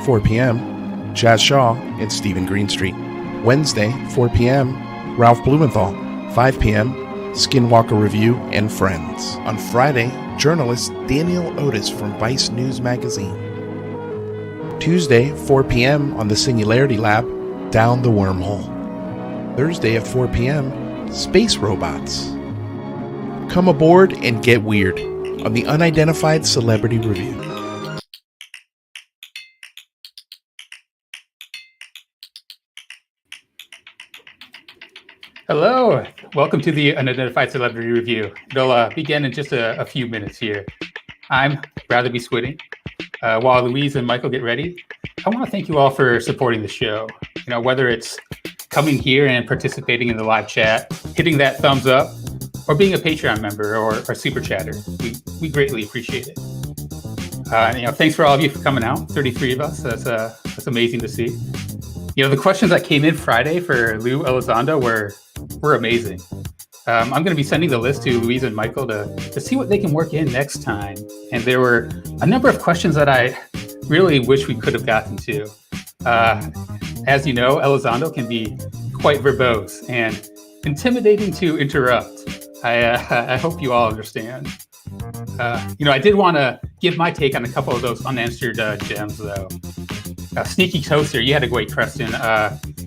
4 p.m., Chaz Shaw and Stephen Greenstreet. Wednesday, 4 p.m., Ralph Blumenthal. 5 p.m., Skinwalker Review and Friends. On Friday, journalist Daniel Otis from Vice News Magazine. Tuesday, 4 p.m. on the Singularity Lab, Down the Wormhole. Thursday at 4 p.m., Space Robots. Come aboard and get weird on the Unidentified Celebrity Review. Hello, welcome to the Unidentified Celebrity Review. It'll begin in just a few minutes here. I'm Rather Be Squidding. While Louise and Michael get ready, I want to thank you all for supporting the show. You know, whether it's coming here and participating in the live chat, hitting that thumbs up, or being a Patreon member or a super chatter, we greatly appreciate it. Thanks for all of you for coming out. 33 of us. That's amazing to see. You know, the questions that came in Friday for Lou Elizondo were amazing. I'm going to be sending the list to Louise and Michael to see what they can work in next time. And there were a number of questions that I really wish we could have gotten to. As you know, Elizondo can be quite verbose and intimidating to interrupt. I hope you all understand. I did want to give my take on a couple of those unanswered gems, though. Sneaky Toaster, you had a great question.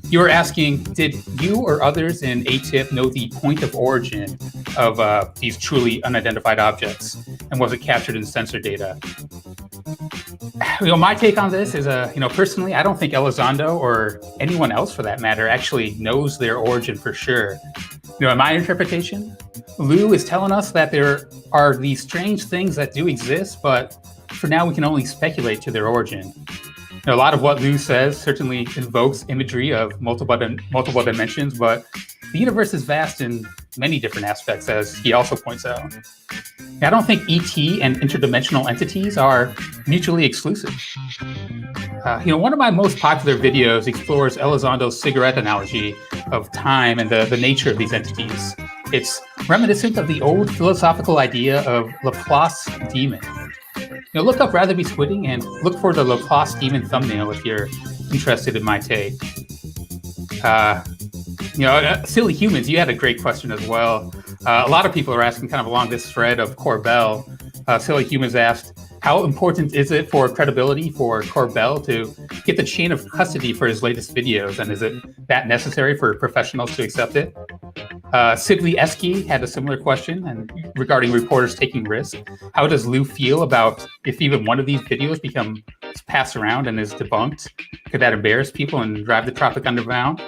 You were asking, did you or others in ATIP know the point of origin of these truly unidentified objects? And was it captured in sensor data? My take on this is, personally, I don't think Elizondo or anyone else for that matter actually knows their origin for sure. In my interpretation, Lou is telling us that there are these strange things that do exist, but for now we can only speculate to their origin. A lot of what Lou says certainly invokes imagery of multiple dimensions, but the universe is vast in many different aspects, as he also points out. I don't think ET and interdimensional entities are mutually exclusive. One of my most popular videos explores Elizondo's cigarette analogy of time and the nature of these entities. It's reminiscent of the old philosophical idea of Laplace demon. Look up Rather Be Squidding and look for the Laplace demon thumbnail if you're interested in my take. Silly Humans, you had a great question as well. A lot of people are asking kind of along this thread of Corbell. Silly Humans asked, how important is it for credibility for Corbell to get the chain of custody for his latest videos? And is it that necessary for professionals to accept it? Sibley Esky had a similar question and regarding reporters taking risks. How does Lou feel about if even one of these videos becomes passed around and is debunked? Could that embarrass people and drive the traffic underground?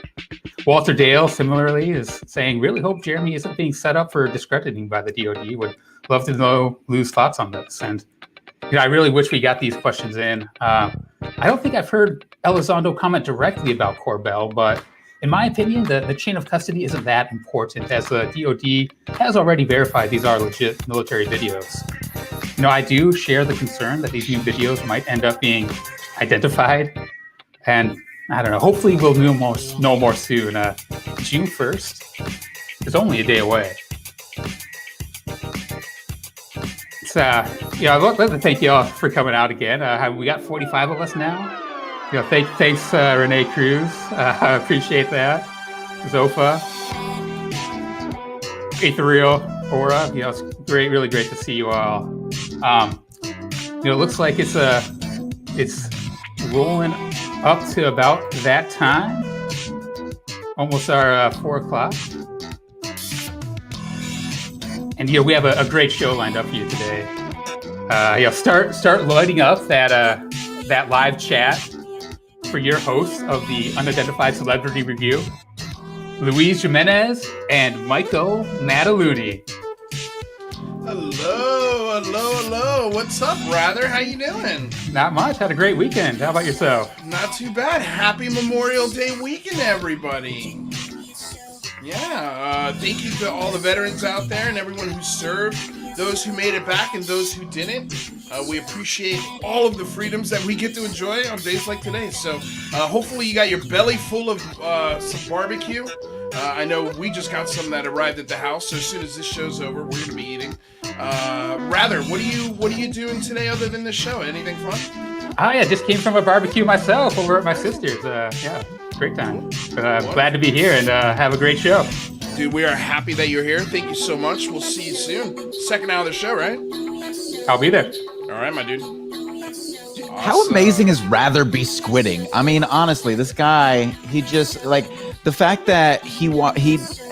Walter Dale, similarly, is saying, really hope Jeremy isn't being set up for discrediting by the DoD. Would love to know Lou's thoughts on this. And I really wish we got these questions in. I don't think I've heard Elizondo comment directly about Corbell, but in my opinion, the chain of custody isn't that important, as the DoD has already verified these are legit military videos. I do share the concern that these new videos might end up being identified, and I don't know, hopefully we'll know more soon. June 1st is only a day away. I'd like to thank you all for coming out again. We got 45 of us now. Thanks, Renee Cruz. I appreciate that. Zofa, Ethereal, Aura. It's great, really great to see you all. It looks like it's rolling up to about that time. Almost our 4 o'clock. And we have a great show lined up for you today. Start lighting up that live chat for your hosts of the Unidentified Celebrity Review, Louise Jimenez and Michael Mataluni. Hello. What's up, Rather? How you doing? Not much. Had a great weekend. How about yourself? Not too bad. Happy Memorial Day weekend, everybody. Yeah, thank you to all the veterans out there and everyone who served, those who made it back and those who didn't. We appreciate all of the freedoms that we get to enjoy on days like today. So hopefully you got your belly full of some barbecue. I know we just got some that arrived at the house, so as soon as this show's over, we're going to be eating. Rather, what are you doing today other than this show? Anything fun? Oh yeah, just came from a barbecue myself over at my sister's. Yeah, great time. Glad to be here and have a great show. Dude, we are happy that you're here. Thank you so much. We'll see you soon. Second hour of the show, right? I'll be there. All right, my dude. Awesome. How amazing is Rather Be Squidding? I mean, honestly, this guy, he just, like, the fact that he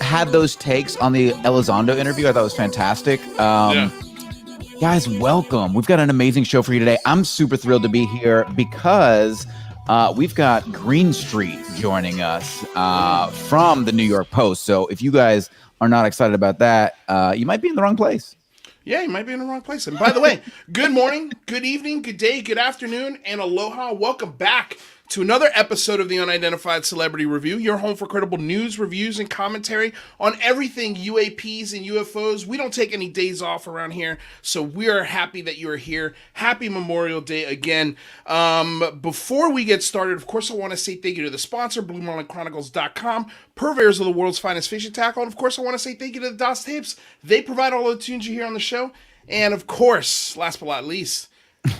had those takes on the Elizondo interview, I thought was fantastic. Guys, welcome. We've got an amazing show for you today. I'm super thrilled to be here because we've got Greenstreet joining us from the New York Post. So if you guys are not excited about that, you might be in the wrong place. Yeah, you might be in the wrong place. And by the way, good morning, good evening, good day, good afternoon, and aloha. Welcome back to another episode of the Unidentified Celebrity Review, your home for credible news, reviews, and commentary on everything UAPs and UFOs. We don't take any days off around here, so we are happy that you are here. Happy Memorial Day again. Before we get started, of course, I want to say thank you to the sponsor, BlueMarlinChronicles.com, purveyors of the world's finest fishing tackle. And of course, I want to say thank you to the DOS Tapes. They provide all the tunes you hear on the show. And of course, last but not least,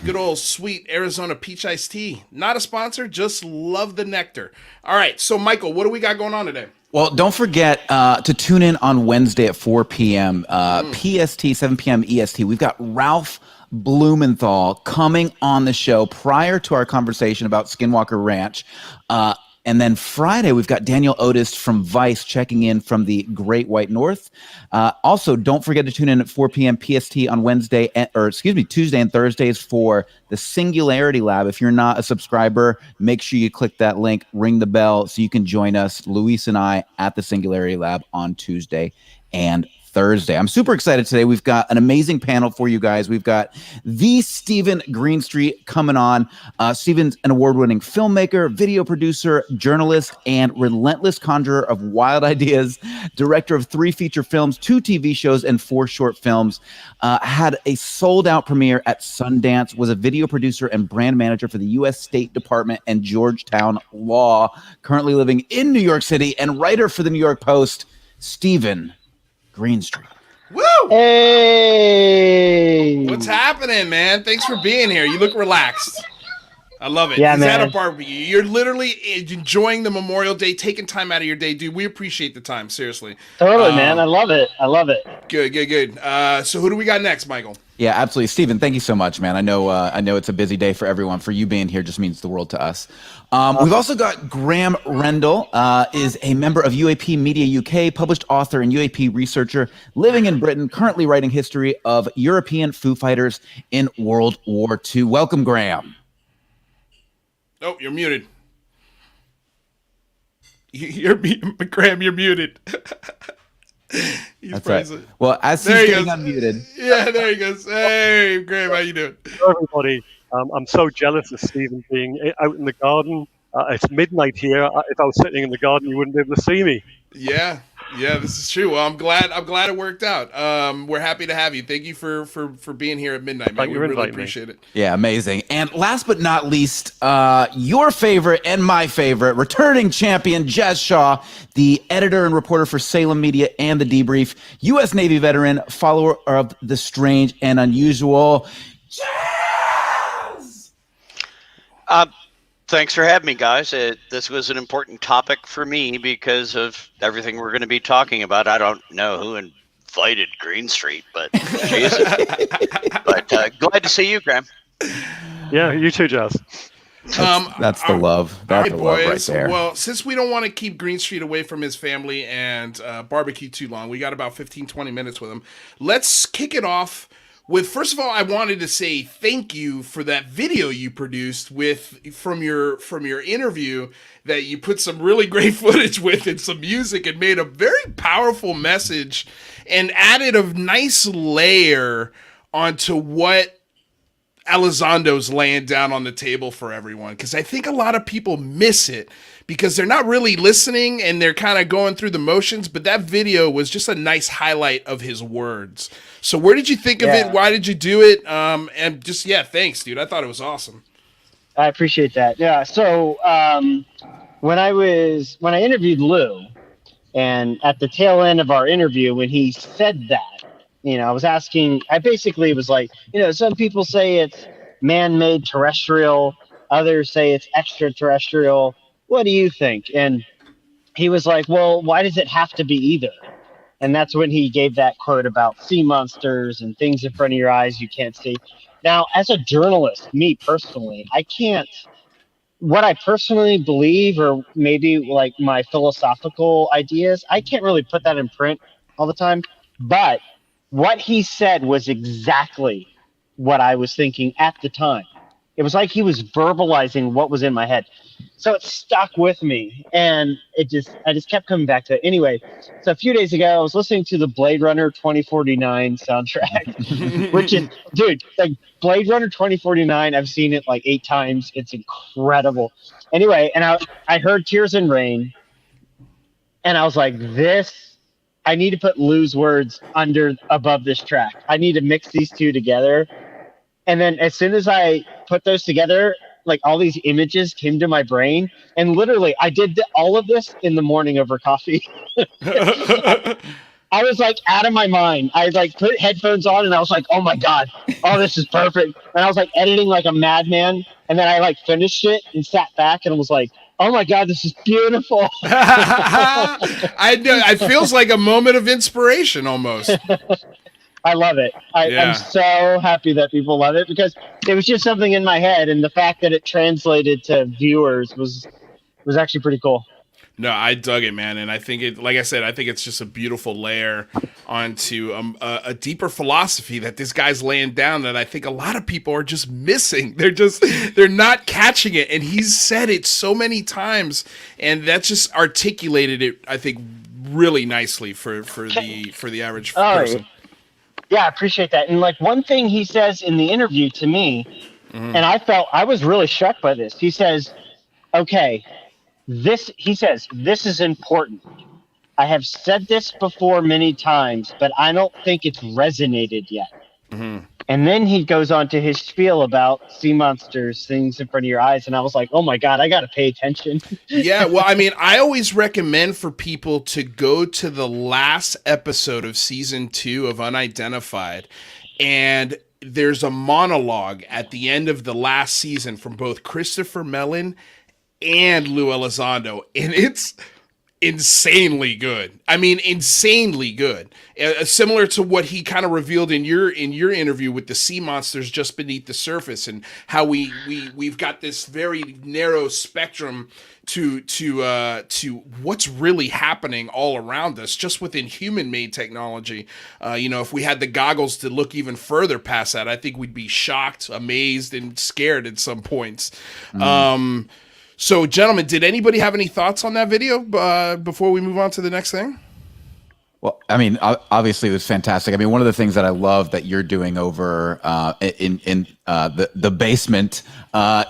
good old sweet Arizona peach iced tea. Not a sponsor, just love the nectar. All right, so Michael, what do we got going on today? Well, don't forget to tune in on Wednesday at 4 p.m. PST, 7 p.m. EST. We've got Ralph Blumenthal coming on the show prior to our conversation about Skinwalker Ranch. And then Friday, we've got Daniel Otis from Vice checking in from the Great White North. Also, don't forget to tune in at 4 p.m. PST on Tuesday and Thursdays for the Singularity Lab. If you're not a subscriber, make sure you click that link, ring the bell so you can join us, Luis and I, at the Singularity Lab on Tuesday and Thursday. I'm super excited today. We've got an amazing panel for you guys. We've got the Stephen Greenstreet coming on. Stephen's an award-winning filmmaker, video producer, journalist, and relentless conjurer of wild ideas, director of 3 feature films, 2 TV shows, and 4 short films. Had a sold-out premiere at Sundance, was a video producer and brand manager for the U.S. State Department and Georgetown Law, currently living in New York City, and writer for the New York Post, Stephen Greenstreet. Woo! Hey! What's happening, man? Thanks for being here. You look relaxed. I love it. Yeah, He's man. at a barbecue. You're literally enjoying the Memorial Day, taking time out of your day, dude. We appreciate the time, seriously. Totally, man. I love it. I love it. Good. So who do we got next, Michael? Yeah, absolutely. Stephen, thank you so much, man. I know it's a busy day for everyone. For you being here just means the world to us. We've also got Graeme Rendall, is a member of UAP Media UK, published author and UAP researcher, living in Britain, currently writing history of European Foo Fighters in World War II. Welcome, Graeme. Oh, you're muted. Graeme, you're muted. That's right. Well, as he's getting unmuted. Yeah, there he goes. Hey, Graeme, how you doing? Hello, everybody. I'm so jealous of Stephen being out in the garden. It's midnight here. If I was sitting in the garden, you wouldn't be able to see me. Yeah, this is true. Well, I'm glad it worked out. We're happy to have you. Thank you for being here at midnight, man. We really appreciate it. Yeah, amazing. And last but not least, your favorite and my favorite, returning champion, Jazz Shaw, the editor and reporter for Salem Media and The Debrief, U.S. Navy veteran, follower of the strange and unusual. Jazz! Thanks for having me, guys. This was an important topic for me because of everything we're going to be talking about. I don't know who invited Greenstreet, but Jesus. But glad to see you, Graeme. Yeah, you too, Jazz. That's the love. That's the love right there. Well, since we don't want to keep Greenstreet away from his family and barbecue too long, we got about 15-20 minutes with him. Let's kick it off with, first of all, I wanted to say thank you for that video you produced from your interview that you put some really great footage with and some music and made a very powerful message and added a nice layer onto what Elizondo's laying down on the table for everyone. Because I think a lot of people miss it because they're not really listening and they're kind of going through the motions, but that video was just a nice highlight of his words. So where did you think of it? Why did you do it? And just, thanks, dude. I thought it was awesome. I appreciate that. Yeah. So when I interviewed Lou, and at the tail end of our interview, when he said that, I was asking, I basically was like, some people say man-made terrestrial. Others say it's extraterrestrial. What do you think? And he was like, well, why does it have to be either? And that's when he gave that quote about sea monsters and things in front of your eyes you can't see. Now, as a journalist, me personally, I can't, what I personally believe, or maybe like my philosophical ideas, I can't really put that in print all the time. But what he said was exactly what I was thinking at the time. It was like he was verbalizing what was in my head. So it stuck with me, and I just kept coming back to it. Anyway, so a few days ago, I was listening to the Blade Runner 2049 soundtrack, which is, dude, like Blade Runner 2049, I've seen it like 8 times. It's incredible. Anyway, and I heard Tears in Rain, and I was like, I need to put Lou's words above this track. I need to mix these two together. And then as soon as I put those together, like all these images came to my brain, and literally I did all of this in the morning over coffee. I was like out of my mind. I like put headphones on and I was like, oh my God, oh, this is perfect. And I was like editing like a madman. And then I like finished it and sat back and was like, oh my God, this is beautiful. I know. It feels like a moment of inspiration almost. I love it. I'm so happy that people love it, because it was just something in my head, and the fact that it translated to viewers was actually pretty cool. No, I dug it, man, and I think it. Like I said, I think it's just a beautiful layer onto a deeper philosophy that this guy's laying down that I think a lot of people are just missing. They're not catching it, and he's said it so many times, and that just articulated it, I think, really nicely for the average person. Yeah, I appreciate that. And like one thing he says in the interview to me, and I was really struck by this. He says, okay, this is important. I have said this before many times, but I don't think it's resonated yet. Mm-hmm. And then he goes on to his spiel about sea monsters, things in front of your eyes. And I was like, oh my God, I got to pay attention. Yeah, well, I mean, I always recommend for people to go to the last episode of season 2 of Unidentified. And there's a monologue at the end of the last season from both Christopher Mellon and Lou Elizondo. And it's insanely good. I mean, insanely good. Similar to what he kind of revealed in your interview with the sea monsters just beneath the surface, and how we've got this very narrow spectrum to what's really happening all around us, just within human-made technology. If we had the goggles to look even further past that, I think we'd be shocked, amazed, and scared at some points. So, gentlemen, did anybody have any thoughts on that video before we move on to the next thing? Well, I mean, obviously it was fantastic. I mean, one of the things that I love that you're doing over in the basement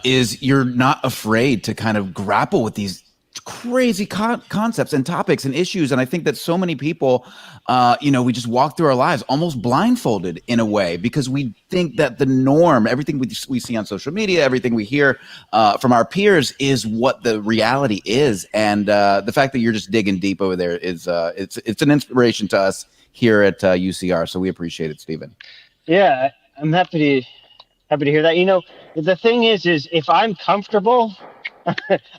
is you're not afraid to kind of grapple with these crazy concepts and topics and issues. And I think that so many people, we just walk through our lives almost blindfolded in a way, because we think that the norm, everything we see on social media, everything we hear from our peers is what the reality is. And the fact that you're just digging deep over there is it's an inspiration to us here at UCR. So we appreciate it, Stephen. Yeah, I'm happy to hear that. The thing is if I'm comfortable,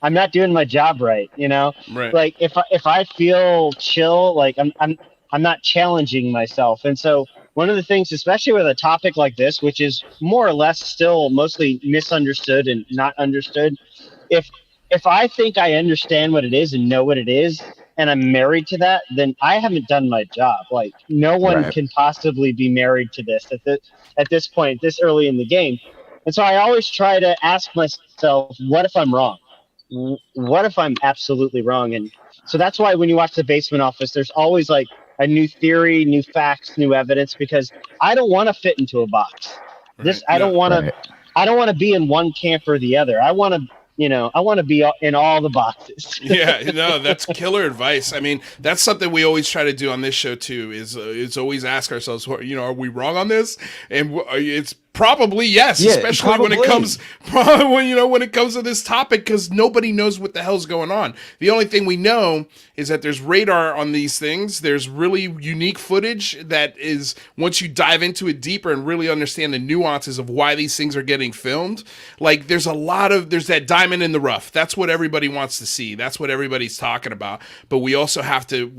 I'm not doing my job right, Right. Like if I feel chill, like I'm not challenging myself. And so one of the things, especially with a topic like this, which is more or less still mostly misunderstood and not understood, if I think I understand what it is and know what it is, and I'm married to that, then I haven't done my job. Like no one can possibly be married to this at this point, this early in the game. And so I always try to ask myself, what if I'm wrong? What if I'm absolutely wrong? And so that's why when you watch The Basement Office, there's always like a new theory, new facts, new evidence, because I don't want to fit into a box. I don't want to be in one camp or the other. I want to be in all the boxes. Yeah, no, that's killer advice. I mean, that's something we always try to do on this show too, is always ask ourselves, are we wrong on this? And it's Probably yes, Yeah, especially when it comes when it comes to this topic, because nobody knows what the hell's going on. The only thing we know is that there's radar on these things. There's really unique footage that is, once you dive into it deeper and really understand the nuances of why these things are getting filmed, like there's that diamond in the rough. That's what everybody wants to see. That's what everybody's talking about. But we also have to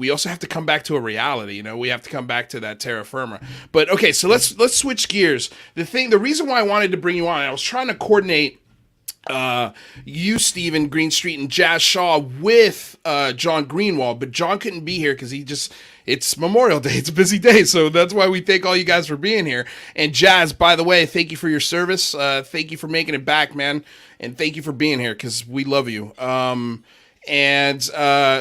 come back to a reality. We have to come back to that terra firma. But okay, so let's switch gears. The reason why I wanted to bring you on, I was trying to coordinate you, Stephen Greenstreet, and Jazz Shaw with John Greenwald, but John couldn't be here because it's Memorial Day. It's a busy day, so that's why we thank all you guys for being here. And Jazz, by the way, thank you for your service. Thank you for making it back, man, and thank you for being here because we love you.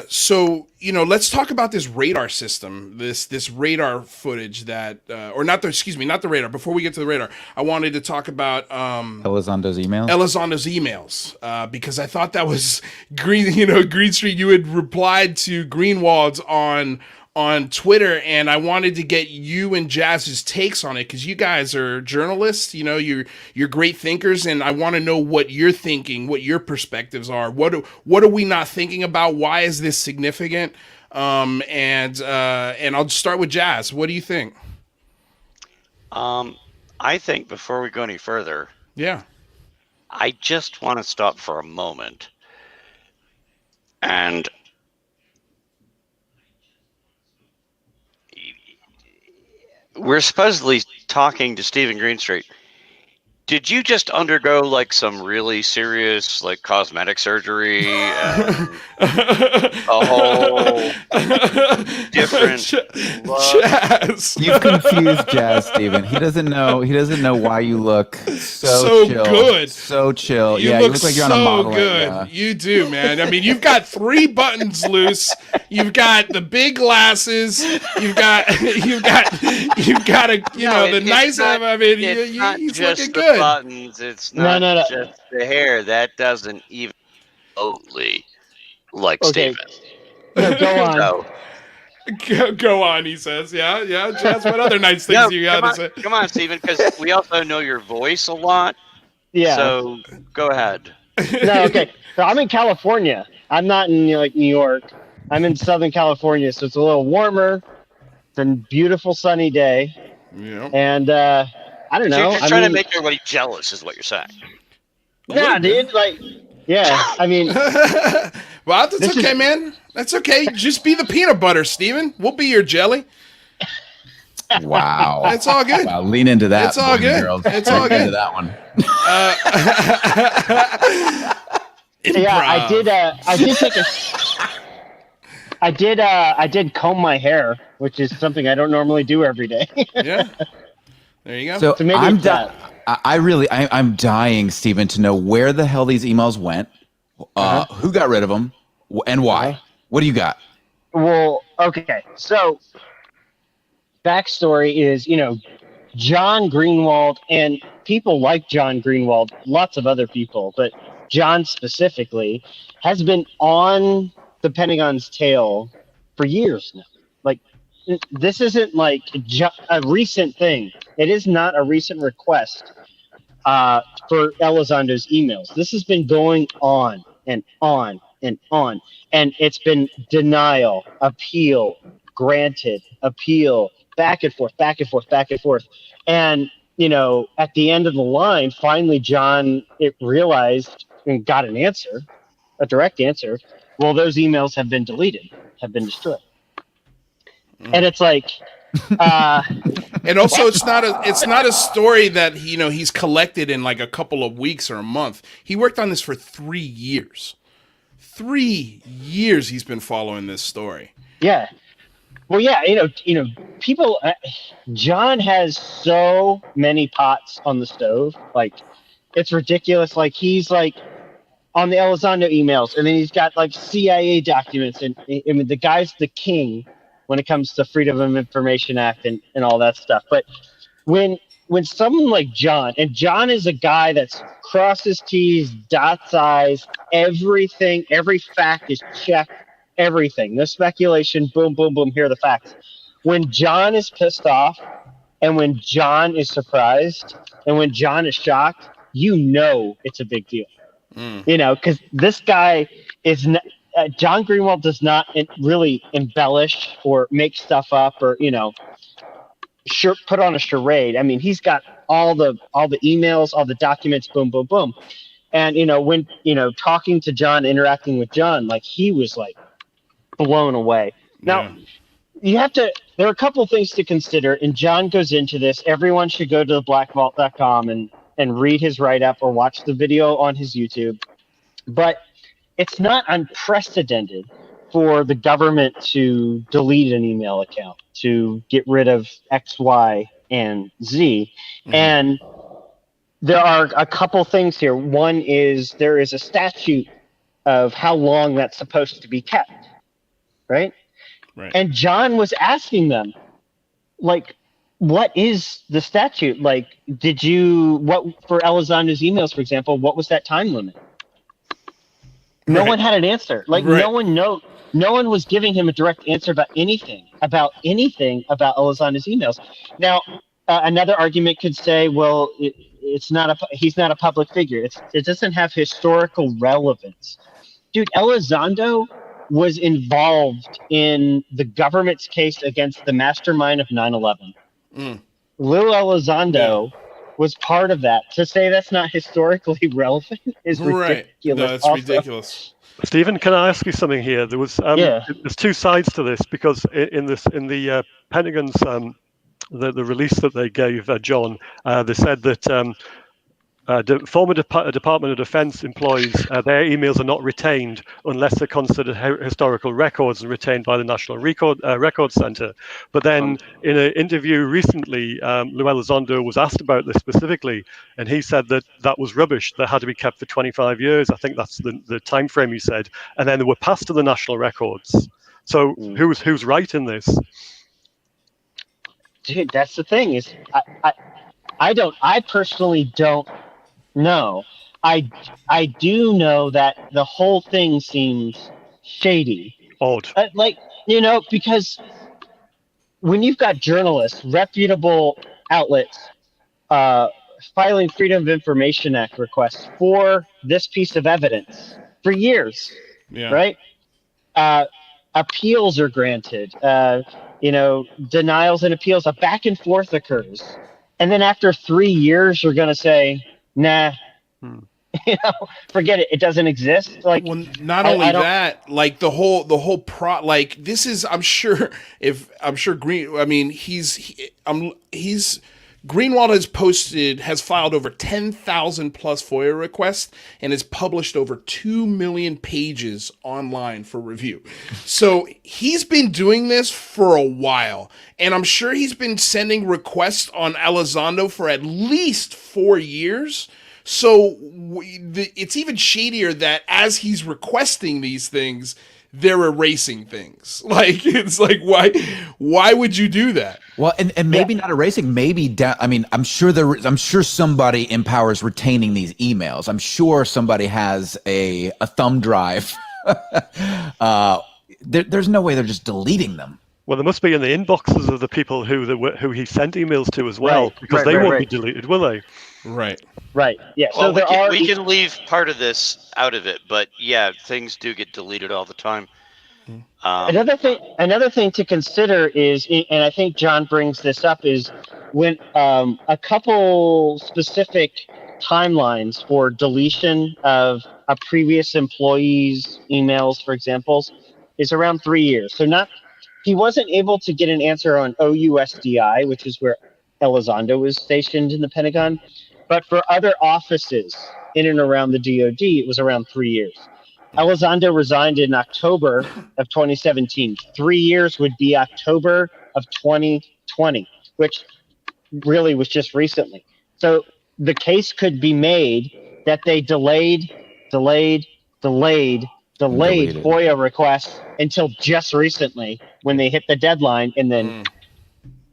So let's talk about this radar system, this radar footage that, not the radar. Before we get to the radar, I wanted to talk about Elizondo's emails, because I thought that was Greenstreet. You had replied to Greenwald's on Twitter, and I wanted to get you and Jazz's takes on it because you guys are journalists. You're great thinkers, and I want to know what you're thinking, what your perspectives are. What are we not thinking about? Why is this significant? And I'll start with Jazz. What do you think? I think before we go any further, I just want to stop for a moment and we're supposedly talking to Stephen Greenstreet. Did you just undergo like some really serious like cosmetic surgery and a whole different Jazz? You've confused Jazz, Stephen. He doesn't know why you look so chill. Good. So chill. You look like you're on a model good. Right now. You do, man. I mean, you've got 3 buttons loose. You've got the big glasses. You've got the nice. I mean, he's looking good. Buttons. It's not just the hair. That doesn't even remotely like Stephen. No, go on. Go on, he says. Yeah. Jazz, what other nice things you got to say? Come on, Stephen, because we also know your voice a lot. Yeah. So go ahead. No, okay. So I'm in California. I'm not in New York. I'm in Southern California, so it's a little warmer. It's a beautiful sunny day. Yeah. And I don't know. So you're just trying to make everybody jealous, is what you're saying. Yeah, dude. I mean. Well, that's okay, man. That's okay. Just be the peanut butter, Steven. We'll be your jelly. Wow. It's all good. Wow, lean into that. It's all good. Girls. It's all good. Into that one. Yeah, I did comb my hair, which is something I don't normally do every day. Yeah. There you go. So I'm dying, Stephen, to know where the hell these emails went, who got rid of them, and why. What do you got? Well, okay. So, backstory is, John Greenwald and people like John Greenwald, lots of other people, but John specifically, has been on the Pentagon's tail for years now. Like, this isn't like a recent thing. It is not a recent request for Elizondo's emails. This has been going on and on and on. And it's been denial, appeal, granted, appeal, back and forth, back and forth, back and forth. And, at the end of the line, finally, John realized and got an answer, a direct answer. Well, those emails have been deleted, have been destroyed. And it's like, and also it's not a story that he's collected in like a couple of weeks or a month. He worked on this for 3 years. 3 years he's been following this story. Yeah. Well, yeah, people. John has so many pots on the stove, like it's ridiculous. Like he's like on the Elizondo emails, and then he's got like CIA documents, and I mean the guy's the king when it comes to Freedom of Information Act and all that stuff. But when someone like John, and John is a guy that's crosses T's, dots I's, everything, every fact is checked, everything. No speculation, boom, boom, boom, here are the facts. When John is pissed off And when John is surprised and when John is shocked, you know it's a big deal. You know, because this guy is John Greenwald does not really embellish or make stuff up or, you know, put on a charade. I mean, he's got all the emails, all the documents, boom, boom, boom. And, you know, when, you know, talking to John, interacting with John, like he was like blown away. Now, there are a couple things to consider, and John goes into this. Everyone should go to theblackvault.com and read his write-up or watch the video on his YouTube. But it's not unprecedented for the government to delete an email account, to get rid of X, Y, and Z. And there are a couple things here. One is there is a statute of how long that's supposed to be kept, right? And John was asking them, like, what is the statute? Like, for Elizondo's emails, for example, what was that time limit? No one had an answer. Like, no one was giving him a direct answer about anything about Elizondo's emails. Now, another argument could say, well, he's not a public figure. It doesn't have historical relevance. Dude, Elizondo was involved in the government's case against the mastermind of 9/11. Lou Elizondo was part of that. To say that's not historically relevant is ridiculous. No, it's ridiculous. Stephen, can I ask you something here? There was there's two sides to this, because in the Pentagon's the release that they gave John, they said that former Department of Defense employees, their emails are not retained unless they're considered historical records and retained by the National Record Center. But then in an interview recently, Lou Elizondo was asked about this specifically, and he said that was rubbish. They had to be kept for 25 years. I think that's the time frame he said. And then they were passed to the National Records. So who's right in this? Dude, that's the thing is I personally don't know. I do know that the whole thing seems shady. Odd. Like, you know, because when you've got journalists, reputable outlets, filing Freedom of Information Act requests for this piece of evidence for years, right? Appeals are granted. You know, denials and appeals, a back and forth occurs. And then after 3 years, you're going to say, nah, you know, forget it. It doesn't exist. Like, well, not only that, like this is, Greenwald has filed over 10,000 plus FOIA requests and has published over 2 million pages online for review. So he's been doing this for a while, and I'm sure he's been sending requests on Elizondo for at least 4 years. So it's even shadier that as he's requesting these things, they're erasing things. Like, it's like, why would you do that? Well, and maybe not erasing, maybe I mean, I'm sure somebody in power is retaining these emails. I'm sure somebody has a thumb drive. There's no way they're just deleting them. Well, they must be in the inboxes of the people who he sent emails to as well, because they won't be deleted, will they? Right. Yeah. Well, we can leave part of this out of it, but yeah, things do get deleted all the time. Another thing to consider is, and I think John brings this up, is when a couple specific timelines for deletion of a previous employee's emails, for example, is around 3 years. So he wasn't able to get an answer on OUSDI, which is where Elizondo was stationed in the Pentagon. But for other offices in and around the DoD, it was around 3 years. Elizondo resigned in October of 2017. 3 years would be October of 2020, which really was just recently. So the case could be made that they delayed FOIA requests until just recently when they hit the deadline and then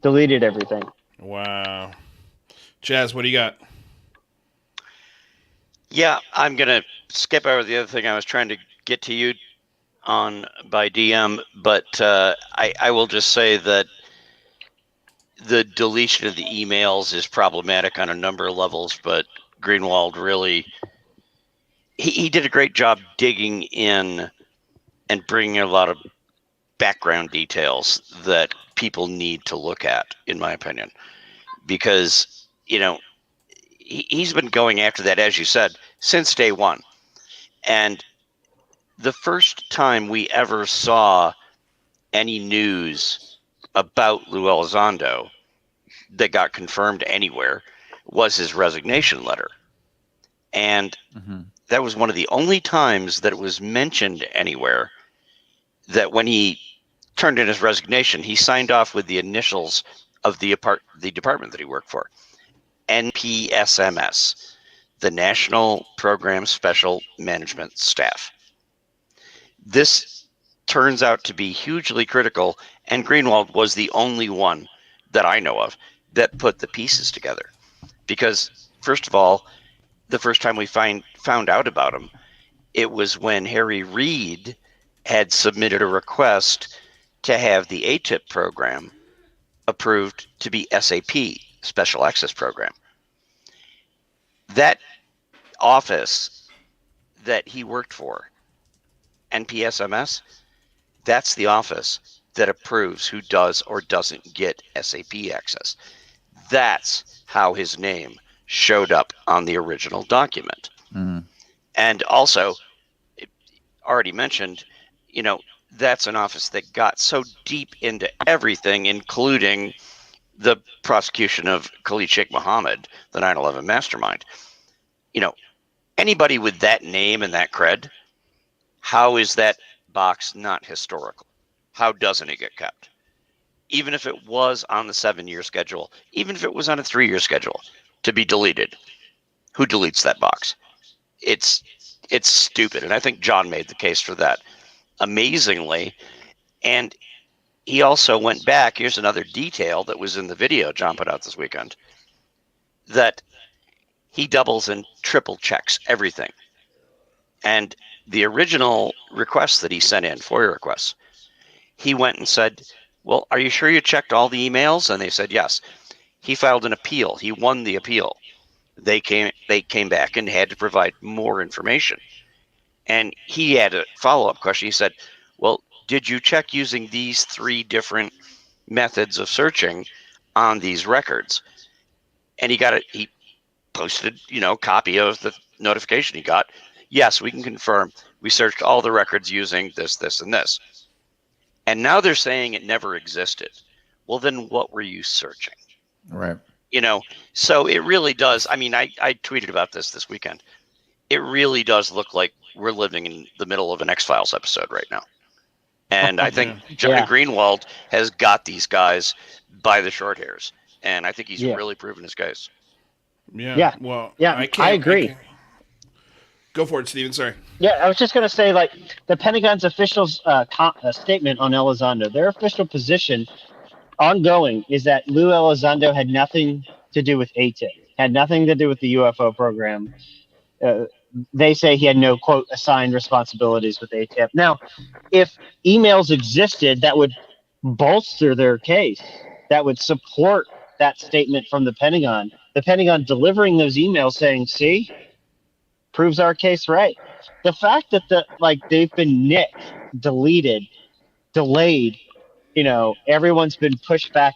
deleted everything. Wow. Jazz, what do you got? Yeah, I'm going to skip over the other thing I was trying to get to you on by DM, but I will just say that the deletion of the emails is problematic on a number of levels, but Greenwald really, he did a great job digging in and bringing a lot of background details that people need to look at, in my opinion, because, you know, he's been going after that, as you said, since day one. And the first time we ever saw any news about Lou Elizondo that got confirmed anywhere was his resignation letter. And that was one of the only times that it was mentioned anywhere that when he turned in his resignation, he signed off with the initials of the department that he worked for, NPSMS, the National Program Special Management Staff. This turns out to be hugely critical, and Greenwald was the only one that I know of that put the pieces together. Because, first of all, the first time we found out about him, it was when Harry Reid had submitted a request to have the ATIP program approved to be SAP, Special Access Program. That office that he worked for, NPSMS, that's the office that approves who does or doesn't get SAP access. That's how his name showed up on the original document. And also, already mentioned, you know, that's an office that got so deep into everything, including the prosecution of Khalid Sheikh Mohammed, the 9/11 mastermind. You know, anybody with that name and that cred, how is that box not historical? How doesn't it get kept? Even if it was on the 7-year schedule, even if it was on a 3-year schedule to be deleted, who deletes that box? It's stupid. And I think John made the case for that amazingly. And he also went back. Here's another detail that was in the video John put out this weekend, that he doubles and triple checks everything. And the original requests that he sent in, FOIA requests, he went and said, well, are you sure you checked all the emails? And they said, yes. He filed an appeal. He won the appeal. They came back and had to provide more information. And he had a follow-up question. He said, well, did you check using these 3 different methods of searching on these records? And he got it. He posted, copy of the notification he got. Yes, we can confirm. We searched all the records using this, this, and this. And now they're saying it never existed. Well, then what were you searching? Right. So it really does. I mean, I tweeted about this weekend. It really does look like we're living in the middle of an X-Files episode right now. And I think Johnny Greenwald has got these guys by the short hairs. And I think he's really proven his case. Yeah. Well, I agree. Go for it, Steven. Sorry. Yeah, I was just going to say, the Pentagon's official statement on Elizondo, their official position ongoing is that Lou Elizondo had nothing to do with ATIP, had nothing to do with the UFO program. They say he had no, quote, assigned responsibilities with ATIP. Now, if emails existed, that would bolster their case. That would support that statement from the Pentagon. The Pentagon delivering those emails saying, see, proves our case right. The fact that they've been nicked, deleted, delayed, everyone's been pushed back.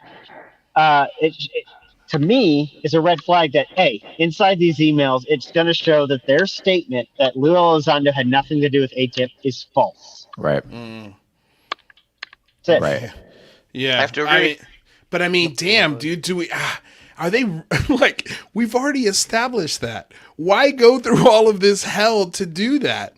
To me, is a red flag that, hey, inside these emails, it's going to show that their statement that Lou Elizondo had nothing to do with ATIP is false. Right. That's it. Right. I have to agree. But damn, dude, do we... Are they we've already established that? Why go through all of this hell to do that?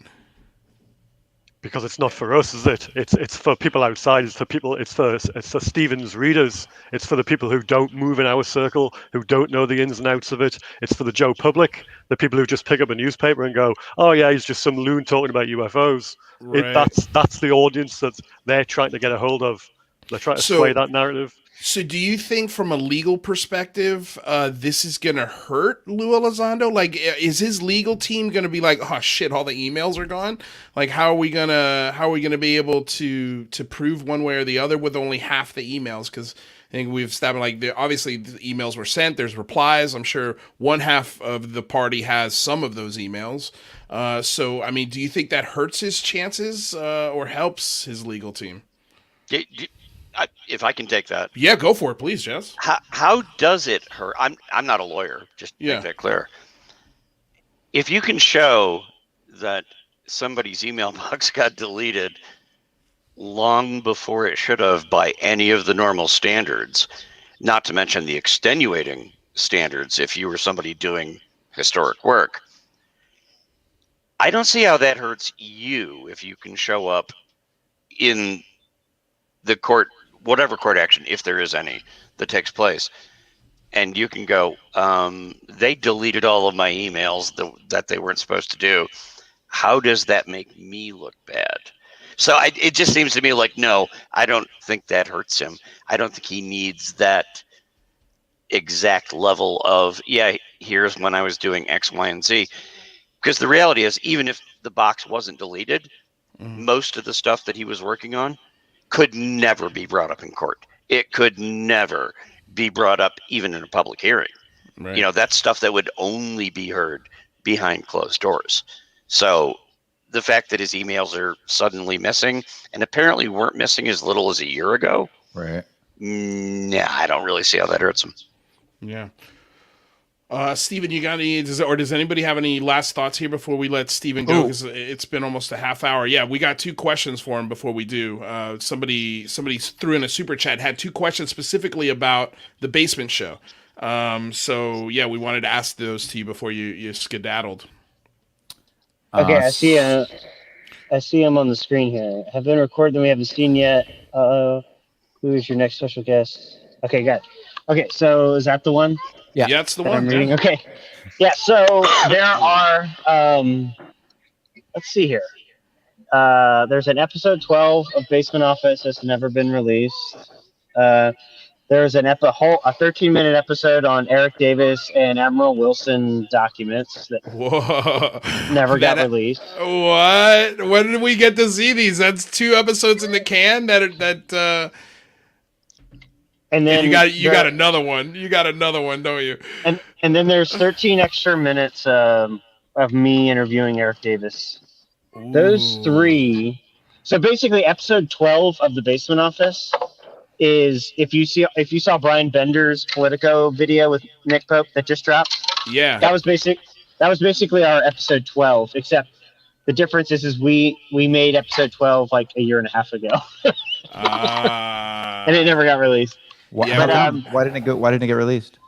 Because it's not for us, is it? It's for people outside. It's for Stephen's readers. It's for the people who don't move in our circle, who don't know the ins and outs of it. It's for the Joe public, the people who just pick up a newspaper and go, "Oh yeah, he's just some loon talking about UFOs." Right. That's the audience that they're trying to get a hold of. They're trying to sway that narrative. So do you think from a legal perspective, this is going to hurt Lou Elizondo? Is his legal team going to be like, oh shit, all the emails are gone? How are we going to be able to prove one way or the other with only half the emails? Because I think we've established obviously the emails were sent. There's replies. I'm sure one half of the party has some of those emails. So I mean, do you think that hurts his chances or helps his legal team? If I can take that. Yeah, go for it, please, Jess. How does it hurt? I'm not a lawyer, just to make that clear. If you can show that somebody's email box got deleted long before it should have by any of the normal standards, not to mention the extenuating standards if you were somebody doing historic work, I don't see how that hurts you if you can show up in the court, whatever court action, if there is any, that takes place. And you can go, they deleted all of my emails that they weren't supposed to do. How does that make me look bad? So it just seems to me like, no, I don't think that hurts him. I don't think he needs that exact level of, here's when I was doing X, Y, and Z. Because the reality is, even if the box wasn't deleted, most of the stuff that he was working on could never be brought up in court. It could never be brought up even in a public hearing. Right. You know, that's stuff that would only be heard behind closed doors. So the fact that his emails are suddenly missing, and apparently weren't missing as little as a year ago, right? Yeah, I don't really see how that hurts him. Yeah. Steven, you got any, does anybody have any last thoughts here before we let Steven go? Because it's been almost a half hour. Yeah, we got 2 questions for him before we do. Somebody threw in a super chat, had 2 questions specifically about the basement show. So yeah, we wanted to ask those to you before you skedaddled. Okay, I see him on the screen here. Have been recorded that we haven't seen yet. Who is your next special guest? Okay, got it. Okay, so is that the one? Yeah, that's the one. I'm reading. Okay. Yeah, so there are, let's see here. There's an episode 12 of Basement Office that's never been released. There's a 13-minute episode on Eric Davis and Admiral Wilson documents that never got released. What? When did we get to see these? That's 2 episodes in the can. And then you got another one. You got another one, don't you? And then there's 13 extra minutes of me interviewing Eric Davis. Ooh. Those 3. So basically, episode 12 of the Basement Office is if you saw Brian Bender's Politico video with Nick Pope that just dropped. Yeah. That was basically our episode 12, except the difference is we made episode 12 like a year and a half ago. And it never got released. Why didn't it get released?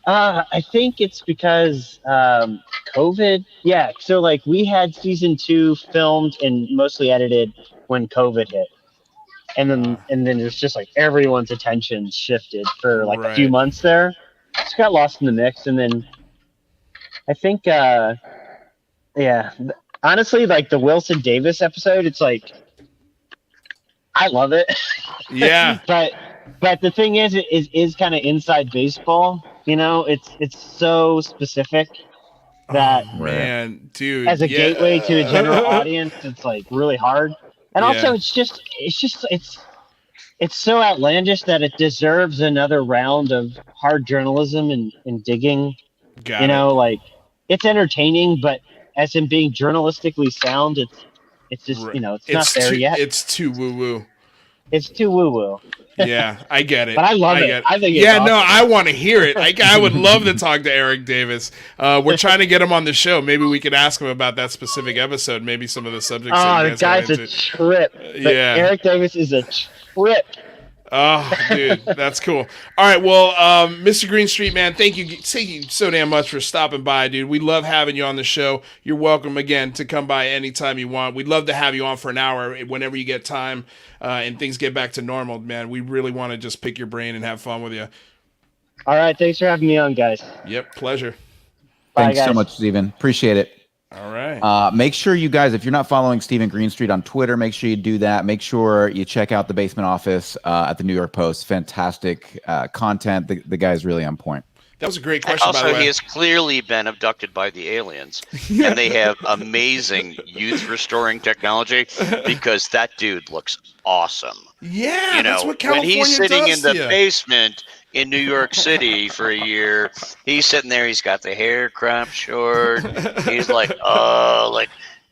I think it's because COVID. Yeah, so like we had season 2 filmed and mostly edited when COVID hit, and then it's just like everyone's attention shifted for like a few months there. Just got lost in the mix, and then I think honestly, like the Wilson Davis episode, it's like I love it. Yeah, But the thing is, it is kind of inside baseball. You know, it's so specific that man, dude, as a gateway to a general audience, it's like really hard. And also, it's so outlandish that it deserves another round of hard journalism and digging. Like it's entertaining, but as in being journalistically sound, it's just it's not there yet. It's too woo woo. It's too woo woo. Yeah, I get it. But I love it. I think it's awesome. No, I want to hear it. I would love to talk to Eric Davis. We're trying to get him on the show. Maybe we could ask him about that specific episode. Maybe some of the subjects. Oh, the guy's a trip. Yeah, Eric Davis is a trip. Oh, dude, that's cool. All right, well, Mr. Greenstreet, man, thank you so damn much for stopping by, dude. We love having you on the show. You're welcome again to come by anytime you want. We'd love to have you on for an hour whenever you get time and things get back to normal, man. We really want to just pick your brain and have fun with you. All right, thanks for having me on, guys. Yep, pleasure. Thanks so much, Steven. Appreciate it. All right. Make sure you guys, if you're not following Steven Greenstreet on Twitter, make sure you do that. Make sure you check out the Basement Office at the New York Post. Fantastic content. The guy's really on point. That was a great question, also, by the way. he has clearly been abducted by the aliens, and they have amazing youth-restoring technology because that dude looks awesome. Yeah, that's what California when he's sitting does in to the you. basement in New York City for a year, he's sitting there. He's got the hair cropped short. He's like,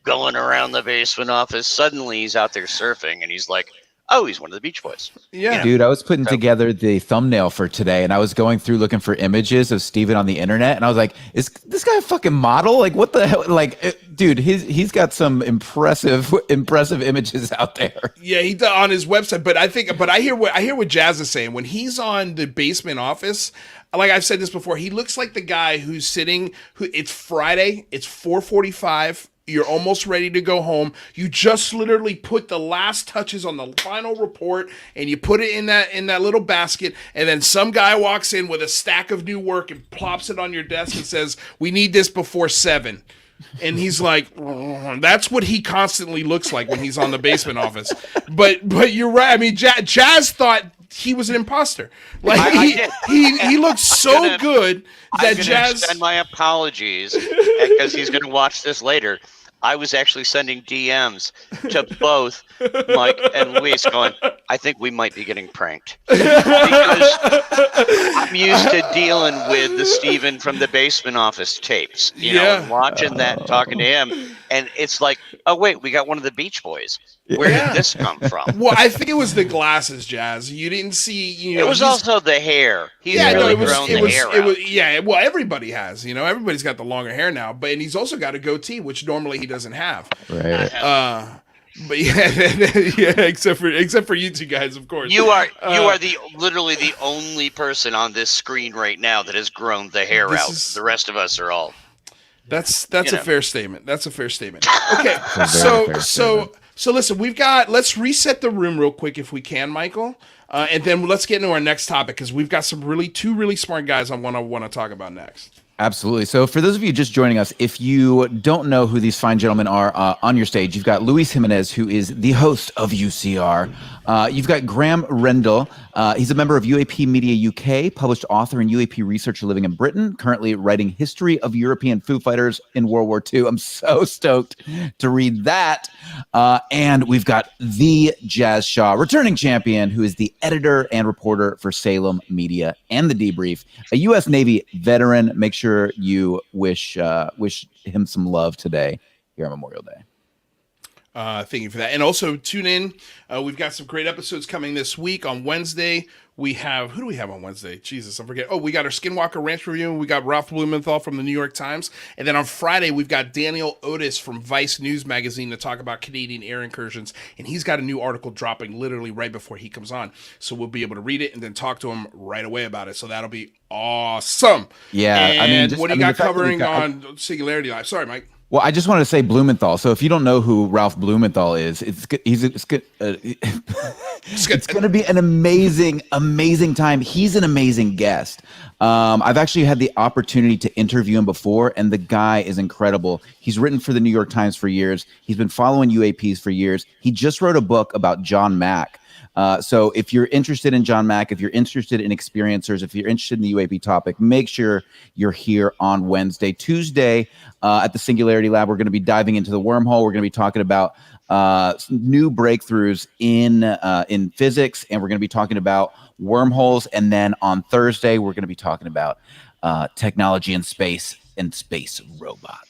going around the basement office. Suddenly, he's out there surfing, and he's like, oh, he's one of the Beach Boys. Yeah. Dude, I was putting together the thumbnail for today, and I was going through looking for images of Steven on the internet, and I was like, is this guy a fucking model? Like, what the hell? Like, dude, he's got some impressive images out there. Yeah, he on his website, but I hear what Jazz is saying. When he's on the basement office, like I've said this before, he looks like the guy who's sitting. It's Friday. It's 4:45. You're almost ready to go home. You just literally put the last touches on the final report, and you put it in that little basket. And then some guy walks in with a stack of new work and plops it on your desk and says, "We need this before 7." And he's like, that's what he constantly looks like when he's on the basement office. But you're right. I mean, Jazz thought he was an imposter. Like he looked so good that Jazz. Extend my apologies because he's going to watch this later. I was actually sending DMs to both Mike and Luis going, I think we might be getting pranked. Because I'm used to dealing with the Steven from the basement office tapes, you know, and watching that and talking to him. And it's like, oh, wait, we got one of the Beach Boys. Where did this come from? Well, I think it was the glasses, Jazz. You didn't see, it was also the hair. He's really grown the hair out. Yeah, well, everybody has. You know, everybody's got the longer hair now, and he's also got a goatee, which normally he doesn't have. Right. But yeah, except for you two guys, of course. You are literally the only person on this screen right now that has grown the hair out. The rest of us are all. That's a fair statement. That's a fair statement. Okay, so listen, let's reset the room real quick if we can, Michael, and then let's get into our next topic because we've got two really smart guys I want to talk about next. Absolutely. So for those of you just joining us, if you don't know who these fine gentlemen are on your stage, you've got Luis Jimenez, who is the host of UCR. You've got Graeme Rendall. He's a member of UAP Media UK, published author and UAP researcher living in Britain, currently writing History of European Foo Fighters in World War II. I'm so stoked to read that. And we've got the Jazz Shaw, returning champion, who is the editor and reporter for Salem Media and The Debrief, a U.S. Navy veteran. Make sure you wish him some love today here on Memorial Day. Thank you for that. And also tune in. We've got some great episodes coming this week. On Wednesday, we have, who do we have on Wednesday? Jesus, I'm forgetting. Oh, we got our Skinwalker Ranch review. We got Ralph Blumenthal from the New York Times. And then on Friday, we've got Daniel Otis from Vice News Magazine to talk about Canadian air incursions. And he's got a new article dropping literally right before he comes on. So we'll be able to read it and then talk to him right away about it. So that'll be awesome. Yeah. And what do you got covering on Singularity Live? Sorry, Mike. Well, I just wanted to say Blumenthal. So if you don't know who Ralph Blumenthal is, it's going to be an amazing time. He's an amazing guest. I've actually had the opportunity to interview him before, and the guy is incredible. He's written for the New York Times for years. He's been following UAPs for years. He just wrote a book about John Mack. So if you're interested in John Mack, if you're interested in experiencers, if you're interested in the UAP topic, make sure you're here on Wednesday. Tuesday at the Singularity Lab, we're going to be diving into the wormhole. We're going to be talking about new breakthroughs in physics, and we're going to be talking about wormholes. And then on Thursday, we're going to be talking about technology in space and space robots.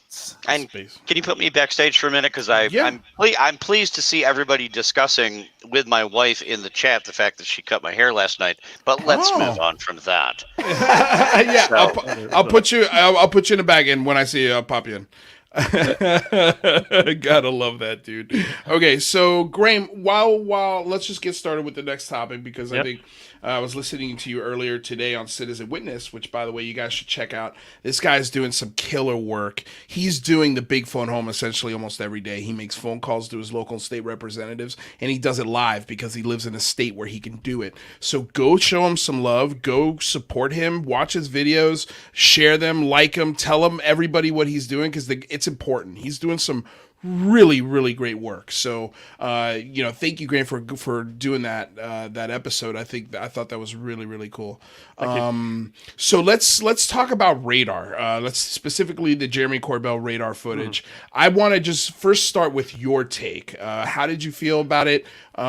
And can you put me backstage for a minute? Because I'm pleased to see everybody discussing with my wife in the chat the fact that she cut my hair last night. But let's move on from that. Yeah, so, I'll put you in the bag, and when I see you, I'll pop you in. Gotta love that, dude. Okay, so Graeme, while let's just get started with the next topic because I think I was listening to you earlier today on Citizen Witness, which, by the way, you guys should check out. This guy's doing some killer work. He's doing the big phone home essentially almost every day. He makes phone calls to his local and state representatives, and he does it live because he lives in a state where he can do it. So go show him some love. Go support him. Watch his videos. Share them. Like him. Tell him everybody what he's doing because it's important. He's doing some really, really great work. So, thank you, Graeme, for doing that episode. I thought that was really, really cool. So let's talk about radar. Let's specifically the Jeremy Corbell radar footage. I want to just first start with your take. How did you feel about it? The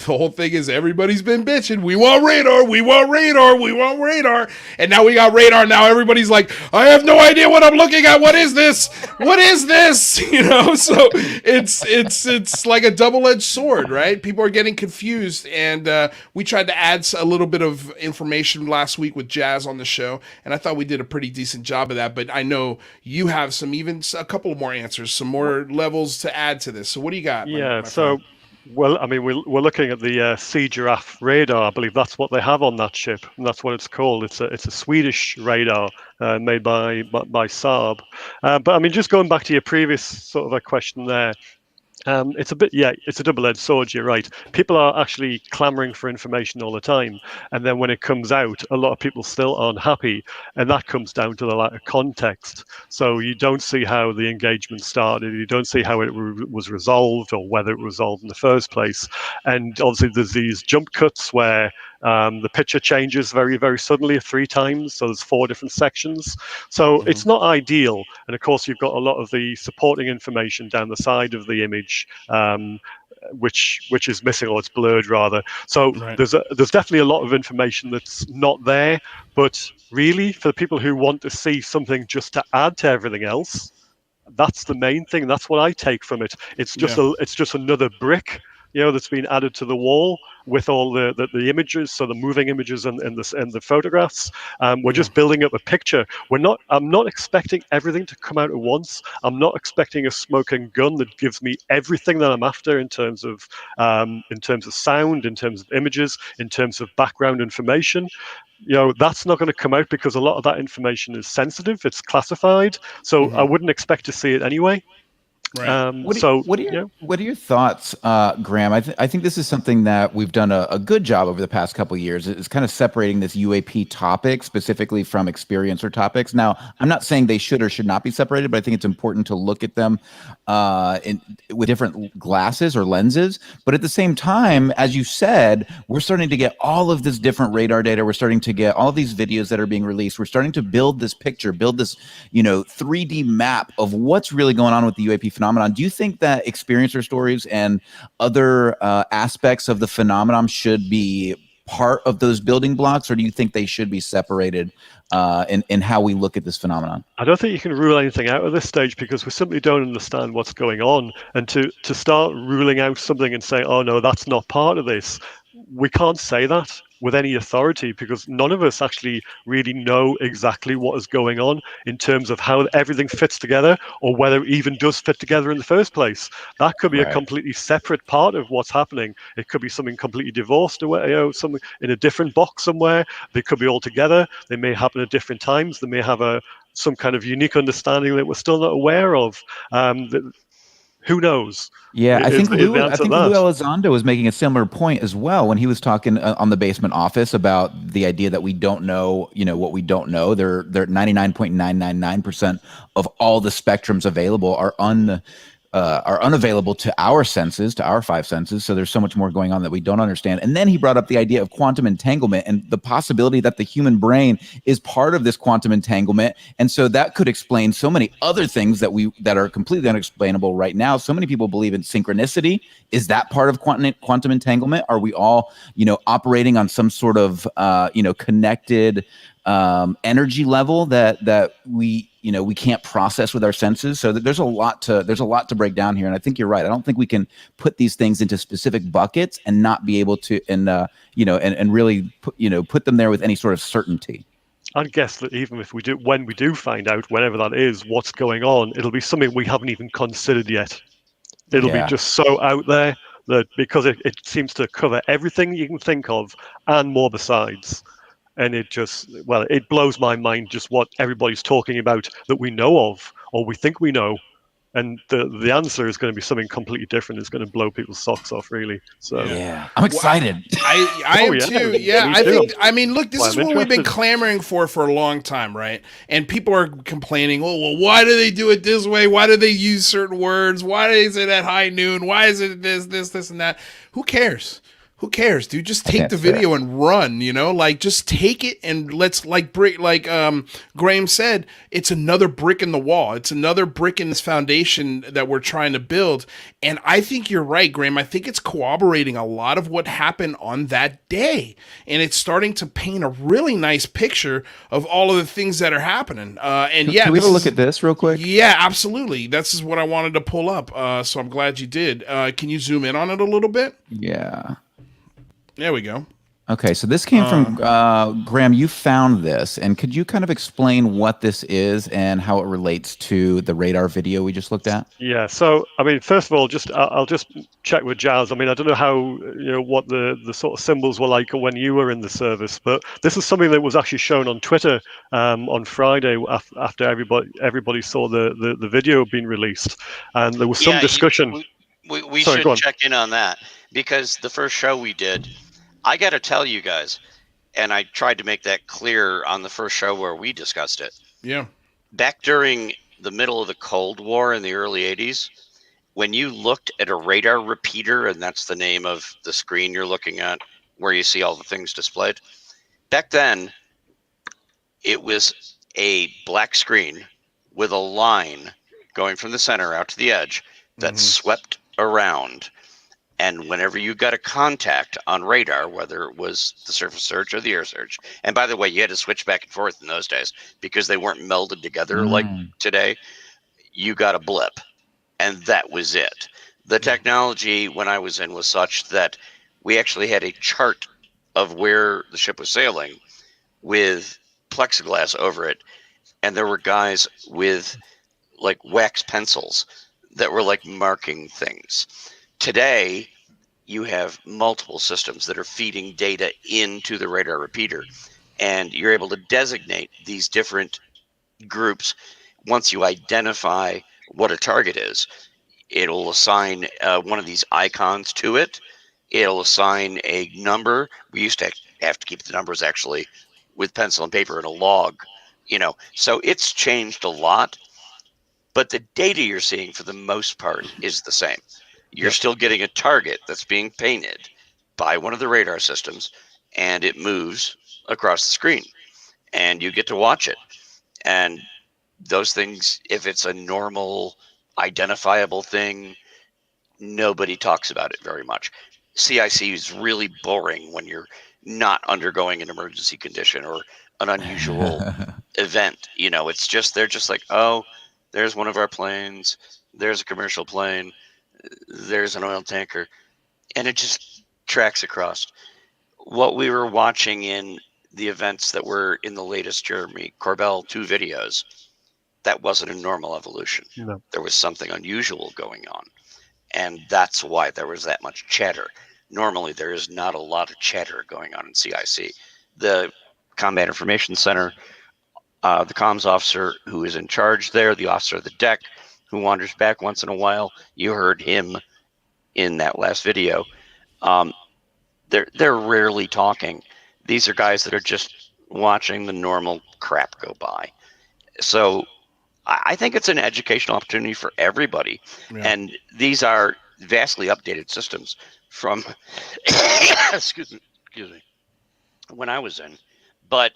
whole thing is everybody's been bitching. We want radar. We want radar. We want radar. And now we got radar. Now everybody's like, I have no idea what I'm looking at. What is this? What is this? So it's like a double-edged sword, right? People are getting confused, and we tried to add a little bit of information last week with Jazz on the show, and I thought we did a pretty decent job of that. But I know you have a couple more answers, some more levels to add to this. So what do you got? My friend? Well, I mean, we're looking at the Sea Giraffe radar. I believe that's what they have on that ship, and that's what it's called. It's a Swedish radar made by Saab. But I mean, just going back to your previous sort of a question there. It's a double-edged sword. You're right. People are actually clamoring for information all the time, and then when it comes out, a lot of people still aren't happy, and that comes down to the lack of context. So you don't see how the engagement started, you don't see how it was resolved, or whether it was resolved in the first place. And obviously, there's these jump cuts where the picture changes very, very suddenly 3 times. So there's 4 different sections. So it's not ideal. And of course, you've got a lot of the supporting information down the side of the image, which is missing, or it's blurred rather. So there's definitely a lot of information that's not there. But really, for the people who want to see something just to add to everything else, that's the main thing. That's what I take from it. It's just another brick, that's been added to the wall with all the images, so the moving images and the photographs. We're just building up a picture. I'm not expecting everything to come out at once. I'm not expecting a smoking gun that gives me everything that I'm after in terms of sound, in terms of images, in terms of background information. That's not going to come out because a lot of that information is sensitive. It's classified, so I wouldn't expect to see it anyway. Right. What are your thoughts, Graeme? I think this is something that we've done a good job over the past couple of years. Is kind of separating this UAP topic specifically from experiencer topics. Now, I'm not saying they should or should not be separated, but I think it's important to look at them with different glasses or lenses. But at the same time, as you said, we're starting to get all of this different radar data. We're starting to get all of these videos that are being released. We're starting to build this picture, build this 3D map of what's really going on with the UAP phenomenon. Do you think that experiencer stories and other aspects of the phenomenon should be part of those building blocks, or do you think they should be separated in how we look at this phenomenon? I don't think you can rule anything out at this stage because we simply don't understand what's going on. And to start ruling out something and say, oh no, that's not part of this, we can't say that with any authority because none of us actually really know exactly what is going on in terms of how everything fits together or whether it even does fit together in the first place. That could be a completely separate part of what's happening. It could be something completely divorced away, something in a different box somewhere. They could be all together. They may happen at different times. They may have some kind of unique understanding that we're still not aware of. Who knows? Yeah, I think Lou Elizondo was making a similar point as well when he was talking on the Basement Office about the idea that we don't know, what we don't know. They're 99.999% of all the spectrums available are unavailable to our senses, to our 5 senses. So there's so much more going on that we don't understand. And then he brought up the idea of quantum entanglement and the possibility that the human brain is part of this quantum entanglement. And so that could explain so many other things that are completely unexplainable right now. So many people believe in synchronicity. Is that part of quantum entanglement? Are we all, operating on some sort of, connected energy level that we can't process with our senses? So there's a lot to break down here, and I think you're right. I don't think we can put these things into specific buckets and not be able to and really put them there with any sort of certainty. I'd guess that even if when we do find out, whenever that is, what's going on, it'll be something we haven't even considered yet. It'll be just so out there that because it seems to cover everything you can think of and more besides. And it blows my mind just what everybody's talking about that we know of or we think we know. and the answer is going to be something completely different. It's going to blow people's socks off, really. So yeah, I'm excited. I am too. Yeah, I mean, look, this is what we've been clamoring for a long time, right? And people are complaining, oh, well, why do they do it this way? Why do they use certain words? Why is it at high noon? Why is it this, and that? Who cares? Who cares, dude? Just take the video and run, like just take it and let's Graeme said, it's another brick in the wall. It's another brick in this foundation that we're trying to build. And I think you're right, Graeme. I think it's corroborating a lot of what happened on that day. And it's starting to paint a really nice picture of all of the things that are happening. Can we have a look at this real quick? Yeah, absolutely. This is what I wanted to pull up. So I'm glad you did. Can you zoom in on it a little bit? Yeah. There we go. Okay, so this came from Graeme. You found this, and could you kind of explain what this is and how it relates to the radar video we just looked at? Yeah. So, I mean, first of all, I'll just check with Jazz. I mean, I don't know how what the sort of symbols were like when you were in the service, but this is something that was actually shown on Twitter on Friday after everybody saw the video being released, and there was some discussion. We should check in on that, because the first show we did, I got to tell you guys, and I tried to make that clear on the first show where we discussed it. Yeah. Back during the middle of the Cold War in the early 80s, when you looked at a radar repeater, and that's the name of the screen you're looking at where you see all the things displayed, back then it was a black screen with a line going from the center out to the edge that swept around. And whenever you got a contact on radar, whether it was the surface search or the air search, and by the way, you had to switch back and forth in those days because they weren't melded together like today, you got a blip, and that was it. The technology when I was in was such that we actually had a chart of where the ship was sailing with plexiglass over it, and there were guys with like wax pencils that were like marking things. Today, you have multiple systems that are feeding data into the radar repeater, and you're able to designate these different groups. Once you identify what a target is, it'll assign one of these icons to it. It'll assign a number. We used to have to keep the numbers actually with pencil and paper in a log, so it's changed a lot, but the data you're seeing for the most part is the same. You're still getting a target that's being painted by one of the radar systems, and it moves across the screen, and you get to watch it. And those things, if it's a normal, identifiable thing, nobody talks about it very much. CIC is really boring when you're not undergoing an emergency condition or an unusual event. It's just, they're just like, oh, there's one of our planes, there's a commercial plane, there's an oil tanker, and it just tracks across. What we were watching in the events that were in the latest Jeremy Corbell 2 videos, that wasn't a normal evolution. No. There was something unusual going on, and that's why there was that much chatter. Normally, there is not a lot of chatter going on in CIC. The Combat Information Center, the comms officer who is in charge there, the officer of the deck, who wanders back once in a while. You heard him in that last video. They're rarely talking. These are guys that are just watching the normal crap go by. So I think it's an educational opportunity for everybody. Yeah. And these are vastly updated systems from excuse me, when I was in. But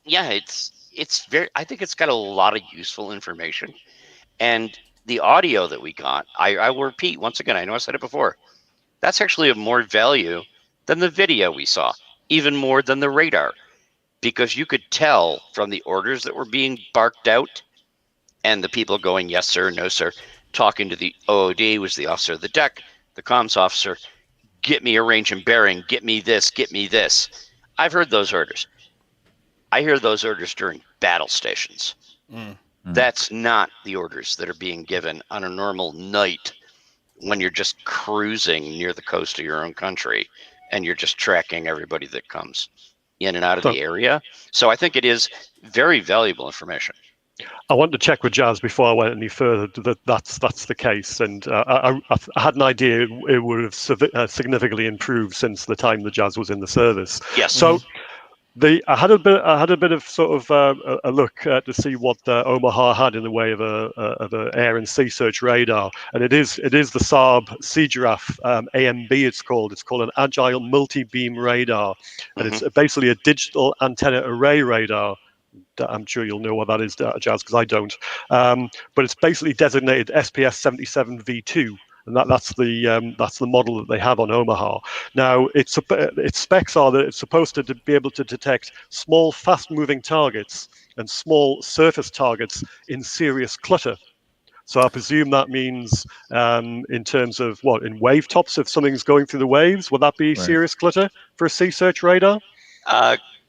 yeah, it's very, I think it's got a lot of useful information. And the audio that we got, I will repeat once again, I know I said it before, that's actually of more value than the video we saw, even more than the radar, because you could tell from the orders that were being barked out and the people going, yes, sir, no, sir, talking to the OOD, was the officer of the deck, the comms officer, get me a range and bearing, get me this, get me this. I've heard those orders. I hear those orders during battle stations. That's not the orders that are being given on a normal night when you're just cruising near the coast of your own country and you're just tracking everybody that comes in and out of the area. So I think it is very valuable information. I wanted to check with Jazz before I went any further that's the case, and I had an idea it would have significantly improved since the time the Jazz was in the service. Yes. So I had a bit of sort of a look to see what Omaha had in the way of a air and sea search radar, and it is the Saab Sea Giraffe AMB. It's called an agile multi-beam radar, and it's basically a digital antenna array radar. I'm sure you'll know what that is, Jazz, because I don't. But it's basically designated SPS 77V2, and that's the model that they have on Omaha. Now, its specs are that it's supposed to be able to detect small, fast-moving targets and small surface targets in serious clutter. So I presume that means in terms of in wave tops, if something's going through the waves, would that be serious clutter for a sea search radar?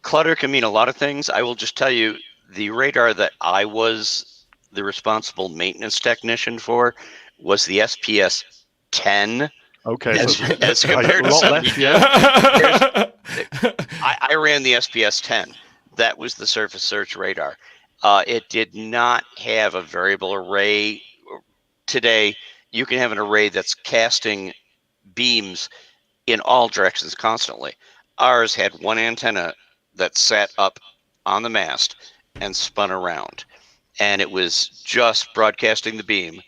Clutter can mean a lot of things. I will just tell you, the radar that I was the responsible maintenance technician for was the SPS 10. Okay, as compared to some. I ran the SPS 10. That was the surface search radar. It did not have a variable array. Today, you can have an array that's casting beams in all directions constantly. Ours had one antenna that sat up on the mast and spun around, and it was just broadcasting the beam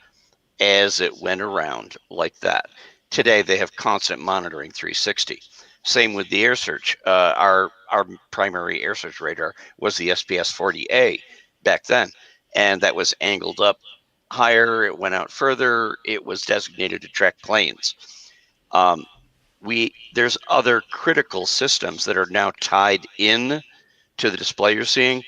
as it went around like that. Today they have constant monitoring 360. Same with the air search. Our primary air search radar was the SPS 40A back then, and that was angled up higher. It went out further. It was designated to track planes. There's other critical systems that are now tied in to the display you're seeing.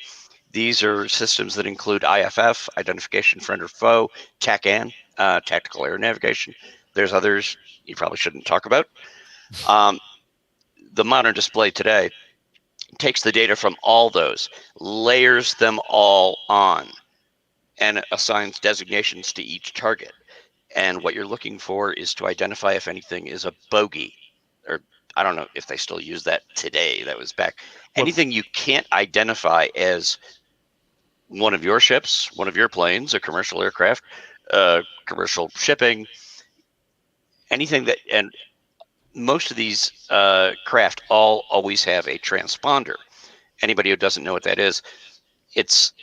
These are systems that include IFF, identification friend or foe, TACAN, tactical air navigation. There's others you probably shouldn't talk about. The modern display today takes the data from all those, layers them all on, and assigns designations to each target. And what you're looking for is to identify if anything is a bogey, or I don't know if they still use that today. That was back. Anything you can't identify as one of your ships, one of your planes, a commercial aircraft, commercial shipping, anything that, and most of these craft always have a transponder. Anybody who doesn't know what that is, it's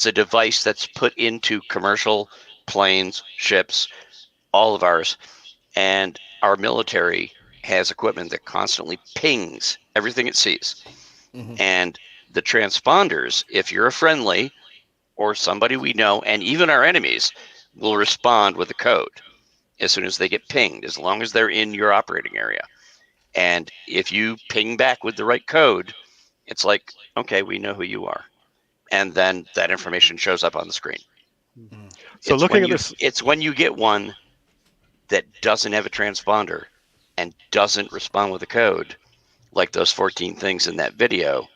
a device that's put into commercial planes, ships, all of ours, and our military has equipment that constantly pings everything it sees. And the transponders, if you're a friendly or somebody we know, and even our enemies, will respond with a code as soon as they get pinged, as long as they're in your operating area. And if you ping back with the right code, it's like, okay, we know who you are. And then that information shows up on the screen. So looking at this, it's when you get one that doesn't have a transponder and doesn't respond with a code, like those 14 things in that video,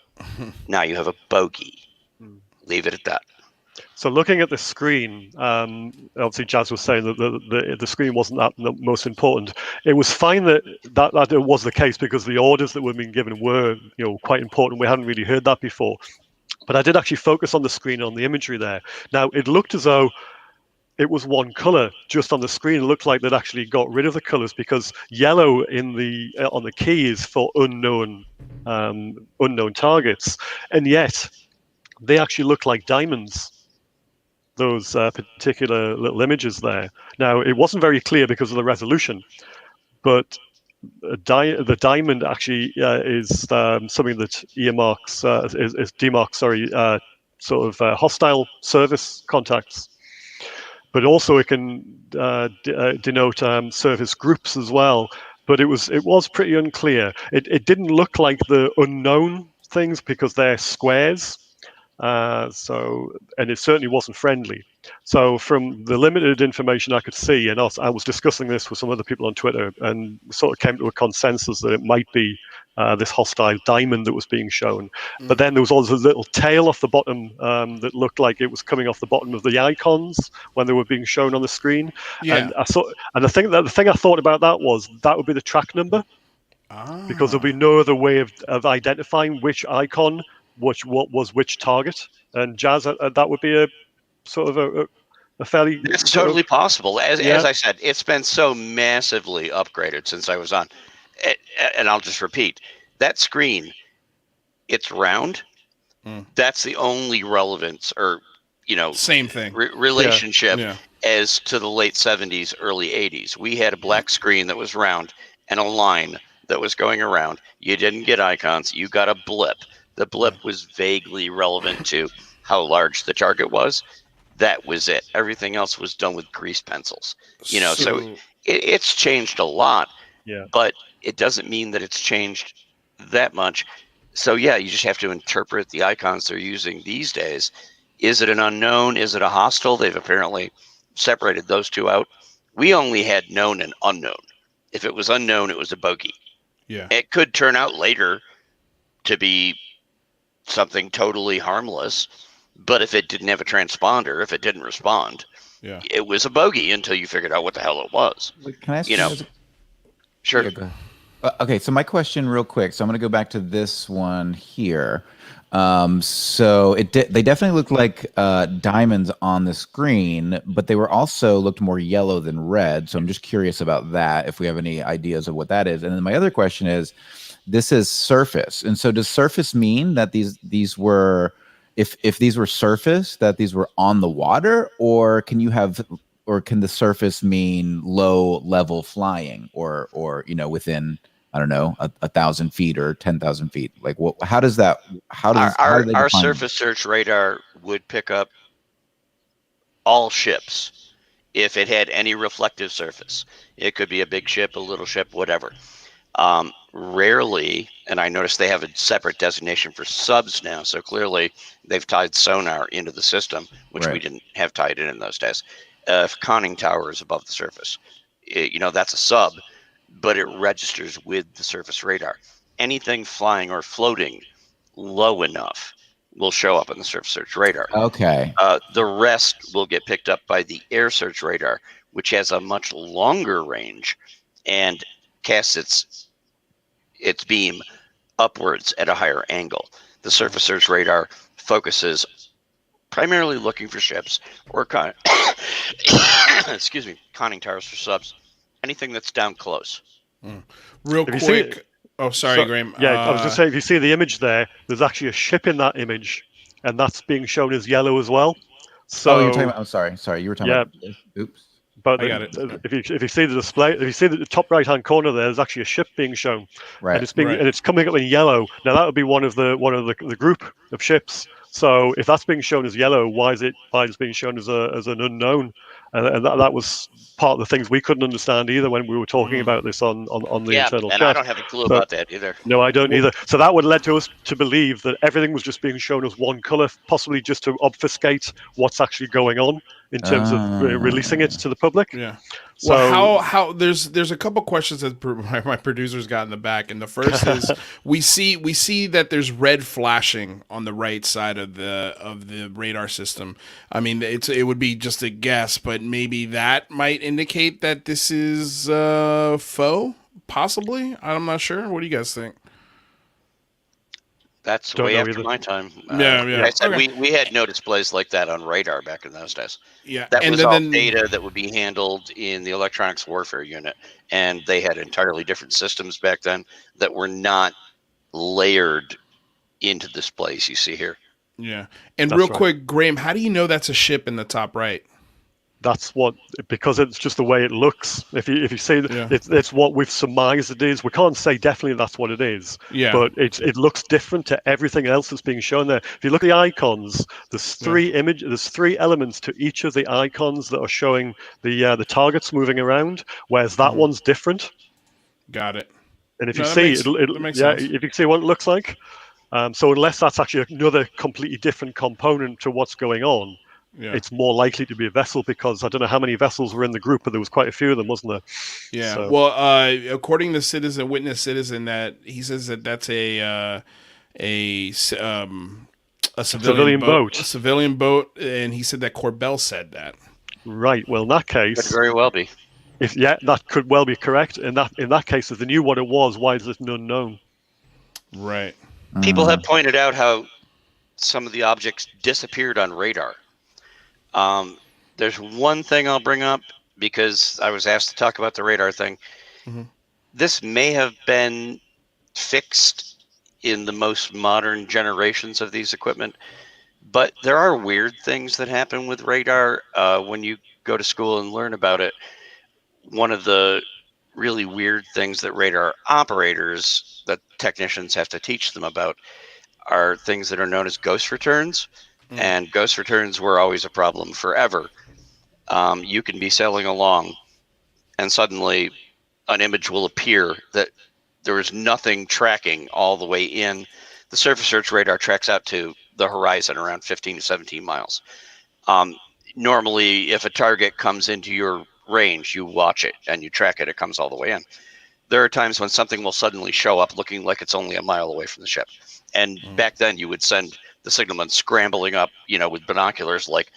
now you have a bogey. Leave it at that. So looking at the screen, obviously Jazz was saying that the screen wasn't that most important. It was fine that it was the case because the orders that were being given were quite important. We hadn't really heard that before. But I did actually focus on the screen, on the imagery there. Now, it looked as though it was one color just on the screen. It looked like they'd actually got rid of the colors because yellow on the key is for unknown targets. And yet, they actually look like diamonds, those particular little images there. Now, it wasn't very clear because of the resolution, but the diamond actually is something that demarks sort of hostile service contacts, but also it can denote service groups as well. But it was pretty unclear. It didn't look like the unknown things because they're squares. And it certainly wasn't friendly. So from the limited information I could see, and I was discussing this with some other people on Twitter, and sort of came to a consensus that it might be this hostile diamond that was being shown. But then there was also a little tail off the bottom that looked like it was coming off the bottom of the icons when they were being shown on the screen. Yeah. And the thing I thought about that was that would be the track number, because there'll be no other way of identifying which icon what was which target. And Jazz, that would be a sort of a fairly. It's totally possible. As I said, it's been so massively upgraded since I was on. And I'll just repeat, that screen, it's round. That's the only relevance or, same thing relationship as to the late 70s, early 80s. We had a black screen that was round and a line that was going around. You didn't get icons. You got a blip. The blip was vaguely relevant to how large the target was. That was it. Everything else was done with grease pencils. So it's changed a lot. Yeah. But it doesn't mean that it's changed that much. So you just have to interpret the icons they're using these days. Is it an unknown? Is it a hostile? They've apparently separated those two out. We only had known and unknown. If it was unknown, it was a bogey. Yeah. It could turn out later to be something totally harmless, but if it didn't have a transponder, if it didn't respond, it was a bogey until you figured out what the hell it was. Can I ask Sure. Yeah, go ahead. Okay, so my question real quick. So I'm going to go back to this one here. So they definitely looked like diamonds on the screen, but they were also looked more yellow than red. So I'm just curious about that, if we have any ideas of what that is. And then my other question is, this is surface. And so does surface mean that these were, if these were surface, that these were on the water, or can the surface mean low level flying or within, I don't know, 1,000 feet or 10,000 feet? Like, how does that? Our surface search radar would pick up all ships if it had any reflective surface. It could be a big ship, a little ship, whatever. Rarely, and I noticed they have a separate designation for subs now. So clearly, they've tied sonar into the system, which we didn't have tied in those days. If conning tower is above the surface, that's a sub, but it registers with the surface radar. Anything flying or floating low enough will show up on the surface search radar. Okay. The rest will get picked up by the air search radar, which has a much longer range and casts its beam upwards at a higher angle. The surface search radar focuses primarily looking for ships or conning towers for subs, anything that's down close. Real quick. Sorry, Graeme. I was just saying, if you see the image there's actually a ship in that image, and that's being shown as yellow as well. So you're talking about, I'm sorry, you were talking about. Oops. But I got it. If you see the display, if you see the top right hand corner there's actually a ship being shown, right? And it's coming up in yellow. Now that would be one of the group of ships. So if that's being shown as yellow, why is it being shown as an unknown? And that was part of the things we couldn't understand either when we were talking about this on the internal chat. I don't have a clue about that either. No, I don't either. So that would lead to us to believe that everything was just being shown as one color, possibly just to obfuscate what's actually going on in terms of releasing it to the public. Yeah. So, well, how there's a couple questions that my producers got in the back, and the first is we see that there's red flashing on the right side of the radar system. I mean, it would be just a guess, but maybe that might indicate that this is faux, possibly. I'm not sure. What do you guys think? That's way after my time. Yeah. I said we had no displays like that on radar back in those days. Yeah, that was all data that would be handled in the electronics warfare unit, and they had entirely different systems back then that were not layered into displays you see here. Yeah, and real quick, Graeme, how do you know that's a ship in the top right? That's because it's just the way it looks. If you see it's what we've surmised it is. We can't say definitely that's what it is. Yeah. But it looks different to everything else that's being shown there. If you look at the icons, there's three elements to each of the icons that are showing the targets moving around, whereas that one's different. Got it. And if you see if you see what it looks like, so unless that's actually another completely different component to what's going on. Yeah. It's more likely to be a vessel, because I don't know how many vessels were in the group, but there was quite a few of them, wasn't there? Yeah. So. Well, according to Witness Citizen, that he says that's a civilian boat. A civilian boat, and he said that Corbell said that. Right. Well, in that case, could very well be. That could well be correct. In that case, if they knew what it was, why is it an unknown? Right. People have pointed out how some of the objects disappeared on radar. There's one thing I'll bring up because I was asked to talk about the radar thing. Mm-hmm. This may have been fixed in the most modern generations of these equipment, but there are weird things that happen with radar when you go to school and learn about it. One of the really weird things that radar operators, that technicians have to teach them about, are things that are known as ghost returns. And ghost returns were always a problem forever. You can be sailing along and suddenly an image will appear that there is nothing tracking all the way in. The surface search radar tracks out to the horizon around 15 to 17 miles. Normally, if a target comes into your range, you watch it and you track it. It comes all the way in. There are times when something will suddenly show up looking like it's only a mile away from the ship. And back then you would send the signalman scrambling up, with binoculars, like,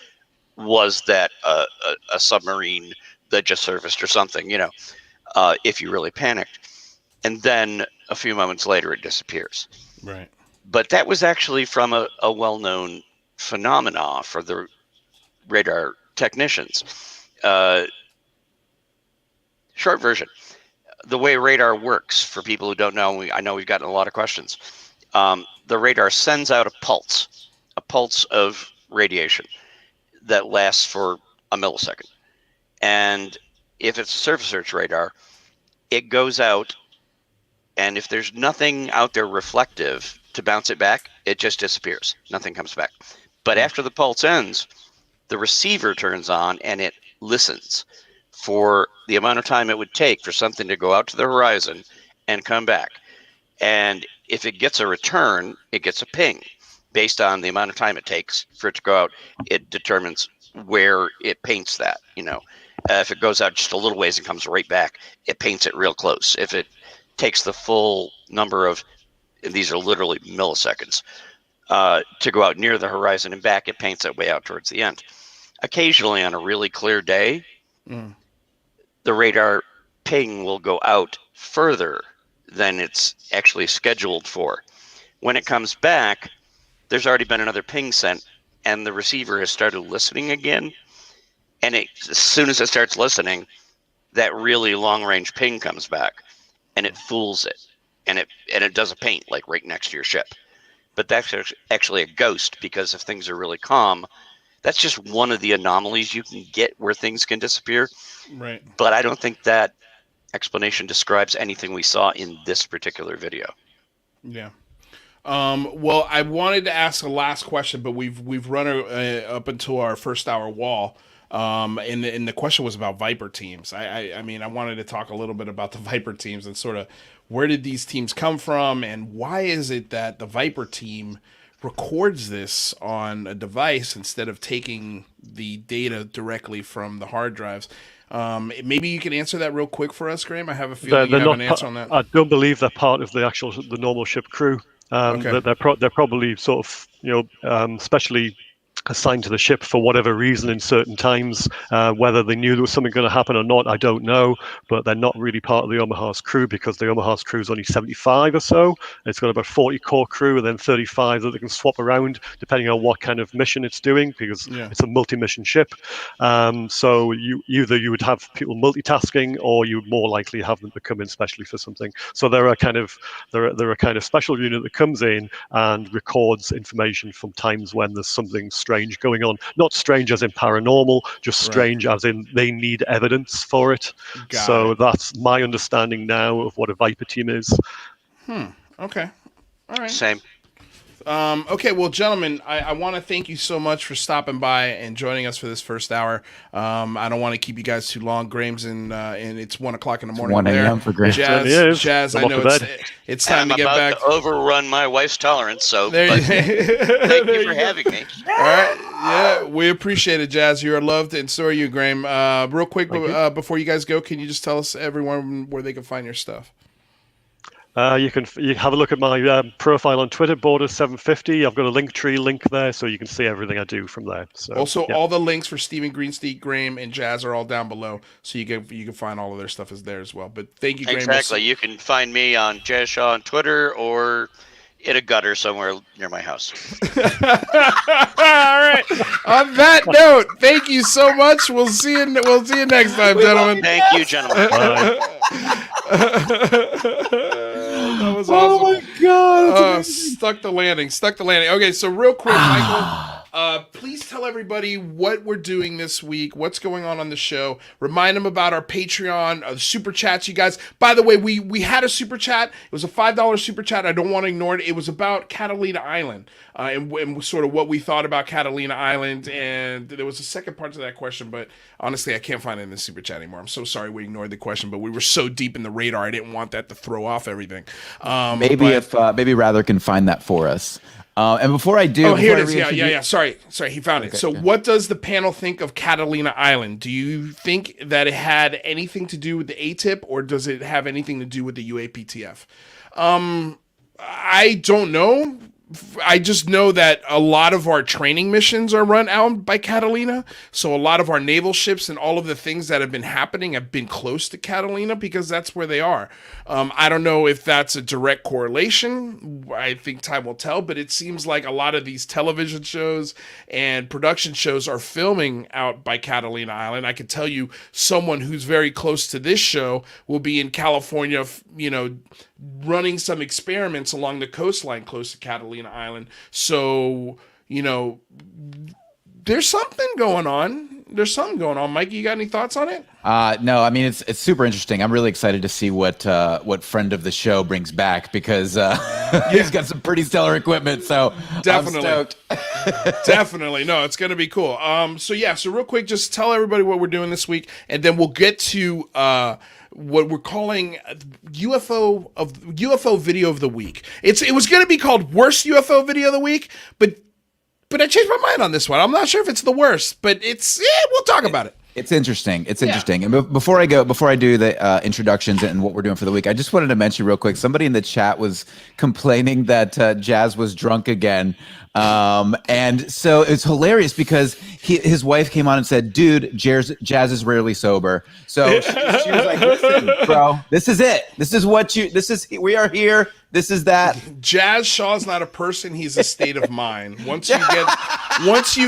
was that a submarine that just surfaced or something, if you really panicked. And then a few moments later, it disappears. Right. But that was actually from a well-known phenomena for the radar technicians. Short version, the way radar works, for people who don't know, I know we've gotten a lot of questions. The radar sends out a pulse of radiation that lasts for a millisecond. And if it's a surface search radar, it goes out, and if there's nothing out there reflective to bounce it back, it just disappears. Nothing comes back. But after the pulse ends, the receiver turns on and it listens for the amount of time it would take for something to go out to the horizon and come back. And if it gets a return, it gets a ping. Based on the amount of time it takes for it to go out, it determines where it paints that. If it goes out just a little ways and comes right back, it paints it real close. If it takes the full number of, and these are literally milliseconds, to go out near the horizon and back, it paints it way out towards the end. Occasionally, on a really clear day, the radar ping will go out further than it's actually scheduled for. When it comes back, there's already been another ping sent, and the receiver has started listening again. And as soon as it starts listening, that really long-range ping comes back, and it fools it, and it does a paint like right next to your ship. But that's actually a ghost, because if things are really calm, that's just one of the anomalies you can get where things can disappear. Right. But I don't think that explanation describes anything we saw in this particular video. Yeah. Well, I wanted to ask a last question, but we've run up until our first hour wall. And the question was about Viper teams. I mean, I wanted to talk a little bit about the Viper teams and sort of where did these teams come from, and why is it that the Viper team records this on a device instead of taking the data directly from the hard drives? Maybe you can answer that real quick for us, Graeme. I have a feeling you have an answer on that. I don't believe they're part of the normal ship crew. Okay. They're probably sort of specially assigned to the ship for whatever reason in certain times. Whether they knew there was something going to happen or not, I don't know. But they're not really part of the Omaha's crew, because the Omaha's crew is only 75 or so. It's got about 40 core crew and then 35 that they can swap around depending on what kind of mission it's doing, because it's a multi-mission ship. So you would have people multitasking, or you would more likely have them to come in specially for something. So they're a kind of special unit that comes in and records information from times when there's something strange going on. Not strange as in paranormal, just strange as in they need evidence for it. So that's my understanding now of what a Viper team is. Okay. All right. Same. Okay, well, gentlemen, I want to thank you so much for stopping by and joining us for this first hour. I don't want to keep you guys too long. Graham's and it's 1 o'clock in the morning. 1 a.m. for Graham. Jazz, I know it's time to get back. I'm about to overrun my wife's tolerance, so thank you for having me. All right, yeah, we appreciate it, Jazz. You are loved, and so are you, Graeme. Real quick, before you guys go, can you just tell us, everyone, where they can find your stuff? You have a look at my profile on Twitter, Border750. I've got a Linktree link there, so you can see everything I do from there. So, also, all the links for Stephen Greenstreet, Graeme, and Jazz are all down below, so you can find all of their stuff is there as well. But thank you, Graeme. Exactly. You can find me on Jazz Shaw on Twitter, or in a gutter somewhere near my house. All right. On that note, thank you so much. We'll see you next time, gentlemen. Thank you, gentlemen. That was awesome. Oh my God. Stuck the landing. Okay, so real quick, Michael, please tell everybody what we're doing this week, what's going on the show. Remind them about our Patreon, super chats, you guys. By the way, we had a super chat. It was a $5 super chat. I don't want to ignore it. It was about Catalina Island and sort of what we thought about Catalina Island. And there was a second part to that question, but honestly, I can't find it in the super chat anymore. I'm so sorry we ignored the question, but we were so deep in the radar, I didn't want that to throw off everything. Maybe Rather can find that for us. And before I do, here it is. Yeah. Sorry, he found it. So, what does the panel think of Catalina Island? Do you think that it had anything to do with the ATIP, or does it have anything to do with the UAPTF? I don't know. I just know that a lot of our training missions are run out by Catalina. So a lot of our naval ships and all of the things that have been happening have been close to Catalina because that's where they are. I don't know if that's a direct correlation. I think time will tell, but it seems like a lot of these television shows and production shows are filming out by Catalina Island. I can tell you someone who's very close to this show will be in California, running some experiments along the coastline close to Catalina Island. So, there's something going on. Mike, you got any thoughts on it? No, I mean, it's super interesting. I'm really excited to see what friend of the show brings back because he's got some pretty stellar equipment. So definitely, I'm stoked. Definitely. No, it's going to be cool. So real quick, just tell everybody what we're doing this week, and then we'll get to what we're calling UFO video of the week. It was going to be called worst UFO video of the week, but I changed my mind on this one. I'm not sure if it's the worst, but we'll talk about it. It's interesting. And before I do the introductions and what we're doing for the week, I just wanted to mention real quick, somebody in the chat was complaining that Jazz was drunk again. And so it's hilarious because his wife came on and said, dude, Jazz is rarely sober. So she was like, listen, bro, this is it. We are here. This is that. Jazz Shaw's not a person. He's a state of mind. Once you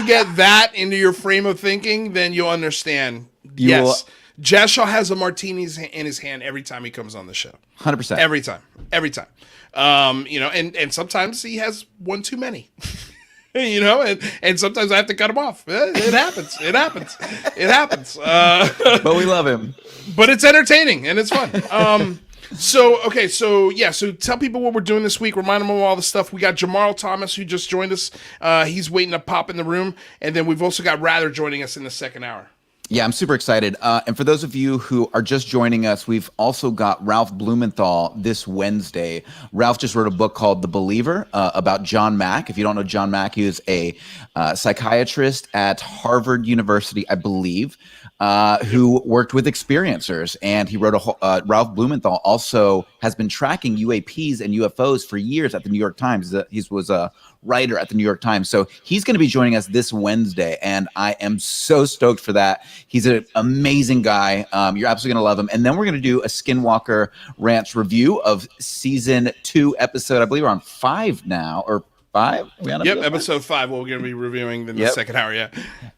get that into your frame of thinking, then you'll understand. Jazz Shaw has a martini in his hand every time he comes on the show. 100%. Every time. And sometimes he has one too many. And sometimes I have to cut him off. It happens. But we love him. But it's entertaining and it's fun. So tell people what we're doing this week. Remind them of all the stuff. We got Jarmarl Thomas who just joined us. He's waiting to pop in the room. And then we've also got Rather joining us in the second hour. Yeah, I'm super excited. And for those of you who are just joining us, we've also got Ralph Blumenthal this Wednesday. Ralph just wrote a book called The Believer about John Mack. If you don't know John Mack, he was a psychiatrist at Harvard University, I believe, who worked with experiencers. And he wrote Ralph Blumenthal also has been tracking UAPs and UFOs for years at the New York Times. He was a writer at the New York Times. So he's going to be joining us this Wednesday, and I am so stoked for that. He's an amazing guy. You're absolutely going to love him. And then we're going to do a Skinwalker Ranch review of season 2 episode. I believe we're on 5 now, or 5? Episode 5. We're going to be reviewing in the second hour, yeah.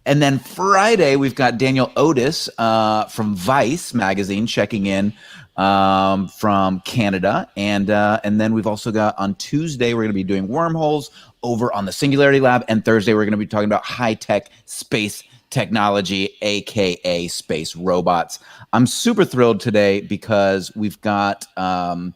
And then Friday, we've got Daniel Otis from Vice magazine checking in from Canada. And then we've also got on Tuesday, we're going to be doing wormholes over on the Singularity Lab. And Thursday, we're going to be talking about high-tech space technology, aka space robots. I'm super thrilled today because we've got an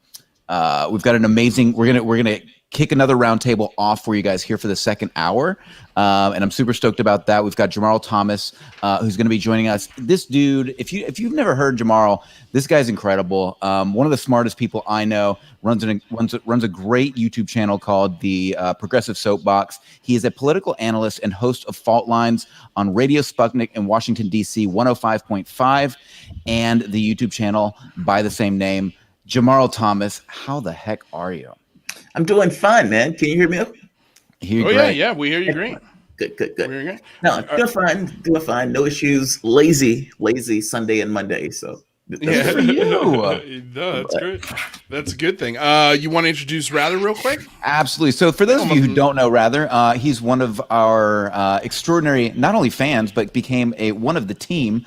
amazing. We're gonna kick another roundtable off for you guys here for the second hour, and I'm super stoked about that. We've got Jarmarl Thomas, who's going to be joining us. This dude, if you've never heard Jarmarl, this guy's incredible. One of the smartest people I know. Runs a great YouTube channel called the Progressive Soapbox. He is a political analyst and host of Fault Lines on Radio Sputnik in Washington, D.C. 105.5, and the YouTube channel by the same name. Jarmarl Thomas, how the heck are you? I'm doing fine, man. Can you hear me? Yeah, we hear you great. Good. No, doing fine. No issues. Lazy Sunday and Monday. So That's for you. No, that's great. That's a good thing. You want to introduce Rather real quick? Absolutely. So for those of you who don't know Rather, he's one of our extraordinary, not only fans, but became one of the team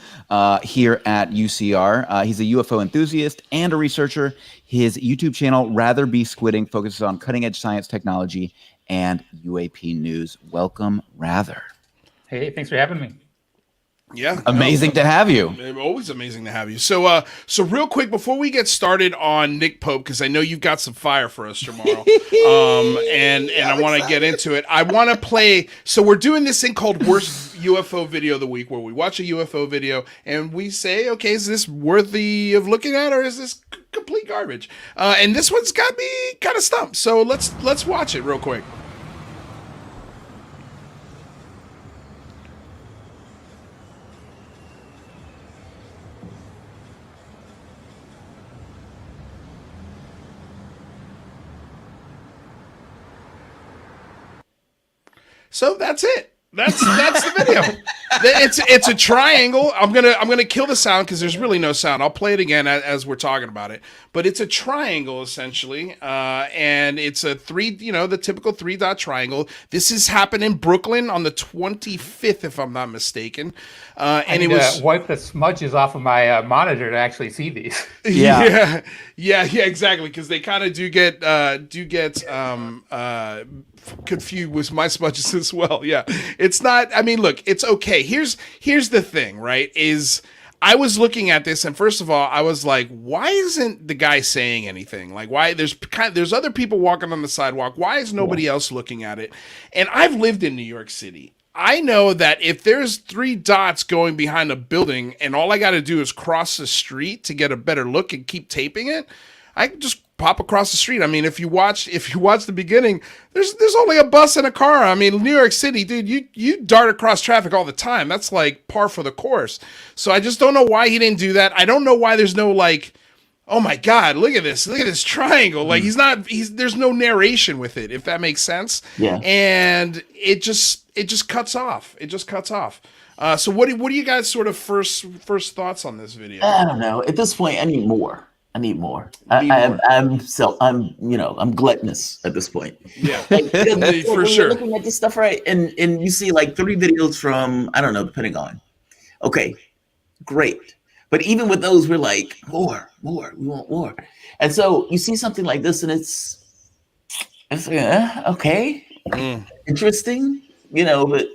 here at UCR. He's a UFO enthusiast and a researcher. His YouTube channel, Rather Be Squidding, focuses on cutting-edge science, technology, and UAP news. Welcome, Rather. Hey, thanks for having me. Yeah, amazing to have you. Always amazing to have you. So, real quick before we get started on Nick Pope, because I know you've got some fire for us, Jarmarl, and I want to get into it. I want to play. So we're doing this thing called Worst UFO Video of the Week, where we watch a UFO video and we say, okay, is this worthy of looking at, or is this complete garbage? And this one's got me kind of stumped. So let's watch it real quick. So that's it. That's the video. It's a triangle. I'm gonna kill the sound because there's really no sound. I'll play it again as we're talking about it. But it's a triangle essentially, and it's a the typical 3-dot triangle. This has happened in Brooklyn on the 25th, if I'm not mistaken. And it was wipe the smudges off of my monitor to actually see these. Yeah, exactly. Because they kind of do get confused with my smudges as well. Yeah, it's not. I mean, look, it's okay. Here's the thing, right? Is I was looking at this, and first of all, I was like, why isn't the guy saying anything? Like, why there's other people walking on the sidewalk. Why is nobody else looking at it? And I've lived in New York City. I know that if there's 3 dots going behind a building and all I got to do is cross the street to get a better look and keep taping it, I can just pop across the street. I mean, if you watch the beginning, there's only a bus and a car. I mean, New York City, dude, you dart across traffic all the time. That's like par for the course. So I just don't know why he didn't do that. I don't know why there's no like, oh my God, look at this triangle. Like there's no narration with it, if that makes sense. Yeah. And it just cuts off. It just cuts off. So what do you guys sort of first thoughts on this video? I don't know. At this point, I need more. I'm gluttonous at this point. Yeah, for sure. You're looking at this stuff, right? And you see like 3 videos from, I don't know, the Pentagon. Okay, great. But even with those, we're like, more, we want more. And so you see something like this and it's okay, interesting, but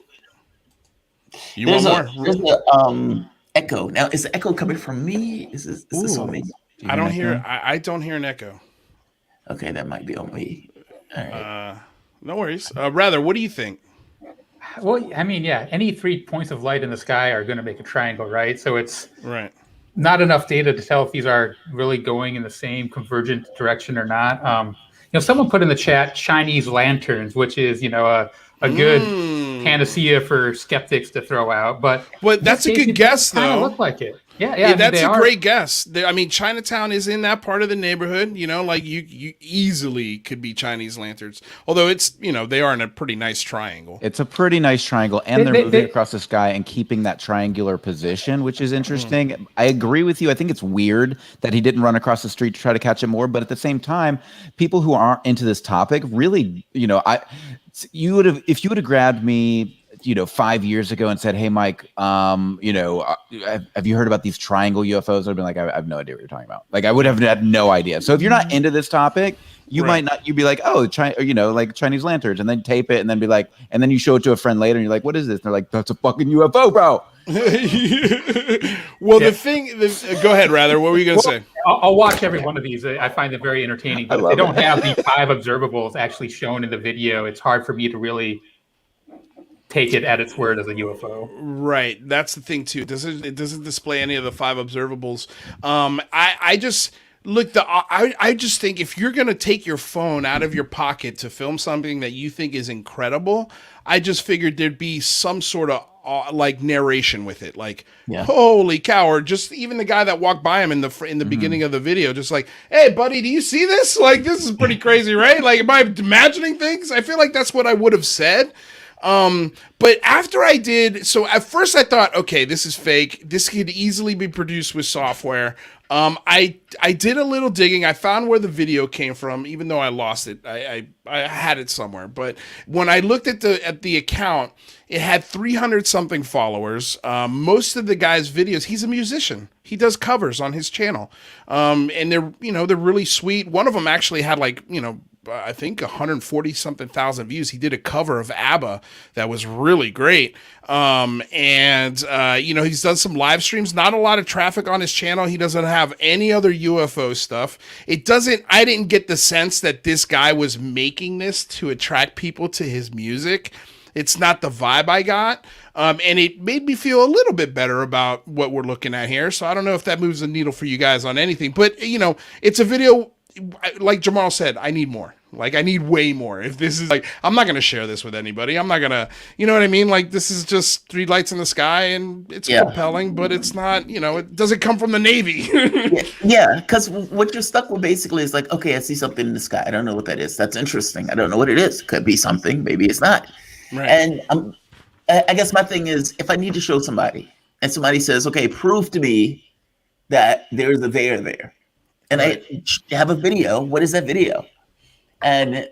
you want more. There's a echo. Now, is the echo coming from me? Is this on me? I don't hear an echo. Okay, that might be on me. All right. No worries. Rather, what do you think? Well, I mean, yeah, any 3 points of light in the sky are going to make a triangle, right? So it's right. Not enough data to tell if these are really going in the same convergent direction or not. Someone put in the chat Chinese lanterns, which is, a good panacea for skeptics to throw out. But that's a good guess, though. Look like it. Yeah, that's a great guess. I mean, Chinatown is in that part of the neighborhood. Like you easily could be Chinese lanterns. Although it's, they are in a pretty nice triangle. It's a pretty nice triangle, and they're moving across the sky and keeping that triangular position, which is interesting. I agree with you. I think it's weird that he didn't run across the street to try to catch it more. But at the same time, people who aren't into this topic really, if you would have grabbed me 5 years ago and said, "Hey, Mike, have you heard about these triangle UFOs?" I'd been like, I have no idea what you're talking about. Like, I would have had no idea. So if you're not into this topic, you might not. You'd be like, "Oh, like Chinese lanterns," and then tape it, and then be like, and then you show it to a friend later, and you're like, "What is this?" And they're like, "That's a fucking UFO, bro." Well, go ahead, Rather. What were you going to say? I'll watch every one of these. I find them very entertaining. But if they don't have the 5 observables actually shown in the video, it's hard for me to really take it at its word as a UFO. Right. That's the thing too. It doesn't display any of the 5 observables. I just I just think if you're going to take your phone out of your pocket to film something that you think is incredible, I just figured there'd be some sort of like narration with it, like holy cow, or just even the guy that walked by him in the beginning of the video, just like, hey buddy, do you see this? Like, this is pretty crazy, right? Like, am I imagining things? I feel like that's what I would have said. But after I did, so at first I thought, okay, this is fake. This could easily be produced with software. I did a little digging. I found where the video came from, even though I lost it. I had it somewhere. But when I looked at the account, it had 300 something followers. Most of the guy's videos, he's a musician. He does covers on his channel. And they're really sweet. One of them actually had I think 140 something thousand views. He did a cover of ABBA that was really great. He's done some live streams, not a lot of traffic on his channel. He doesn't have any other UFO stuff. I didn't get the sense that this guy was making this to attract people to his music. It's not the vibe I got. And it made me feel a little bit better about what we're looking at here. So I don't know if that moves the needle for you guys on anything, but it's a video. Like Jarmarl said, I need more. Like, I need way more. If this is I'm not going to share this with anybody. I'm not going to, you know what I mean? Like, this is just three lights in the sky and it's compelling, but it's not, it doesn't come from the Navy. Yeah, because what you're stuck with basically is like, okay, I see something in the sky. I don't know what that is. That's interesting. I don't know what it is. Could be something. Maybe it's not. Right. And I guess my thing is, if I need to show somebody and somebody says, okay, prove to me that there's a there. And right. I have a video. What is that video? And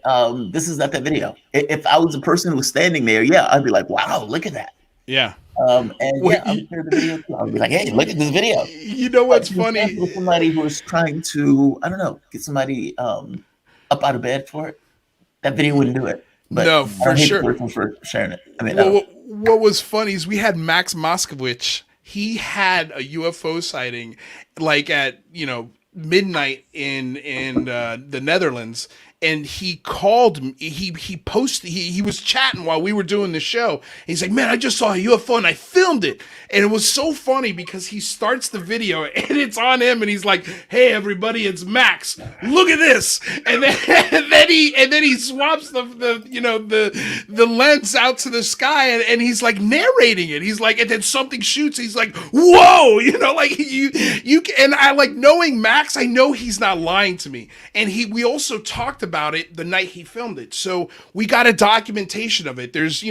this is not that video. If I was the person who was standing there, I'd be like, wow, look at that. Yeah. I'll share the video too. I'll be like, hey, look at this video. You know what's funny? With somebody who was trying to, I don't know, get somebody up out of bed for it. That video wouldn't do it. But no, for sure. For sharing it. I mean, what was funny is we had Max Moskowitz. He had a UFO sighting at midnight in the Netherlands, and he called me. He posted. He was chatting while we were doing the show. He's like, "Man, I just saw a UFO and I filmed it." And it was so funny because he starts the video and it's on him, and he's like, "Hey, everybody, it's Max. Look at this." And then he swaps the lens out to the sky, and he's like narrating it. He's like, and then something shoots. He's like, "Whoa!" You and I like knowing Max. I know he's not lying to me. And we also talked about it the night he filmed it. So we got a documentation of it. There's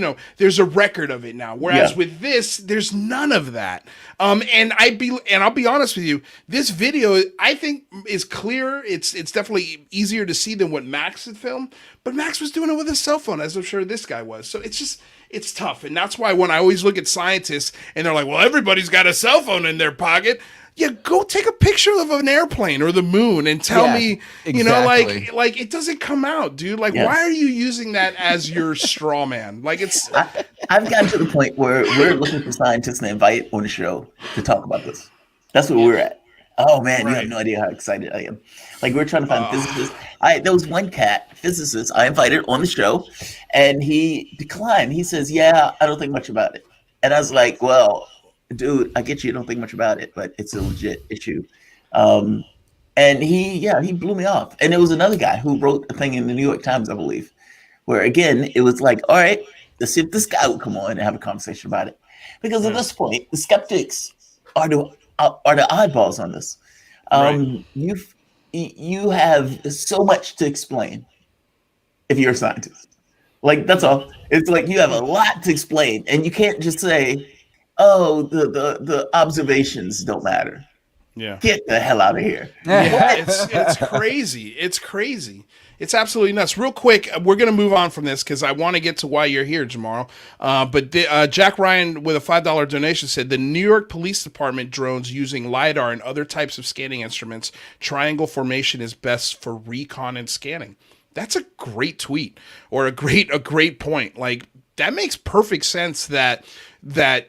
a record of it now. Whereas with this, there's none of that. And I'll be honest with you, this video I think is clearer. It's definitely easier to see than what Max had filmed. But Max was doing it with his cell phone, as I'm sure this guy was. So it's tough. And that's why when I always look at scientists and they're like, well, everybody's got a cell phone in their pocket. Yeah, go take a picture of an airplane or the moon and tell me, exactly. like it doesn't come out, dude. Like, why are you using that as your straw man? Like, it's. I've gotten to the point where we're looking for scientists to invite on the show to talk about this. That's where we're at. Oh man, you have no idea how excited I am. Like, we're trying to find physicists. There was one physicist I invited on the show, and he declined. He says, "Yeah, I don't think much about it." And I was like, "Well, dude, I get you don't think much about it, but it's a legit issue." And he blew me off. And there was another guy who wrote a thing in the New York Times, I believe, where again, it was like, all right, let's see if this guy would come on and have a conversation about it. Because at this point, the skeptics are the oddballs on this. You have so much to explain if you're a scientist. Like, that's all. It's like you have a lot to explain, and you can't just say, oh, the observations don't matter. Yeah. Get the hell out of here. Yeah, it's crazy. It's crazy. It's absolutely nuts. Real quick, we're going to move on from this because I want to get to why you're here, Jarmarl. But Jack Ryan with a $5 donation said the New York Police Department drones using LiDAR and other types of scanning instruments, triangle formation is best for recon and scanning. That's a great tweet or a great point. Like, that makes perfect sense that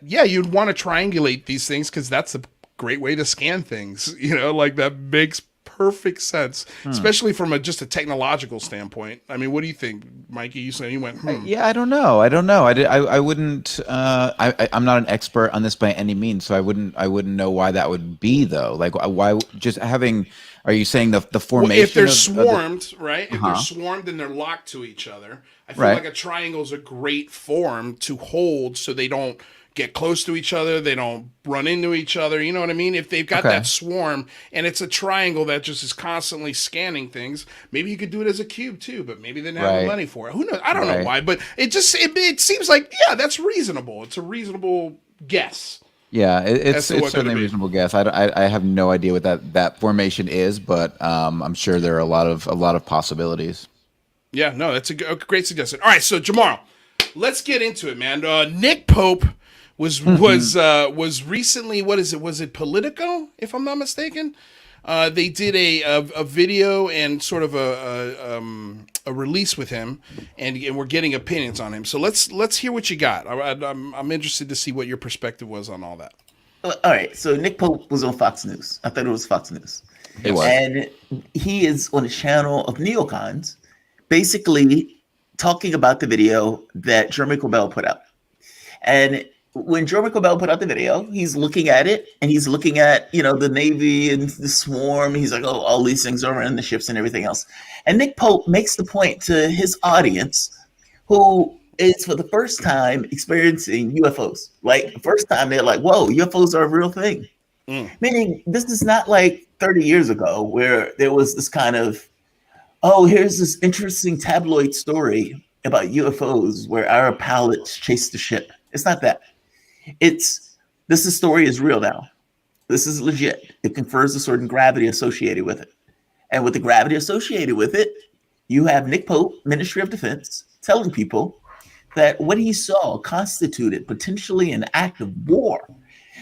you'd want to triangulate these things because that's a great way to scan things. Like, that makes perfect sense, especially from just a technological standpoint. I mean, what do you think, Mikey? You said you went, Yeah, I don't know. I wouldn't. I'm not an expert on this by any means, so I wouldn't know why that would be though. Like, why just having? Are you saying the formation? Well, if they're swarmed, right? If they're swarmed and they're locked to each other, I feel like a triangle is a great form to hold, so they don't get close to each other. They don't run into each other. You know what I mean? If they've got that swarm and it's a triangle that just is constantly scanning things, maybe you could do it as a cube too, but maybe they didn't have the money for it. Who knows? I don't know why, but it seems like, yeah, that's reasonable. It's a reasonable guess. Yeah, it's certainly a reasonable guess. I have no idea what that formation is, but I'm sure there are a lot of possibilities. Yeah, no, that's a great suggestion. All right, so Jarmarl, let's get into it, man. Nick Pope was recently, what is it? Was it Politico, if I'm not mistaken? They did a video and sort of a release with him, and we're getting opinions on him. So let's hear what you got. I'm interested to see what your perspective was on all that. All right. So Nick Pope was on Fox News. I thought it was Fox News. It was. And he is on a channel of neocons, basically talking about the video that Jeremy Corbell put out. And when Jeremy Corbell put out the video, he's looking at it and he's looking at, the Navy and the swarm. He's like, oh, all these things are around the ships and everything else. And Nick Pope makes the point to his audience, who is for the first time experiencing UFOs. Like, the first time they're like, whoa, UFOs are a real thing. Meaning, this is not like 30 years ago where there was this kind of, oh, here's this interesting tabloid story about UFOs where our pilots chased the ship. It's not that. This story is real now. This is legit. It confers a certain gravity associated with it. And with the gravity associated with it, you have Nick Pope, Ministry of Defense, telling people that what he saw constituted potentially an act of war.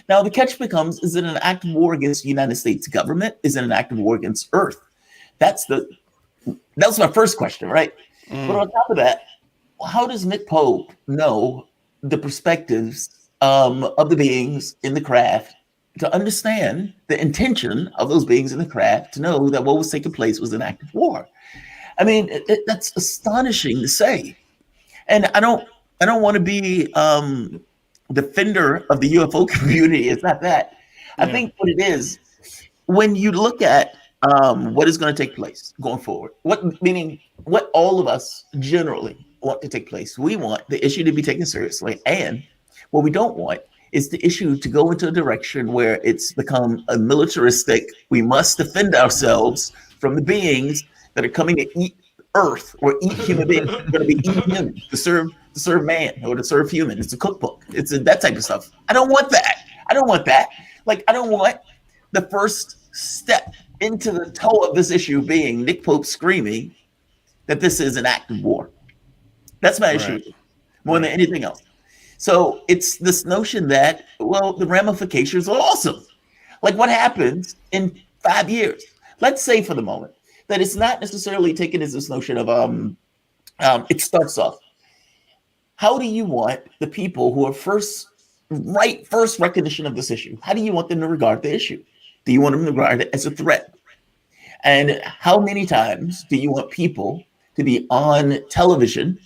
Now, the catch becomes, is it an act of war against the United States government? Is it an act of war against Earth? That was my first question, right? But on top of that, how does Nick Pope know the perspectives of the beings in the craft, to understand the intention of those beings in the craft, to know that what was taking place was an act of war? I mean, that's astonishing to say. And I don't want to be defender of the UFO community. It's not that. I think what it is, when you look at what is going to take place going forward, what all of us generally want to take place, we want the issue to be taken seriously, and what we don't want is the issue to go into a direction where it's become a militaristic, we must defend ourselves from the beings that are coming to eat Earth or eat human beings. They're going to be eating humans to serve man or to serve human. It's a cookbook. It's that type of stuff. I don't want that. Like, I don't want the first step into the toe of this issue being Nick Pope screaming that this is an act of war. That's my issue more than anything else. So it's this notion that, well, the ramifications are awesome. Like, what happens in 5 years? Let's say for the moment that it's not necessarily taken as this notion of, it starts off. How do you want the people who are first recognition of this issue? How do you want them to regard the issue? Do you want them to regard it as a threat? And how many times do you want people to be on television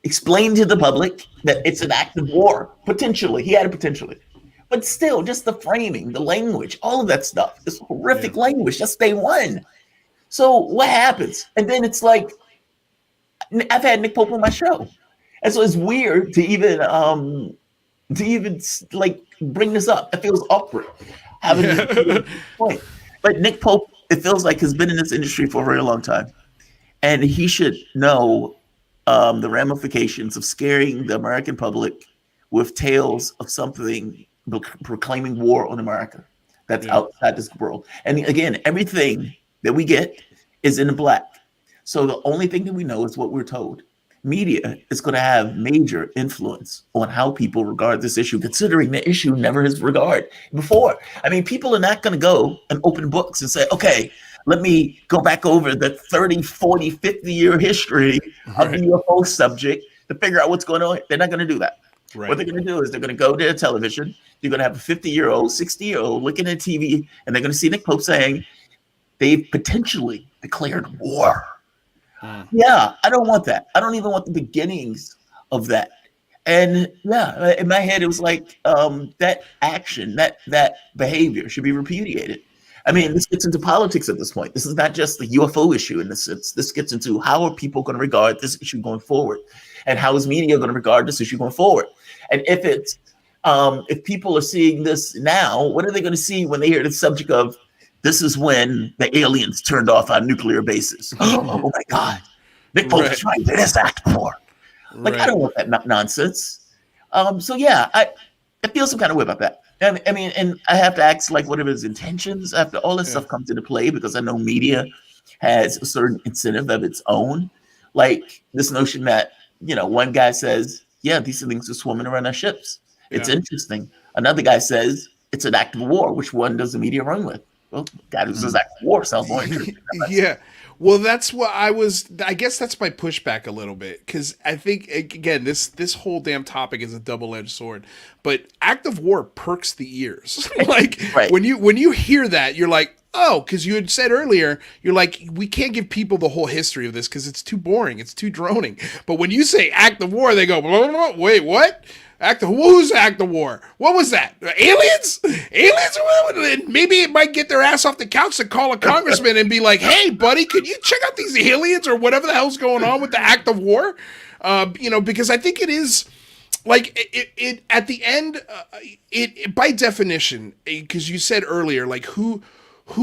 explain to the public that it's an act of war? Potentially. He had it potentially. But still, just the framing, the language, all of that stuff, this horrific language, that's day one. So what happens? And then it's like, I've had Nick Pope on my show. And so it's weird to even like bring this up. It feels awkward having this point. But Nick Pope, it feels like, has been in this industry for a very long time. And he should know the ramifications of scaring the American public with tales of something proclaiming war on America that's outside this world. And again, everything that we get is in the black. So the only thing that we know is what we're told. Media is going to have major influence on how people regard this issue, considering the issue never has regard before. I mean, people are not going to go and open books and say, okay, let me go back over the 30, 40, 50-year history of the UFO subject to figure out what's going on. They're not going to do that. Right. What they're going to do is they're going to go to a television. You're going to have a 50-year-old, 60-year-old looking at TV, and they're going to see Nick Pope saying they've potentially declared war. Yeah, I don't want that. I don't even want the beginnings of that. And yeah, in my head, it was like that action, that behavior should be repudiated. I mean, this gets into politics at this point. This is not just the UFO issue in this sense. This gets into how are people going to regard this issue going forward, and how is media going to regard this issue going forward. And if it's if people are seeing this now, what are they going to see when they hear the subject of this is when the aliens turned off our nuclear bases? Oh my God. Nick Pope is trying to this act for. Like, I don't want that nonsense. So yeah, I feel some kind of way about that. I mean, and I have to ask, like, what are his intentions after all this stuff comes into play? Because I know media has a certain incentive of its own. Like this notion that, you know, one guy says, yeah, these things are swimming around our ships. It's interesting. Another guy says it's an act of war. Which one does the media run with? Well, God, it says act of war sounds more interesting. Yeah. Well, that's what I guess that's my pushback a little bit, because I think, again, this whole damn topic is a double-edged sword. But act of war perks the ears. Like when you hear that, you're like, oh, because you had said earlier, you're like, we can't give people the whole history of this because it's too boring, it's too droning. But when you say act of war, they go, blah, blah, blah, wait, what? Who's act of war? What was that? Aliens? Aliens? Maybe it might get their ass off the couch to call a congressman and be like, hey, buddy, could you check out these aliens or whatever the hell's going on with the act of war? You know, because I think it is, like, it at the end, it by definition, because you said earlier, like, who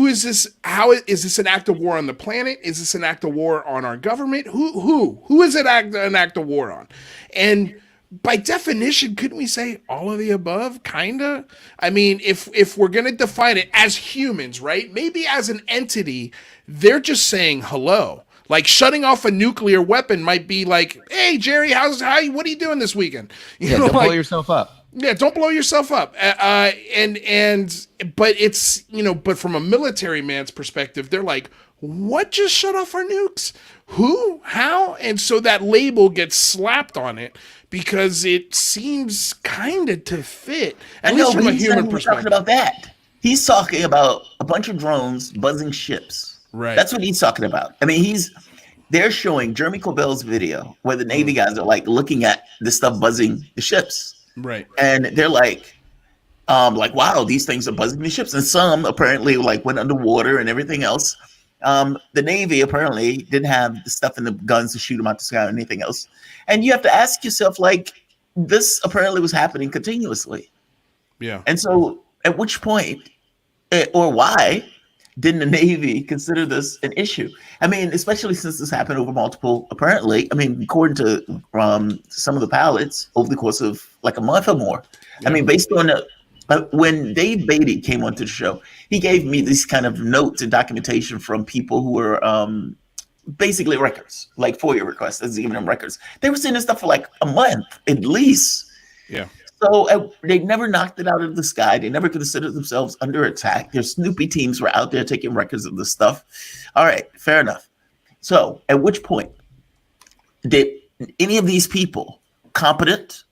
is this? How is this an act of war on the planet? Is this an act of war on our government? Who is it an act of war on? And by definition, couldn't we say all of the above? Kinda. I mean, if we're gonna define it as humans, right? Maybe as an entity, they're just saying hello. Like shutting off a nuclear weapon might be like, "Hey, Jerry, what are you doing this weekend?" You know, don't blow yourself up. Yeah, don't blow yourself up. But it's, you know, but from a military man's perspective, they're like, what just shut off our nukes? Who? How? And so that label gets slapped on it because it seems kind of to fit, at least from a human perspective. Talking about that. He's talking about a bunch of drones buzzing ships. Right. That's what he's talking about. I mean, they're showing Jeremy Corbell's video where the Navy guys are like looking at the stuff buzzing the ships. Right. And they're like, wow, these things are buzzing the ships. And some apparently like went underwater and everything else. The Navy apparently didn't have the stuff in the guns to shoot them out the sky or anything else. And you have to ask yourself, like, this apparently was happening continuously. Yeah. And so at which point, or why, didn't the Navy consider this an issue? I mean, especially since this happened over multiple, apparently, I mean, according to some of the pilots, over the course of like a month or more. Yeah. I mean, based on when Dave Beatty came onto the show, he gave me these kind of notes and documentation from people who were basically records, like FOIA requests, that's giving them records. They were seeing this stuff for like a month at least. Yeah. So they never knocked it out of the sky. They never considered themselves under attack. Their Snoopy teams were out there taking records of this stuff. All right, fair enough. So at which point did any of these people, competent,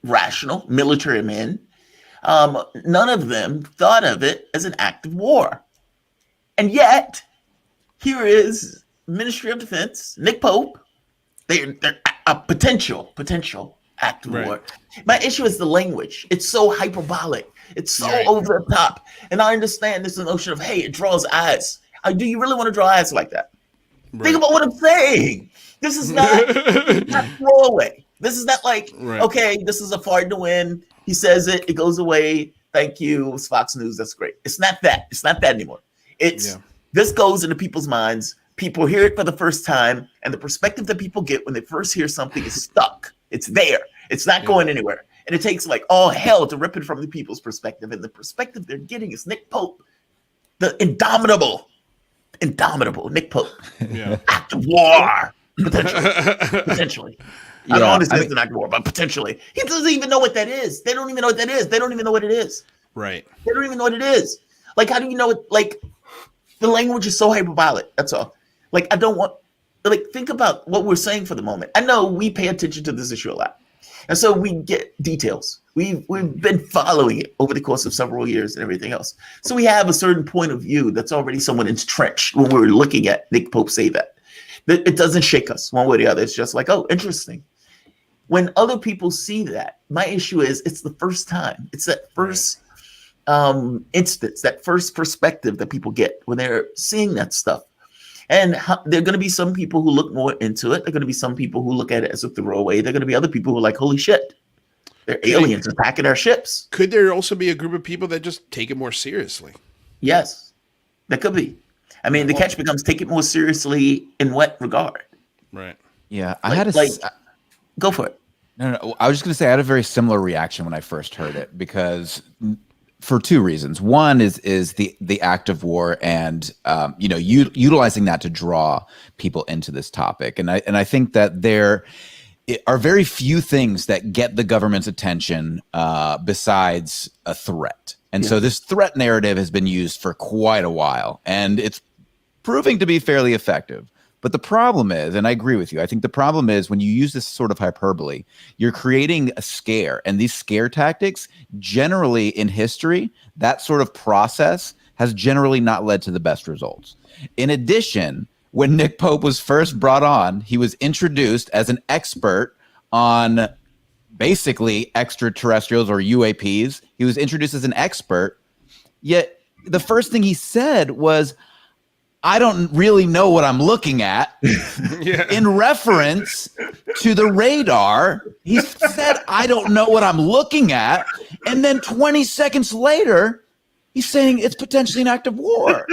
rational, military men, none of them thought of it as an act of war? And yet, here is Ministry of Defense, Nick Pope. They're a potential act of war. My issue is the language. It's so hyperbolic. It's so over the top. And I understand this notion of, hey, it draws eyes. Do you really want to draw eyes like that? Right. Think about what I'm saying. This is not throwaway. This is not like, okay, this is a fart to win. He says it goes away. Thank you. It's Fox News. That's great. It's not that. It's not that anymore. This goes into people's minds. People hear it for the first time, and the perspective that people get when they first hear something is stuck. It's there. It's not going anywhere. And it takes like all hell to rip it from the people's perspective. And the perspective they're getting is Nick Pope, the indomitable Nick Pope. Yeah. Act of war. Potentially. I don't understand it's an act of war, but potentially. He doesn't even know what that is. They don't even know what that is. They don't even know what it is. Right. They don't even know what it is. Like, how do you know it? Like, the language is so hyperbolic. That's all. Like, I don't want, like, think about what we're saying for the moment. I know we pay attention to this issue a lot. And so we get details. We've been following it over the course of several years and everything else. So we have a certain point of view that's already somewhat entrenched when we're looking at Nick Pope say that. It doesn't shake us one way or the other. It's just like, oh, interesting. When other people see that, my issue is it's the first time. It's that first instance, that first perspective that people get when they're seeing that stuff. And there are going to be some people who look more into it. There are going to be some people who look at it as a throwaway. There are going to be other people who are like, holy shit. They're aliens attacking our ships. Could there also be a group of people that just take it more seriously? Yes, that could be. I mean, the catch becomes take it more seriously in what regard? Right. Yeah, go for it. No, I was just going to say I had a very similar reaction when I first heard it because for two reasons. One is the act of war and utilizing that to draw people into this topic, and I think that there are very few things that get the government's attention besides a threat, and so this threat narrative has been used for quite a while, and it's proving to be fairly effective. But the problem is, and I agree with you, I think the problem is when you use this sort of hyperbole, you're creating a scare. And these scare tactics, generally in history, that sort of process has generally not led to the best results. In addition, when Nick Pope was first brought on, he was introduced as an expert on basically extraterrestrials or UAPs. He was introduced as an expert, yet the first thing he said was, I don't really know what I'm looking at. In reference to the radar, he said, I don't know what I'm looking at. And then 20 seconds later, he's saying it's potentially an act of war.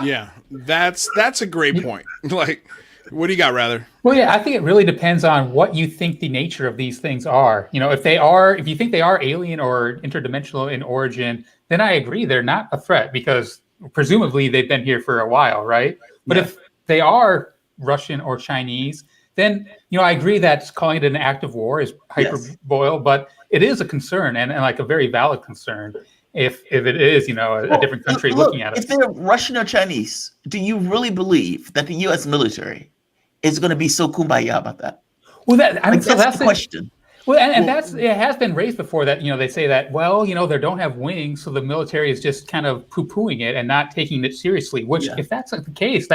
Yeah, that's a great point. Like, what do you got, rather? Well, yeah, I think it really depends on what you think the nature of these things are. If you think they are alien or interdimensional in origin, then I agree they're not a threat because presumably they've been here for a while, right? But if they are Russian or Chinese, then I agree that calling it an act of war is hyperbole, but it is a concern and like a very valid concern if it is a different country looking at it. If they're Russian or Chinese, do you really believe that the U.S. military is going to be so kumbaya about that? Well, that's the question. Well, and it has been raised before that, they say that, they don't have wings, so the military is just kind of poo-pooing it and not taking it seriously, which if that's the case,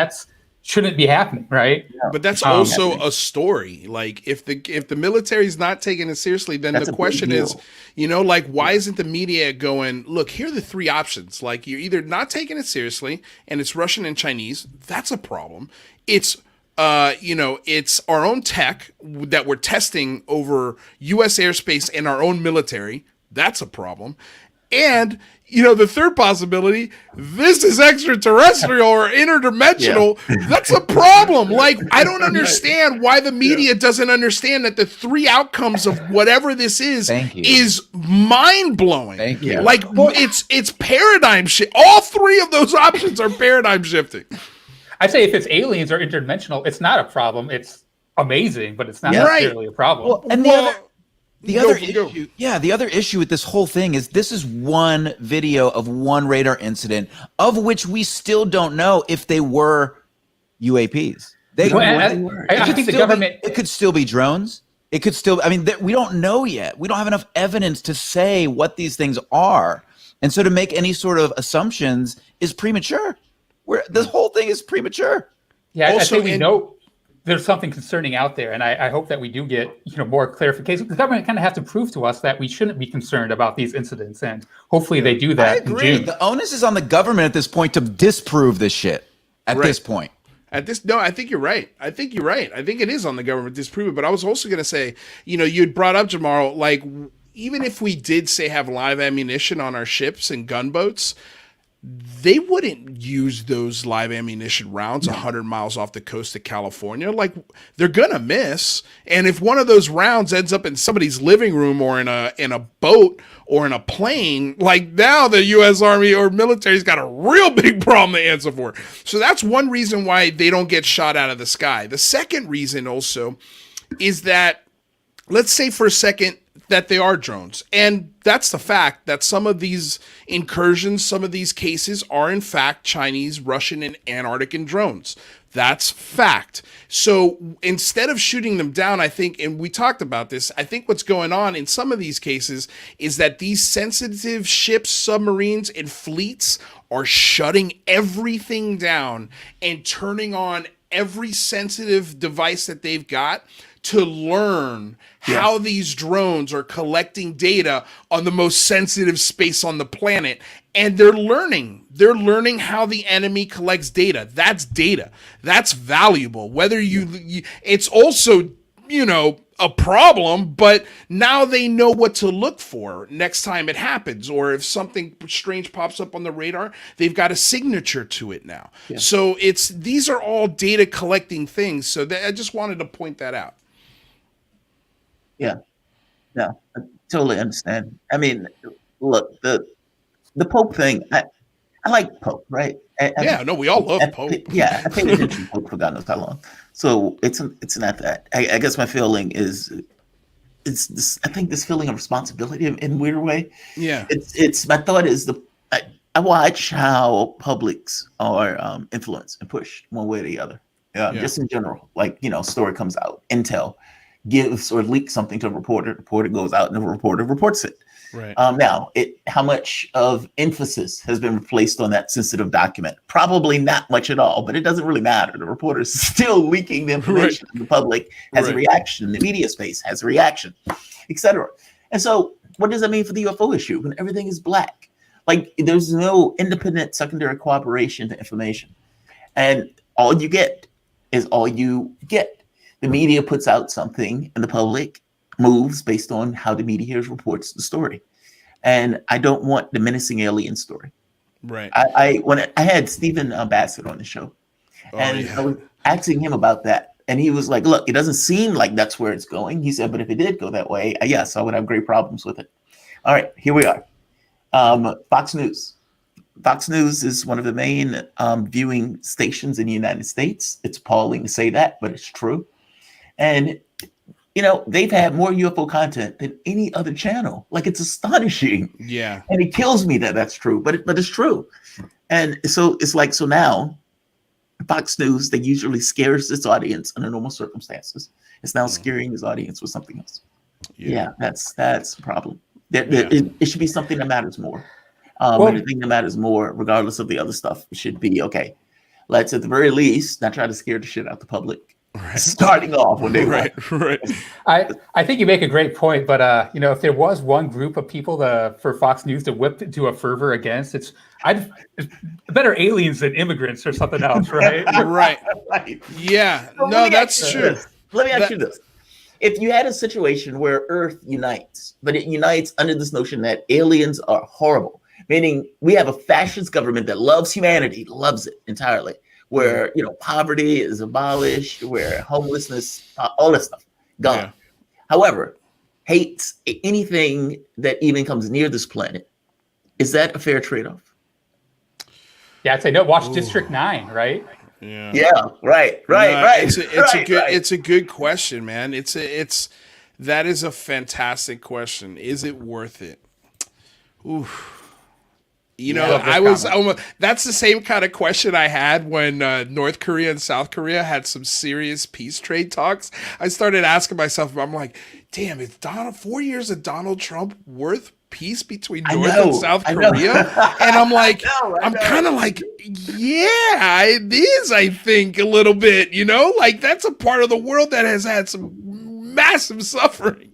shouldn't be happening, right? Yeah. But that's also a story. Like if the military's not taking it seriously, then the question is, why isn't the media going, look, here are the three options. Like you're either not taking it seriously and it's Russian and Chinese. That's a problem. It's it's our own tech that we're testing over U.S. airspace and our own military. That's a problem. And, the third possibility, this is extraterrestrial or interdimensional. Yeah. That's a problem. Like, I don't understand why the media doesn't understand that the three outcomes of whatever this is mind-blowing. Thank you. Like, it's paradigm shift. All three of those options are paradigm shifting. I'd say if it's aliens or interdimensional, it's not a problem. It's amazing, but it's not necessarily a problem. Well, and the other issue with this whole thing is this is one video of one radar incident of which we still don't know if they were UAPs. I think the government... It could still be drones. It could still... we don't know yet. We don't have enough evidence to say what these things are. And so to make any sort of assumptions is premature. This whole thing is premature. Yeah, also, I think we know there's something concerning out there, and I hope that we do get more clarification. The government kind of has to prove to us that we shouldn't be concerned about these incidents, and hopefully they do that. I agree. In June. The onus is on the government at this point to disprove this shit. At this point. No, I think you're right. I think it is on the government to disprove it. But I was also going to say, you'd brought up, Jarmarl, like even if we did say have live ammunition on our ships and gunboats, they wouldn't use those live ammunition rounds 100 miles off the coast of California. Like, they're gonna miss. And if one of those rounds ends up in somebody's living room or in a boat or in a plane, like now the U.S. Army or military's got a real big problem to answer for. So that's one reason why they don't get shot out of the sky. The second reason also is that, let's say for a second, that they are drones. And that's the fact that some of these incursions, some of these cases are in fact Chinese, Russian, and Antarctic drones. That's fact. So instead of shooting them down, I think, and we talked about this, I think what's going on in some of these cases is that these sensitive ships, submarines, and fleets are shutting everything down and turning on every sensitive device that they've got to learn how these drones are collecting data on the most sensitive space on the planet. And they're learning how the enemy collects data. That's data. That's valuable. Whether it's also, a problem, but now they know what to look for next time it happens, or if something strange pops up on the radar, they've got a signature to it now. Yeah. So these are all data collecting things. So I just wanted to point that out. Yeah, I totally understand. I mean, look, the Pope thing. I like Pope, right? We all love Pope. I paid attention to Pope for God knows how long. So it's not that. I guess my feeling is, it's this. I think this feeling of responsibility in a weird way. Yeah. It's my thought is I watch how publics are influenced and pushed one way or the other. Just in general, like, story comes out, intel gives or leaks something to a reporter. The reporter goes out and the reporter reports it. Right. Now, how much of emphasis has been placed on that sensitive document? Probably not much at all, but it doesn't really matter. The reporter is still leaking the information. Right. The public has a reaction. The media space has a reaction, etc. And so what does that mean for the UFO issue when everything is black? Like, there's no independent secondary cooperation to information. And all you get is all you get. The media puts out something and the public moves based on how the media reports the story. And I don't want the menacing alien story. Right. When I had Stephen Bassett on the show, I was asking him about that. And he was like, look, it doesn't seem like that's where it's going. He said, but if it did go that way, yes, I would have great problems with it. All right, here we are. Fox News. Fox News is one of the main viewing stations in the United States. It's appalling to say that, but it's true. And they've had more UFO content than any other channel. Like, it's astonishing. Yeah. And it kills me that that's true, but it's true. And so it's like, so now Fox News, that usually scares its audience under normal circumstances, is now scaring its audience with something else. Yeah, that's a problem. It should be something that matters more. Anything that matters more, regardless of the other stuff, should be, okay, let's at the very least not try to scare the shit out the public. Right. Starting off when they right. I think you make a great point, but if there was one group of people for Fox News to whip into a fervor against, it's better aliens than immigrants or something else, right? Right. Yeah. Well, no, that's true. Let me ask you this. If you had a situation where Earth unites, but it unites under this notion that aliens are horrible, meaning we have a fascist government that loves humanity, loves it entirely, where poverty is abolished, where homelessness, all this stuff gone. Yeah. However, hates anything that even comes near this planet. Is that a fair trade-off? Yeah, I'd say no. Watch District 9, right? Yeah. Right. It's a good question, man. That is a fantastic question. Is it worth it? Oof. That's the same kind of question I had when North Korea and South Korea had some serious peace trade talks. I started asking myself, I'm like, damn, is 4 years of Donald Trump worth peace between North and South Korea? And I'm like, I'm kind of like, yeah, it is, I think, a little bit, like that's a part of the world that has had some massive suffering.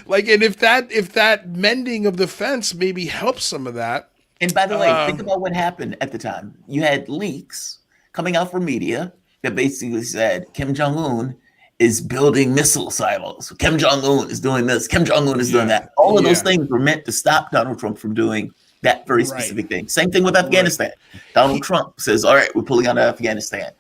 Like, and if that mending of the fence maybe helps some of that. And by the way, think about what happened at the time. You had leaks coming out from media that basically said Kim Jong-un is building missile silos. Kim Jong-un is doing this. Kim Jong-un is doing that. All of those things were meant to stop Donald Trump from doing that very specific thing. Same thing with Afghanistan. Donald Trump says, all right, we're pulling out of Afghanistan.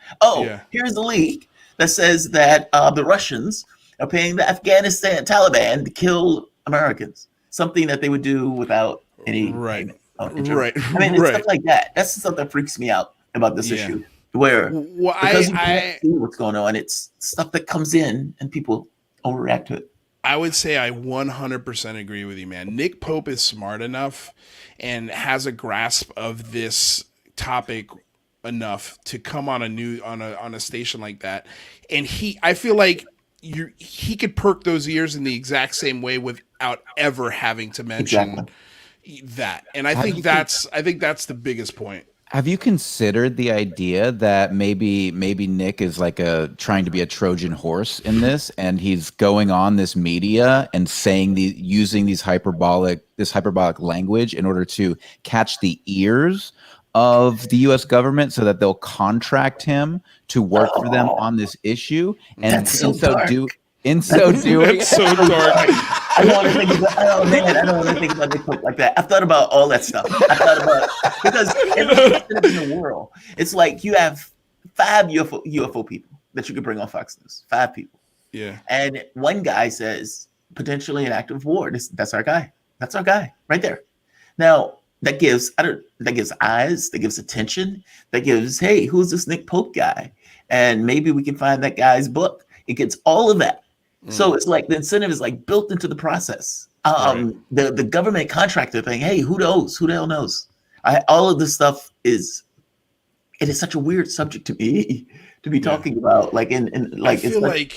Here's the leak that says that the Russians are paying the Afghanistan Taliban to kill Americans, something that they would do without any payment. I mean, it's stuff like that. That's the stuff that freaks me out about this issue. Where because you can't see what's going on, it's stuff that comes in and people overreact to it. I would say I 100% agree with you, man. Nick Pope is smart enough and has a grasp of this topic enough to come on a station like that, and I feel like he could perk those ears in the exact same way without ever having to mention that. And I think that's the biggest point. Have you considered the idea that maybe Nick is like trying to be a Trojan horse in this, and he's going on this media and saying using this hyperbolic language in order to catch the ears of the U.S. government so that they'll contract him to work for them on this issue, and that's so dark. In so doing, That's so dark. I don't want to think about. Oh man, I don't want to think about Nick Pope like that. I've thought about all that stuff. I thought about because every in the world, it's like you have 5 UFO people that you could bring on Fox News. 5 people. Yeah. And one guy says potentially an act of war. That's our guy. That's our guy right there. Now that gives eyes, that gives attention, that gives, hey, who's this Nick Pope guy? And maybe we can find that guy's book. It gets all of that. So it's like the incentive is like built into the process. The government contractor thing. Hey, who knows? Who the hell knows? All of this stuff it is such a weird subject to me to be talking about. Like I feel like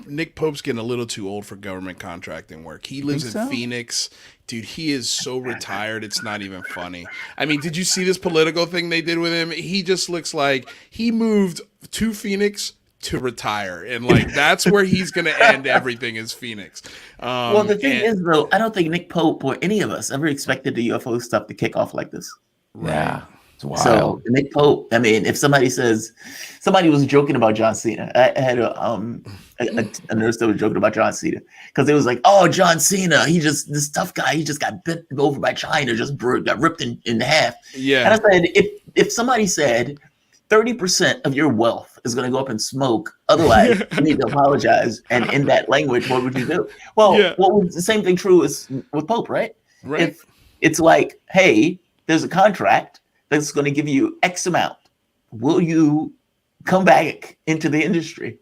Nick Pope's getting a little too old for government contracting work. He lives in Phoenix. Dude, he is so retired, it's not even funny. I mean, did you see this political thing they did with him? He just looks like he moved to Phoenix to retire, and like that's where he's going to end everything is Phoenix. Well, the thing is, though, I don't think Nick Pope or any of us ever expected the UFO stuff to kick off like this. Right. Yeah. It's wild. So Nick Pope, I mean, if somebody was joking about John Cena, I had a nurse that was joking about John Cena because it was like, oh, John Cena, this tough guy, he just got bent over by China, just got ripped in half. Yeah. And I said, if somebody said 30% of your wealth is going to go up in smoke, otherwise you need to apologize, and in that language, what would you do? Well, what was the same thing true with Pope, right? Right. If it's like, hey, there's a contract that's going to give you X amount. Will you come back into the industry?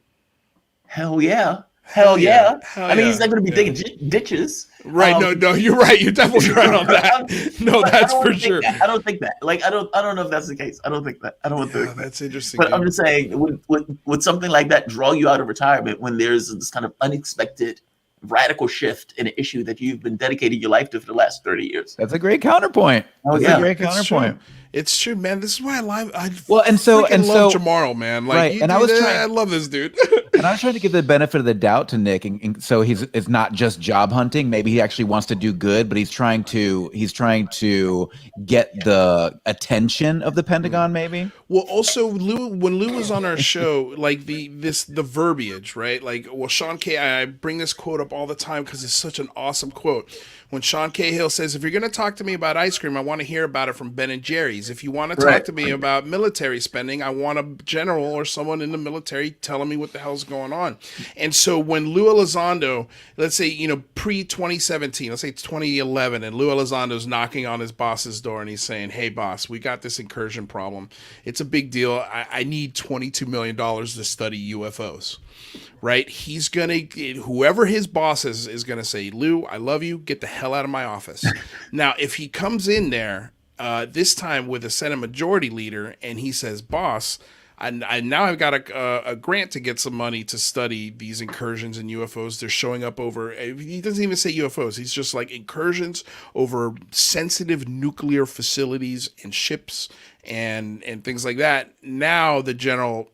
Hell yeah. Hell yeah. I mean, he's not going to be digging ditches. Right. No, you're right. You're definitely right on that. No, that's for sure. I don't think that. Like, I don't know if that's the case. I don't think that. I don't want to. That's interesting. But I'm just saying, would something like that draw you out of retirement when there's this kind of unexpected radical shift in an issue that you've been dedicating your life to for the last 30 years? That's a great counterpoint. Oh, That's a great counterpoint. It's true, man. This is why I love Jamar, man. Like, right. And I love this dude. And I was trying to give the benefit of the doubt to Nick, and so it's not just job hunting. Maybe he actually wants to do good, but he's trying to get the attention of the Pentagon. Maybe. Well, also when Lou was on our show, like the verbiage, right? Like, well, Sean K. I bring this quote up all the time because it's such an awesome quote. When Sean Cahill says, "If you're going to talk to me about ice cream, I want to hear about it from Ben and Jerry's. If you want to talk to me about military spending, I want a general or someone in the military telling me what the hell's going on." And so when Lou Elizondo, let's say, pre-2017, let's say it's 2011, and Lou Elizondo's knocking on his boss's door and he's saying, "Hey, boss, we got this incursion problem. It's a big deal. I need $22 million to study UFOs." Right? He's going to, whoever his boss is going to say, "Lou, I love you. Get the hell out of my office." Now, if he comes in there, this time with a Senate Majority Leader, and he says, "Boss, I now I've got a grant to get some money to study these incursions in UFOs. They're showing up over," he doesn't even say UFOs. He's just like incursions over sensitive nuclear facilities and ships and things like that. Now the general,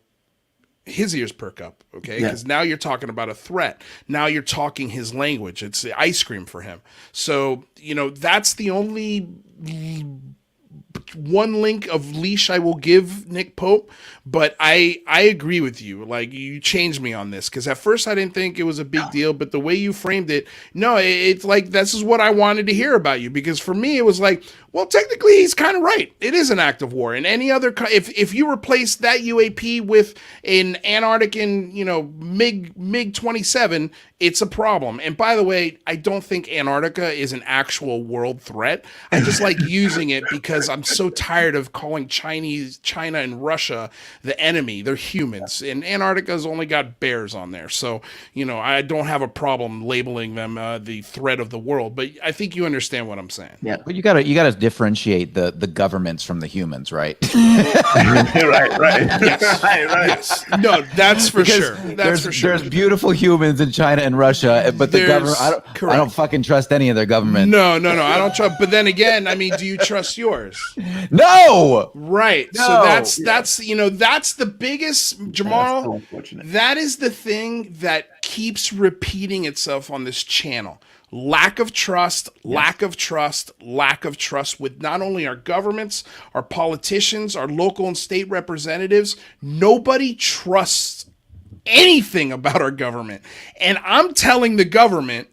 his ears perk up, okay? Because now you're talking about a threat. Now you're talking his language. It's the ice cream for him. So, that's the only one link of leash I will give Nick Pope. But I agree with you. Like, you changed me on this, because at first I didn't think it was a big deal, but the way you framed it, no, it's like, this is what I wanted to hear about you. Because for me, it was like, well, technically he's kind of right. It is an act of war. And any other, if you replace that UAP with an Antarctic MiG-27, it's a problem. And by the way, I don't think Antarctica is an actual world threat. I just like using it because I'm so tired of calling China and Russia the enemy. They're humans, and Antarctica's only got bears on there. So, I don't have a problem labeling them the threat of the world. But I think you understand what I'm saying. Yeah, but you gotta differentiate the governments from the humans, right? right. Yes. Right. Yes. No, that's for sure. There's beautiful humans in China and Russia, but the government, I don't fucking trust any of their government. No, I don't trust. But then again, I mean, do you trust yours? No. Right. No. So that's the biggest, Jarmarl. So that is the thing that keeps repeating itself on this channel. Lack of trust, lack of trust with not only our governments, our politicians, our local and state representatives. Nobody trusts anything about our government. And I'm telling the government,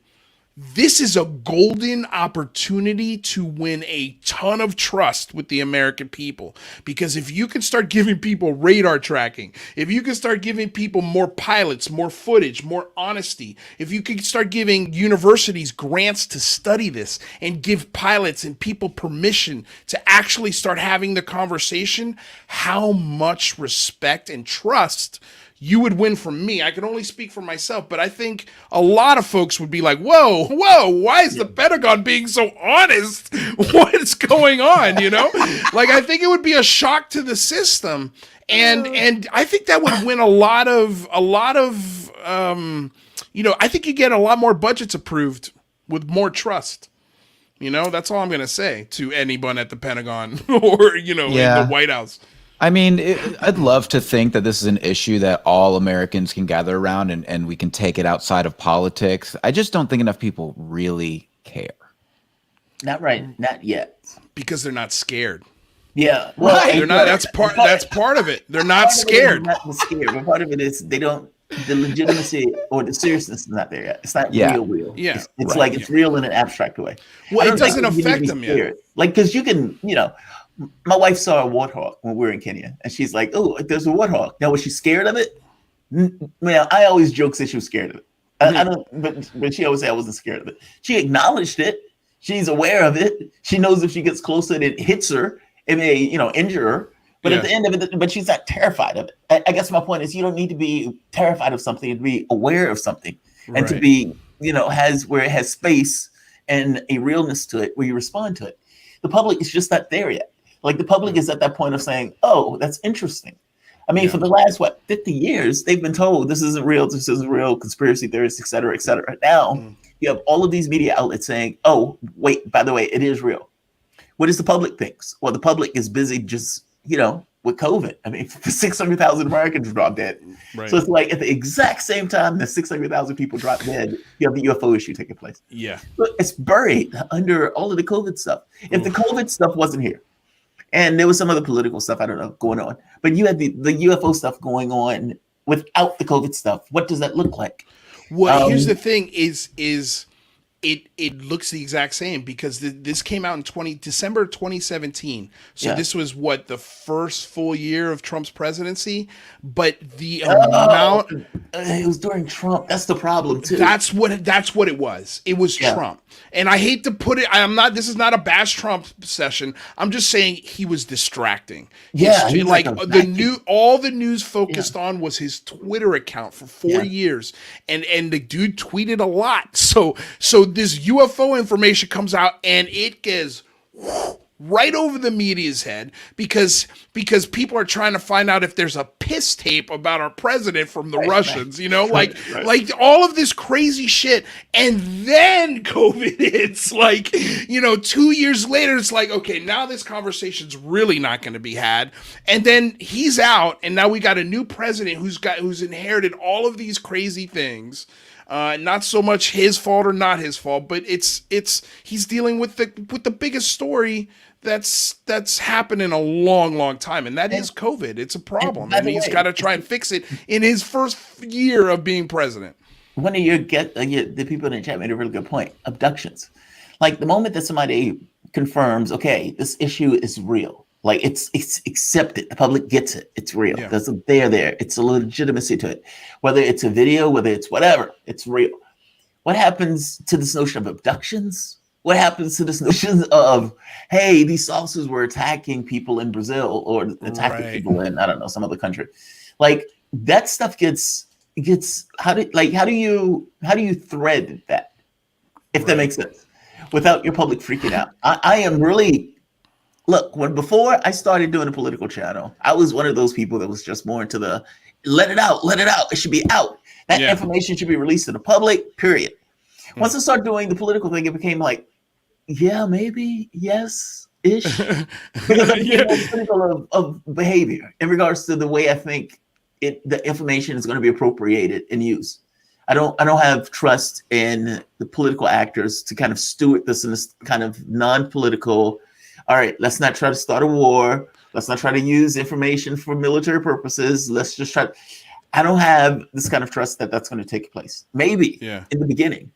this is a golden opportunity to win a ton of trust with the American people. Because if you can start giving people radar tracking, if you can start giving people more pilots, more footage, more honesty, if you can start giving universities grants to study this and give pilots and people permission to actually start having the conversation, how much respect and trust you would win from me. I can only speak for myself, but I think a lot of folks would be like, whoa, why is the Pentagon being so honest? What is going on, you know? Like, I think it would be a shock to the system. And I think that would win a lot of you know, I think you get a lot more budgets approved with more trust. You know, that's all I'm going to say to anyone at the Pentagon or, you know, in the White House. I mean, I'd love to think that this is an issue that all Americans can gather around and we can take it outside of politics. I just don't think enough people really care. Not right. Not yet. Because they're not scared. Yeah. Well, they're not. That's part of it. They're not scared. Not scared, but part of it is they don't. The legitimacy or the seriousness is not there yet. It's not real. Yeah. It's like it's real in an abstract way. Well, it doesn't affect them yet. Like, because you can, you know, my wife saw a warthog when we were in Kenya, and she's like, "Oh, there's a warthog." Now, was she scared of it? Well, I always joke that she was scared of it. I don't, but she always said I wasn't scared of it. She acknowledged it. She's aware of it. She knows if she gets closer and it hits her, it may, you know, injure her. But at the end of it, but she's not terrified of it. I guess my point is, you don't need to be terrified of something to be aware of something, and to be, you know, where it has space and a realness to it, where you respond to it. The public is just not there yet. Like, the public is at that point of saying, "Oh, that's interesting." I mean, for the last 50 years, they've been told this isn't real, conspiracy theorists, et cetera, et cetera. Now you have all of these media outlets saying, "Oh, wait, by the way, it is real." What does the public think? Well, the public is busy just, you know, with COVID. I mean, 600,000 Americans dropped dead. Right. So it's like at the exact same time that 600,000 people dropped dead, you have the UFO issue taking place. Yeah. But it's buried under all of the COVID stuff. If the COVID stuff wasn't here, and there was some other political stuff, I don't know, going on, but you had the UFO stuff going on without the COVID stuff. What does that look like? Well, here's the thing is it looks the exact same, because this came out in December 2017. So this was what, the first full year of Trump's presidency, but the amount it was during Trump. That's the problem too. That's what it was. It was Trump. And I hate to put it, this is not a bash Trump session. I'm just saying he was distracting. Like all the news focused on was his Twitter account for 4 years. And the dude tweeted a lot. So this UFO information comes out and it gets right over the media's head because people are trying to find out if there's a piss tape about our president from the Russians, you know, like all of this crazy shit. And then COVID hits, like, you know, 2 years later, it's like, okay, now this conversation's really not going to be had. And then he's out, and now we got a new president who's inherited all of these crazy things. Not so much his fault or not his fault, but he's dealing with the biggest story that's happened in a long time, and that is COVID. It's a problem, and he's got to try and fix it in his first year of being president. One of the people in the chat made a really good point. Abductions, like the moment that somebody confirms, okay, this issue is real, like it's accepted, the public gets it, it's real. They're there. It's a legitimacy to it, whether it's a video, whether it's whatever, it's real. What happens to this notion of abductions? What happens to this notion of, hey, these saucers were attacking people in Brazil or attacking people in, I don't know, some other country? Like, that stuff gets how do you thread that, if that makes sense, without your public freaking out? I am really, look, before I started doing a political channel, I was one of those people that was just more into the let it out, it should be out. That information should be released to the public, period. Once I started doing the political thing, it became like, yeah, maybe, yes-ish. Because I'm more critical of behavior in regards to the way I think the information is going to be appropriated and used. I don't have trust in the political actors to kind of steward this in this kind of non-political, all right, let's not try to start a war. Let's not try to use information for military purposes. Let's just try. I don't have this kind of trust that that's going to take place. Maybe in the beginning,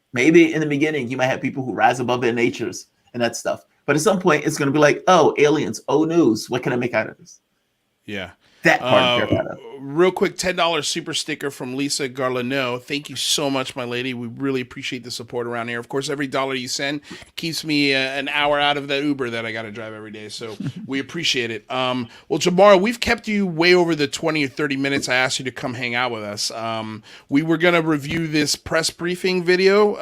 you might have people who rise above their natures and that stuff. But at some point, it's going to be like, oh, aliens, oh, news. What can I make out of this? Yeah. That part real quick, $10 super sticker from Lisa Garlano. Thank you so much, my lady. We really appreciate the support around here. Of course, every dollar you send keeps me an hour out of that Uber that I got to drive every day. So we appreciate it. Well, Jarmarl, we've kept you way over the 20 or 30 minutes I asked you to come hang out with us. We were going to review this press briefing video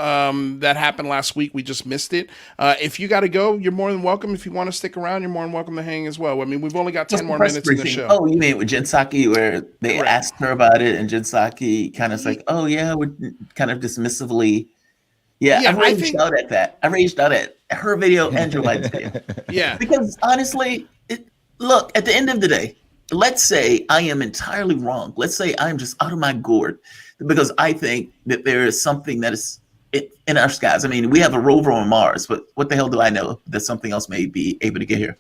that happened last week. We just missed it. If you got to go, you're more than welcome. If you want to stick around, you're more than welcome to hang as well. I mean, we've only got 10 more minutes in the show. Oh, you mean with Jen Psaki, where they asked her about it, and Jen Psaki kind of like, "Oh yeah," would kind of dismissively. Yeah, I raged out at that. I raged out at her video and Joe Biden's video. Yeah, because honestly, look, at the end of the day, let's say I am entirely wrong. Let's say I'm just out of my gourd because I think that there is something that is in our skies. I mean, we have a rover on Mars, but what the hell do I know that something else may be able to get here?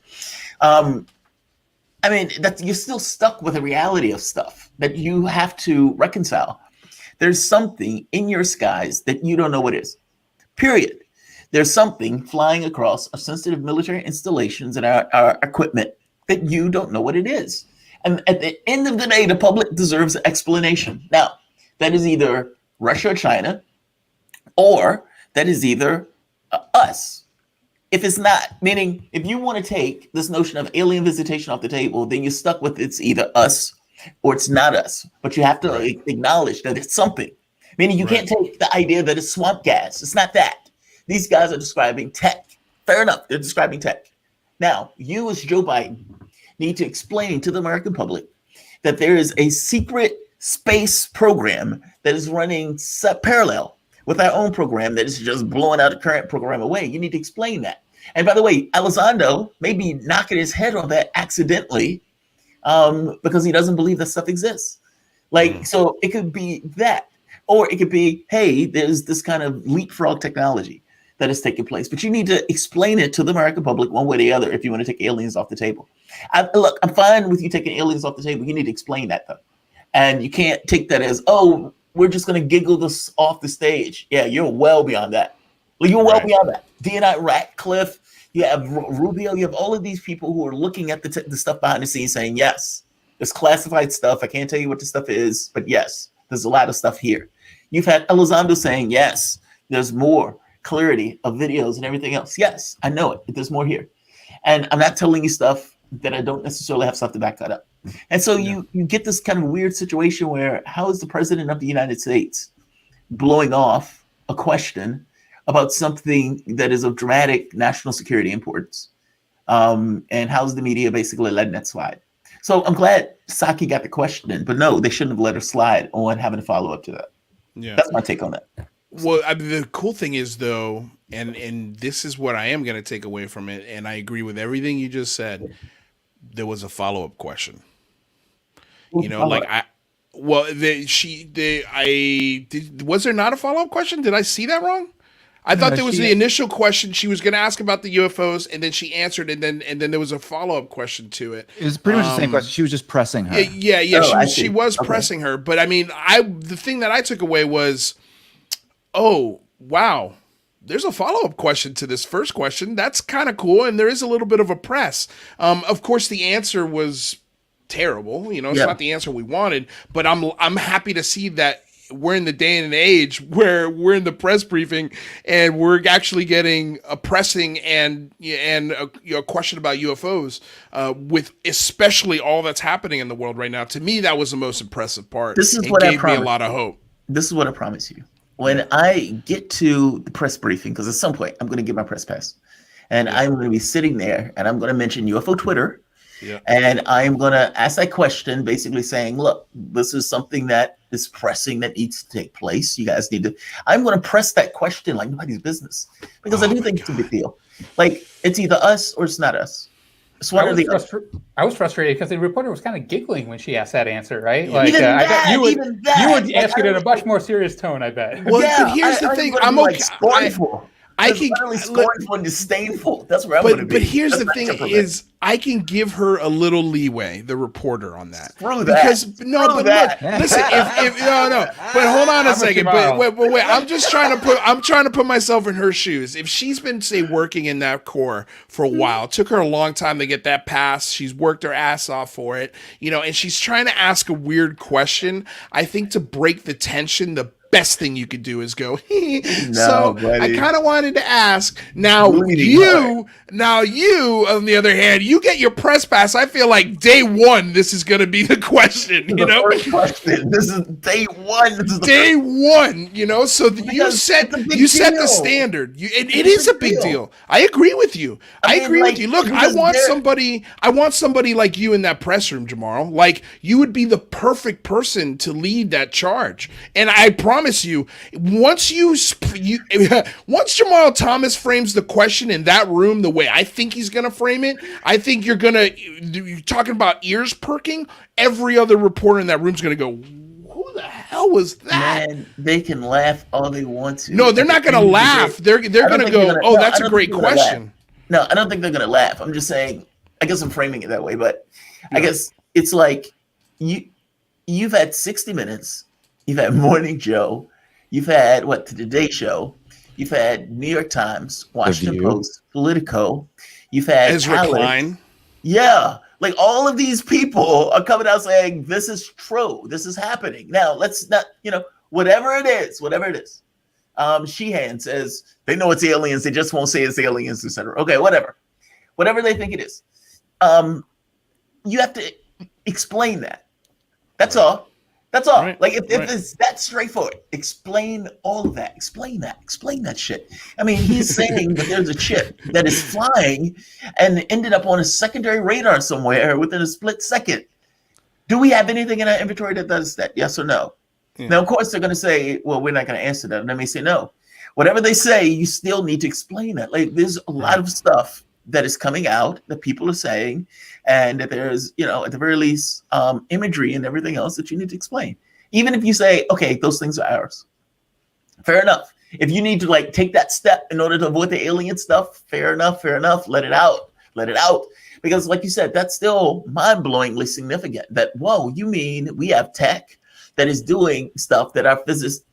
I mean, that you're still stuck with the reality of stuff that you have to reconcile. There's something in your skies that you don't know what is. Period. There's something flying across our sensitive military installations and our equipment that you don't know what it is. And at the end of the day, the public deserves an explanation. Now, that is either Russia or China, or that is either us. If it's not, meaning if you want to take this notion of alien visitation off the table, then you're stuck with it's either us or it's not us. But you have to acknowledge that it's something. Meaning you can't take the idea that it's swamp gas. It's not that. These guys are describing tech. Fair enough. They're describing tech. Now, you as Joe Biden need to explain to the American public that there is a secret space program that is running parallel with our own program that is just blowing out the current program away. You need to explain that. And by the way, Elizondo may be knocking his head on that accidentally because he doesn't believe that stuff exists. So it could be that. Or it could be, hey, there's this kind of leapfrog technology that is taking place. But you need to explain it to the American public one way or the other if you want to take aliens off the table. Look, I'm fine with you taking aliens off the table. You need to explain that, though. And you can't take that as, oh, we're just going to giggle this off the stage. Yeah, you're well beyond that. You're well beyond that. DNI Ratcliffe, you have Rubio, you have all of these people who are looking at the stuff behind the scenes saying, yes, there's classified stuff. I can't tell you what the stuff is, but yes, there's a lot of stuff here. You've had Elizondo saying, yes, there's more clarity of videos and everything else. Yes, I know it. There's more here. And I'm not telling you stuff that I don't necessarily have stuff to back that up. And so you get this kind of weird situation where how is the president of the United States blowing off a question about something that is of dramatic national security importance? And how's the media basically letting that slide? So I'm glad Psaki got the question in, but no, they shouldn't have let her slide on having a follow up to that. Yeah, that's my take on that. Well, I mean, the cool thing is, though, and this is what I am going to take away from it, and I agree with everything you just said. There was a follow up question. You know, like was there not a follow up question? Did I see that wrong? I thought there was the initial question she was going to ask about the UFOs, and then she answered, and then there was a follow up question to it. It was pretty much the same question. She was just pressing her. Yeah. She was pressing her, but I mean, the thing that I took away was, oh wow, there's a follow up question to this first question. That's kind of cool, and there is a little bit of a press. Of course, the answer was terrible. You know, it's not the answer we wanted, but I'm happy to see that we're in the day and age where we're in the press briefing and we're actually getting a pressing and a question about UFOs with especially all that's happening in the world right now. To me, that was the most impressive part. This is what I gave me a lot of hope. This is what I promise you. When I get to the press briefing, because at some point I'm going to get my press pass, and I'm going to be sitting there and I'm going to mention UFO Twitter. Yeah. And I'm going to ask that question, basically saying, look, this is something that is pressing that needs to take place. You guys need to, I'm going to press that question like nobody's business, because I do think it's a big deal. Like, it's either us or it's not us. It's one or the other. I was frustrated because the reporter was kind of giggling when she asked that answer, right? Like, you would ask it in a much more serious tone, I bet. Well, but here's the thing. I'm okay. I can utterly scornful and disdainful. That's where I'm going to be. But here's That's the thing: is I can give her a little leeway, the reporter, on that. Screw that. Because look, listen. If no, but hold on a second. But wait. I'm just trying to put myself in her shoes. If she's been, say, working in that Corps for a while, it took her a long time to get that pass. She's worked her ass off for it, and she's trying to ask a weird question. I think to break the tension, the best thing you could do is go, so buddy. I kind of wanted to ask, now you, on the other hand, you get your press pass. I feel like day one, this is going to be the question, First question. This is day one. This is day one, so you set the standard. It is a big deal. I agree with you. I agree with you. Look, I want somebody like you in that press room, Jarmarl. Like, you would be the perfect person to lead that charge. And I promise you, once Jarmarl Thomas frames the question in that room the way I think he's going to frame it, I think you're talking about ears perking. Every other reporter in that room is going to go, who the hell was that? Man, they can laugh all they want to. No, they're not going to laugh. They're going to go, oh, that's a great question. No, I don't think they're going to laugh. I'm just saying, I guess I'm framing it that way, but I guess it's like you've had 60 Minutes. You've had Morning Joe. You've had the Today Show. You've had New York Times, Washington Post, Politico. You've had Ezra Klein. Yeah, like all of these people are coming out saying this is true. This is happening. Now let's not, whatever it is. Sheehan says they know it's aliens. They just won't say it's aliens, etc. Okay, whatever they think it is. You have to explain that. That's all. That's all. Right, like if it's that straightforward, explain all of that. Explain that shit. I mean, he's saying that there's a ship that is flying and ended up on a secondary radar somewhere within a split second. Do we have anything in our inventory that does that? Yes or no? Yeah. Now, of course, they're going to say, well, we're not going to answer that. And they may say no. Whatever they say, you still need to explain that. Like, there's a lot of stuff that is coming out that people are saying, and that there's, at the very least, imagery and everything else that you need to explain. Even if you say, okay, those things are ours. Fair enough. If you need to take that step in order to avoid the alien stuff, fair enough. Let it out. Because like you said, that's still mind-blowingly significant that, whoa, you mean we have tech that is doing stuff that our physicists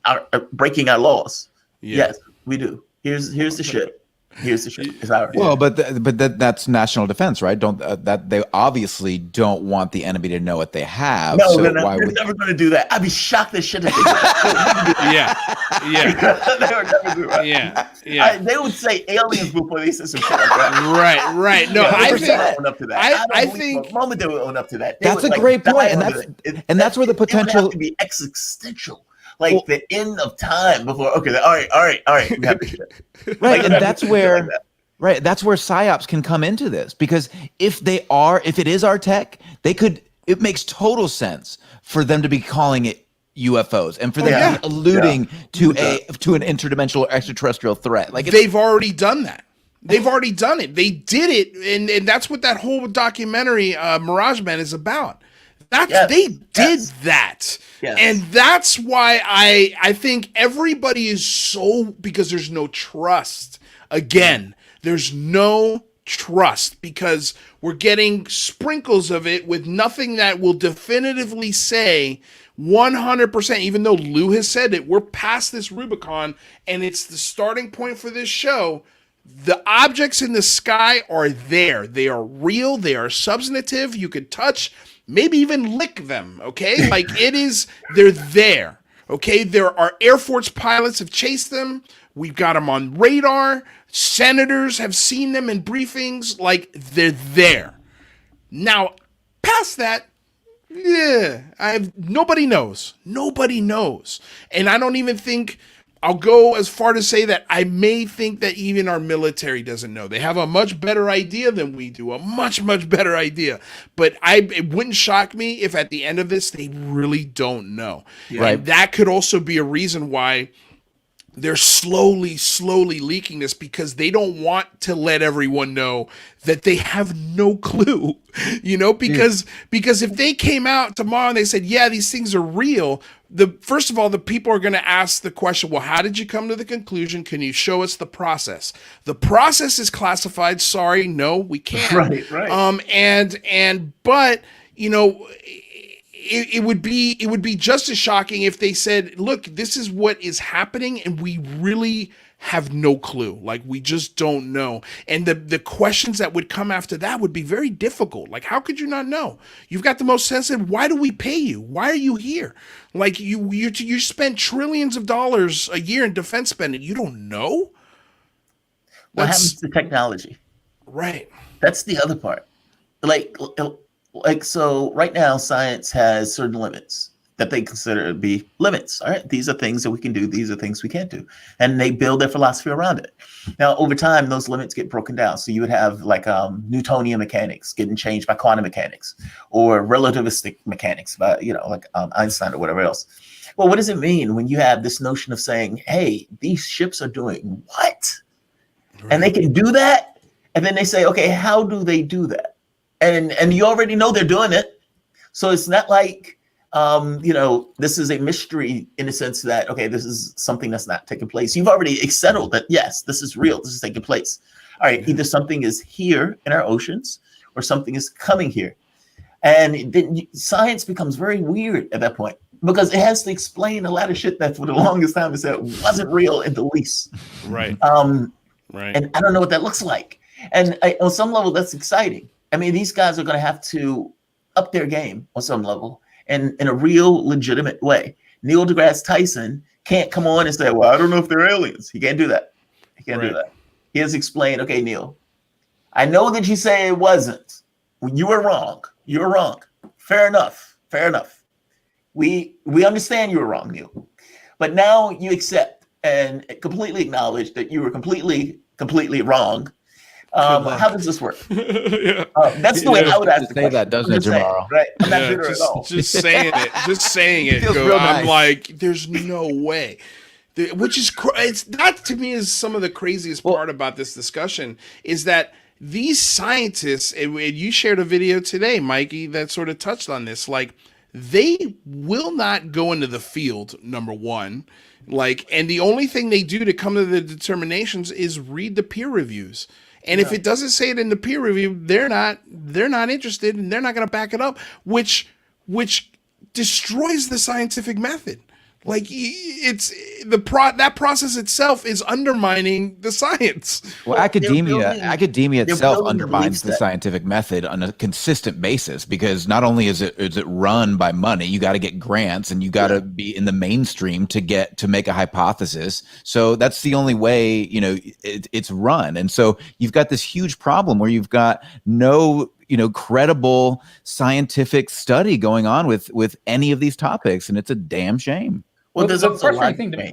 are breaking our laws? Yeah. Yes, we do. Here's the shit. Here's the shit. It's ours. Well, but that's national defense, right? That they obviously don't want the enemy to know what they have. No, they're never going to do that. I'd be shocked as shit if they did that. Yeah. They would never do that. Yeah. They would say aliens will police us and shit like that. Right. No, I think own up to that. I think for a moment they would own up to that. That's a great point, and that's where the potential it would have to be existential. Like the end of time before. Okay, all right. We have to do that. Right, and that's where psyops can come into this, because if it is our tech, it makes total sense for them to be calling it UFOs and for them to be alluding to an interdimensional or extraterrestrial threat. Like they've already done that. They've already done it. They did it, and that's what that whole documentary Mirage Man is about. They did that. Yes. And that's why I think everybody is because there's no trust. Again, there's no trust because we're getting sprinkles of it with nothing that will definitively say 100%, even though Lou has said it, we're past this Rubicon and it's the starting point for this show. The objects in the sky are there. They are real. They are substantive. You could touch, maybe even lick them, okay? Like they're there, okay? There are Air Force pilots have chased them. We've got them on radar. Senators have seen them in briefings. Like, they're there. Now, past that, nobody knows. Nobody knows. And I don't even think, I'll go as far to say that I may think that even our military doesn't know. They have a much better idea than we do, a much, much better idea. But it wouldn't shock me if at the end of this, they really don't know. Yeah. Right. And that could also be a reason why they're slowly leaking this because they don't want to let everyone know that they have no clue, because if they came out tomorrow and they said, yeah, these things are real, first of all, the people are going to ask the question, well, how did you come to the conclusion? Can you show us the process? The process is classified. Sorry, no, we can't. Right. But it would be just as shocking if they said, look, this is what is happening and we really have no clue. Like, we just don't know. And the questions that would come after that would be very difficult. Like, how could you not know? You've got the most sensitive. Why do we pay you? Why are you here? Like, you spend trillions of dollars a year in defense spending. You don't know? What happens to technology? Right. That's the other part. So right now, science has certain limits that they consider to be limits. All right, these are things that we can do. These are things we can't do, and they build their philosophy around it. Now, over time, those limits get broken down. So you would have Newtonian mechanics getting changed by quantum mechanics, or relativistic mechanics by Einstein or whatever else. Well, what does it mean when you have this notion of saying, "Hey, these ships are doing what?" Right. And they can do that, and then they say, "Okay, how do they do that?" And you already know they're doing it. So it's not like, this is a mystery in the sense that, okay, this is something that's not taking place. You've already settled that, yes, this is real. This is taking place. All right, either something is here in our oceans or something is coming here. And then science becomes very weird at that point because it has to explain a lot of shit that for the longest time it said wasn't real in the least. Right. Right. And I don't know what that looks like. And on some level, that's exciting. I mean, these guys are going to have to up their game on some level and in a real legitimate way. Neil deGrasse Tyson can't come on and say, well, I don't know if they're aliens. He can't do that. He can't do that. He has to explain, okay, Neil, I know that you say it wasn't. You were wrong. You're wrong. Fair enough. Fair enough. We understand you were wrong, Neil. But now you accept and completely acknowledge that you were completely wrong. How does this work? That's the way I would ask the question. That doesn't it, Jarmarl? Right? I'm not bitter at all. Just saying it. I'm like, there's no way. Which is that to me is some of the craziest part about this discussion is that these scientists, and you shared a video today, Mikey, that sort of touched on this. Like, they will not go into the field, number one. And the only thing they do to come to the determinations is read the peer reviews. And if it doesn't say it in the peer review, they're not interested, and they're not going to back it up, which destroys the scientific method. Like, that process itself is undermining the science. Well, academia itself undermines the scientific method on a consistent basis because not only is it run by money, you got to get grants and you got to be in the mainstream to make a hypothesis. So that's the only way it's run, and so you've got this huge problem where you've got no credible scientific study going on with any of these topics, and it's a damn shame. Well, the frustrating thing to me.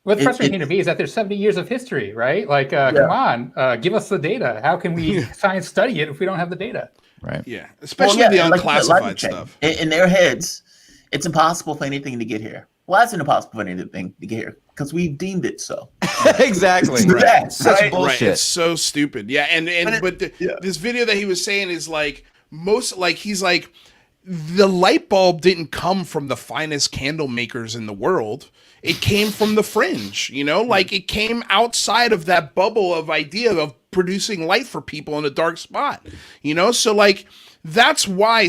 What's frustrating to me is that there's 70 years of history, right? Like, come on, give us the data. How can we science study it if we don't have the data? Right. Yeah, especially the unclassified stuff. In their heads, it's impossible for anything to get here. Well, it's impossible for anything to get here because we've deemed it so. Exactly. Right. Such bullshit. Right. It's so stupid. Yeah, but this video that he was saying is he's like, the light bulb didn't come from the finest candle makers in the world. It came from the fringe, it came outside of that bubble of idea of producing light for people in a dark spot, so that's why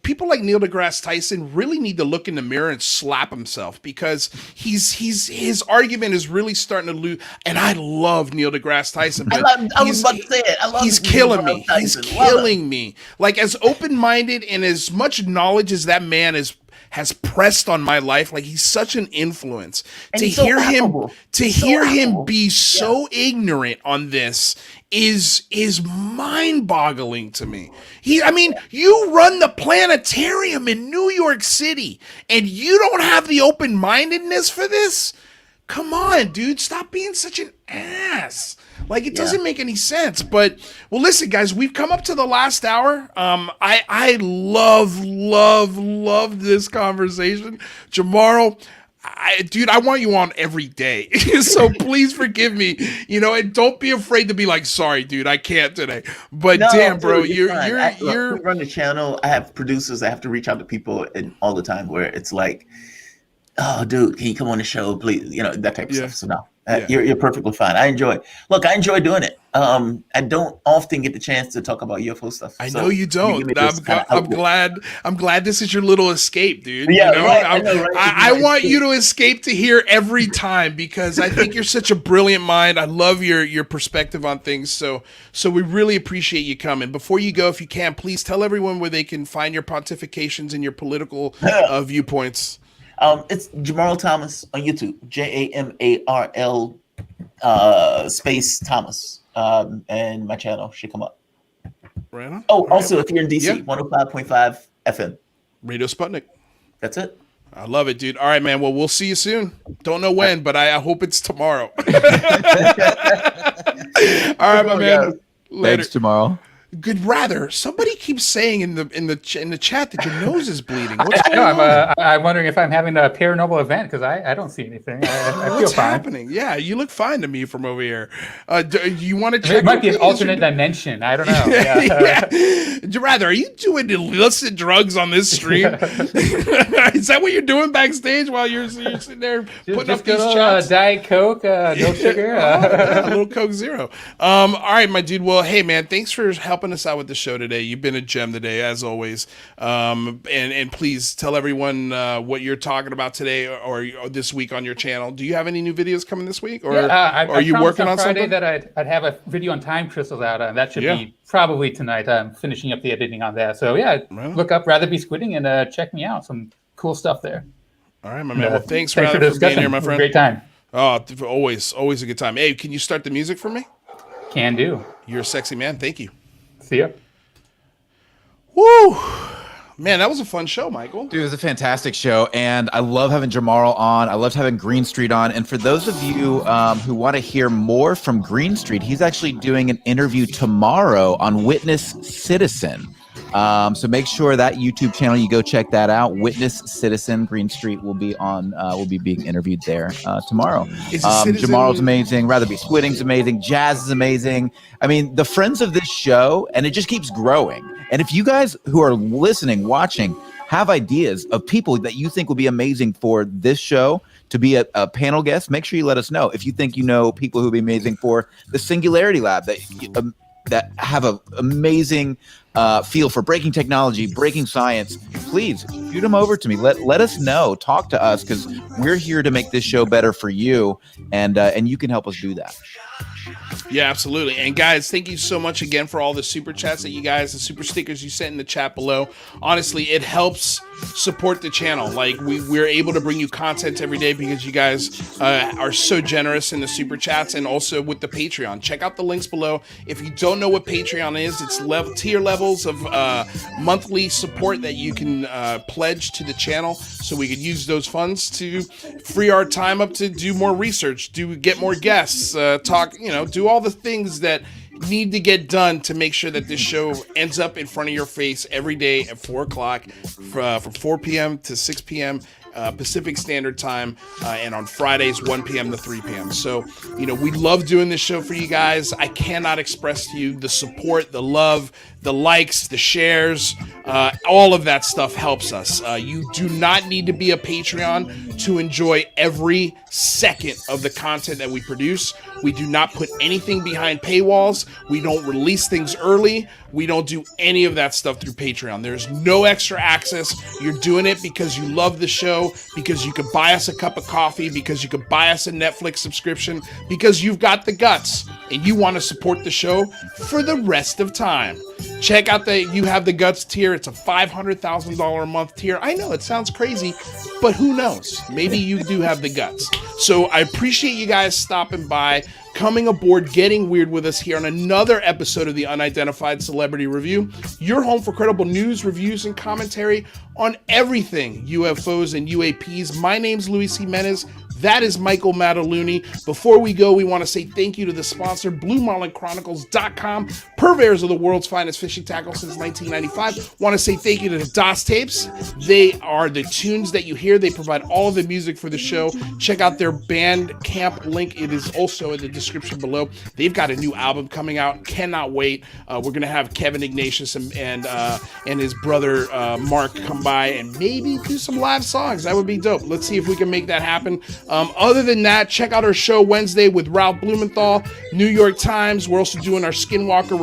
people like Neil deGrasse Tyson really need to look in the mirror and slap himself because his argument is really starting to lose. And I love Neil deGrasse Tyson, but I was about to say it. I love he's killing me. He's killing me. Like, as open-minded and as much knowledge as that man has pressed on my life, like, he's such an influence. And to hear him be so ignorant on this is mind-boggling to me. You run the planetarium in New York City and you don't have the open-mindedness for this? Come on, dude, stop being such an ass. Like, it doesn't make any sense. But, well, listen, guys, we've come up to the last hour. I love this conversation. Jarmarl, Dude, I want you on every day. So please forgive me, and don't be afraid to be like, sorry, dude, I can't today. But damn, bro, dude, you're we run the channel. I have producers. I have to reach out to people and all the time where it's like, oh, dude, can you come on the show, please? That type of stuff. So no, you're perfectly fine. I enjoy doing it. I don't often get the chance to talk about UFO stuff. I know you don't. I'm glad this is your little escape, dude. Yeah, I know, right? I want you to escape to here every time because I think you're such a brilliant mind. I love your perspective on things. So we really appreciate you coming. Before you go, if you can, please tell everyone where they can find your pontifications and your political viewpoints. It's Jarmarl Thomas on YouTube. Jamarl space Thomas. And my channel should come up. Right on. Oh, also, if you're in DC, 105.5 FM. Radio Sputnik. That's it. I love it, dude. All right, man. Well, we'll see you soon. Don't know when, but I hope it's tomorrow. All right, my man. Later. Thanks, tomorrow. Good. Rather, somebody keeps saying in the chat that your nose is bleeding. What's going on? I'm wondering if I'm having a paranormal event because I don't see anything. I feel What's fine. happening? Yeah, you look fine to me from over here. Do you want to check? It might be an alternate dimension. I don't know. Yeah. Rather, are you doing illicit drugs on this stream? Is that what you're doing backstage while you're sitting there putting up these chats? Diet Coke, no sugar. A little Coke Zero. All right, my dude. Well, hey, man, thanks for helping us out with the show today. You've been a gem today, as always. And please tell everyone what you're talking about today or this week on your channel. Do you have any new videos coming this week, or are you working on Friday something? That I'd have a video on time crystals out, and that should be probably tonight. I'm finishing up the editing on that. So look up Rather Be Squidding and check me out. Some cool stuff there. All right, my man. Well, thanks for being here, my friend. Great time. Oh, always a good time. Hey, can you start the music for me? Can do. You're a sexy man. Thank you. See ya. Woo! Man, that was a fun show, Michael. Dude, it was a fantastic show, and I love having Jarmarl on. I loved having Greenstreet on. And for those of you who want to hear more from Greenstreet, he's actually doing an interview tomorrow on Witness Citizen. So make sure that YouTube channel, you go check that out. Witness Citizen Greenstreet will be being interviewed there tomorrow. Jarmarl's amazing. Rather Be Squidding's amazing. Jazz is amazing. I mean, the friends of this show, and it just keeps growing. And if you guys who are listening, watching, have ideas of people that you think would be amazing for this show to be a panel guest, make sure you let us know. If you think you know people who would be amazing for the Singularity Lab that have an amazing feel for breaking technology, breaking science, please shoot them over to me. Let us know. Talk to us, because we're here to make this show better for you, and you can help us do that. Yeah, absolutely. And guys, thank you so much again for all the super chats that the super stickers you sent in the chat below. Honestly, it helps support the channel. Like, we're able to bring you content every day because you guys are so generous in the super chats, and also with the Patreon. Check out the links below. If you don't know what Patreon is, it's tier levels of monthly support that you can pledge to the channel, so we could use those funds to free our time up to do more research, get more guests, talk, do all the things that need to get done to make sure that this show ends up in front of your face every day at 4 o'clock from 4 p.m. to 6 p.m. Pacific Standard Time, and on Fridays 1 p.m. to 3 p.m. So, we love doing this show for you guys. I cannot express to you the support, the love, the likes, the shares, all of that stuff helps us. You do not need to be a Patreon to enjoy every second of the content that we produce. We do not put anything behind paywalls. We don't release things early. We don't do any of that stuff through Patreon. There's no extra access. You're doing it because you love the show, because you could buy us a cup of coffee, because you could buy us a Netflix subscription, because you've got the guts and you want to support the show for the rest of time. Check out the You Have the Guts tier. It's a $500,000 a month tier. I know it sounds crazy, but who knows? Maybe you do have the guts. So I appreciate you guys stopping by, coming aboard, getting weird with us here on another episode of the Unidentified Celebrity Review, your home for credible news, reviews, and commentary on everything UFOs and UAPs. My name's Luis Jimenez. That is Michael Mataluni. Before we go, we want to say thank you to the sponsor, BlueMarlinChronicles.com, purveyors of the world's finest fishing tackle since 1995. Want to say thank you to the DOS Tapes. They are the tunes that you hear. They provide all of the music for the show. Check out their Bandcamp link. It is also in the description below. They've got a new album coming out. Cannot wait. We're going to have Kevin Ignatius and his brother Mark come by and maybe do some live songs. That would be dope. Let's see if we can make that happen. Other than that, check out our show Wednesday with Ralph Blumenthal, New York Times. We're also doing our Skinwalker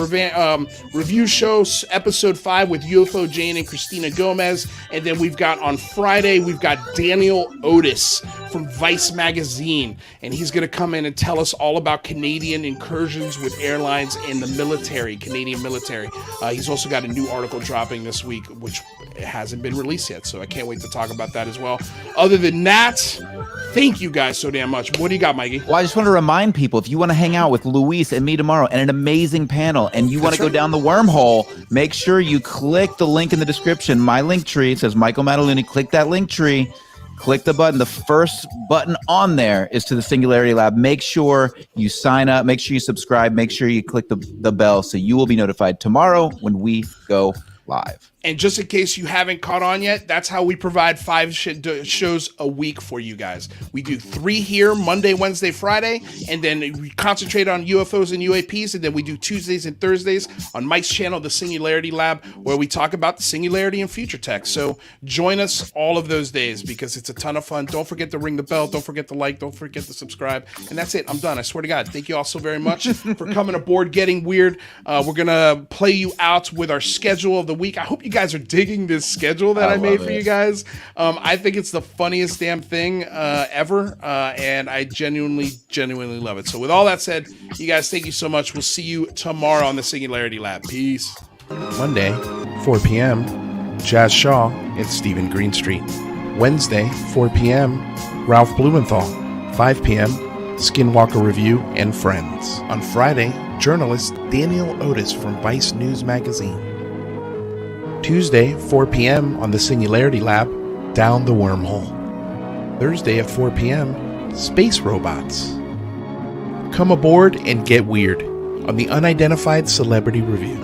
review show, episode 5 with UFO Jane and Cristina Gomez. And then we've got on Friday, we've got Daniel Otis from Vice Magazine, and he's going to come in and tell us all about Canadian incursions with airlines and the military, Canadian military. He's also got a new article dropping this week, which hasn't been released yet, so I can't wait to talk about that as well. Other than that, thank you guys so damn much. What do you got, Mikey? Well, I just want to remind people, if you want to hang out with Luis and me tomorrow and an amazing panel, and you want to go down the wormhole, make sure you click the link in the description. My Linktree, it says Michael Mataluni. Click that Linktree. Click the button. The first button on there is to the Singularity Lab. Make sure you sign up. Make sure you subscribe. Make sure you click the bell so you will be notified tomorrow when we go live. And just in case you haven't caught on yet, that's how we provide 5 shows a week for you guys. We do 3 here, Monday, Wednesday, Friday, and then we concentrate on UFOs and UAPs, and then we do Tuesdays and Thursdays on Mike's channel, The Singularity Lab, where we talk about the singularity and future tech. So join us all of those days because it's a ton of fun. Don't forget to ring the bell. Don't forget to like. Don't forget to subscribe. And that's it. I'm done. I swear to God. Thank you all so very much for coming aboard Getting Weird. We're going to play you out with our schedule of the week. I hope you guys are digging this schedule that I made for you guys. I think it's the funniest damn thing ever, and I genuinely love it. So with all that said, you guys, thank you so much. We'll see you tomorrow on the Singularity Lab. Peace. Monday, 4 p.m., Jazz Shaw and Stephen Greenstreet. Wednesday, 4 p.m., Ralph Blumenthal. 5 p.m., Skinwalker Review and Friends. On Friday, journalist Daniel Otis from Vice News Magazine. Tuesday, 4 p.m. on the Singularity Lab, Down the Wormhole. Thursday at 4 p.m., Space Robots. Come aboard and get weird on the Unidentified Celebrity Review.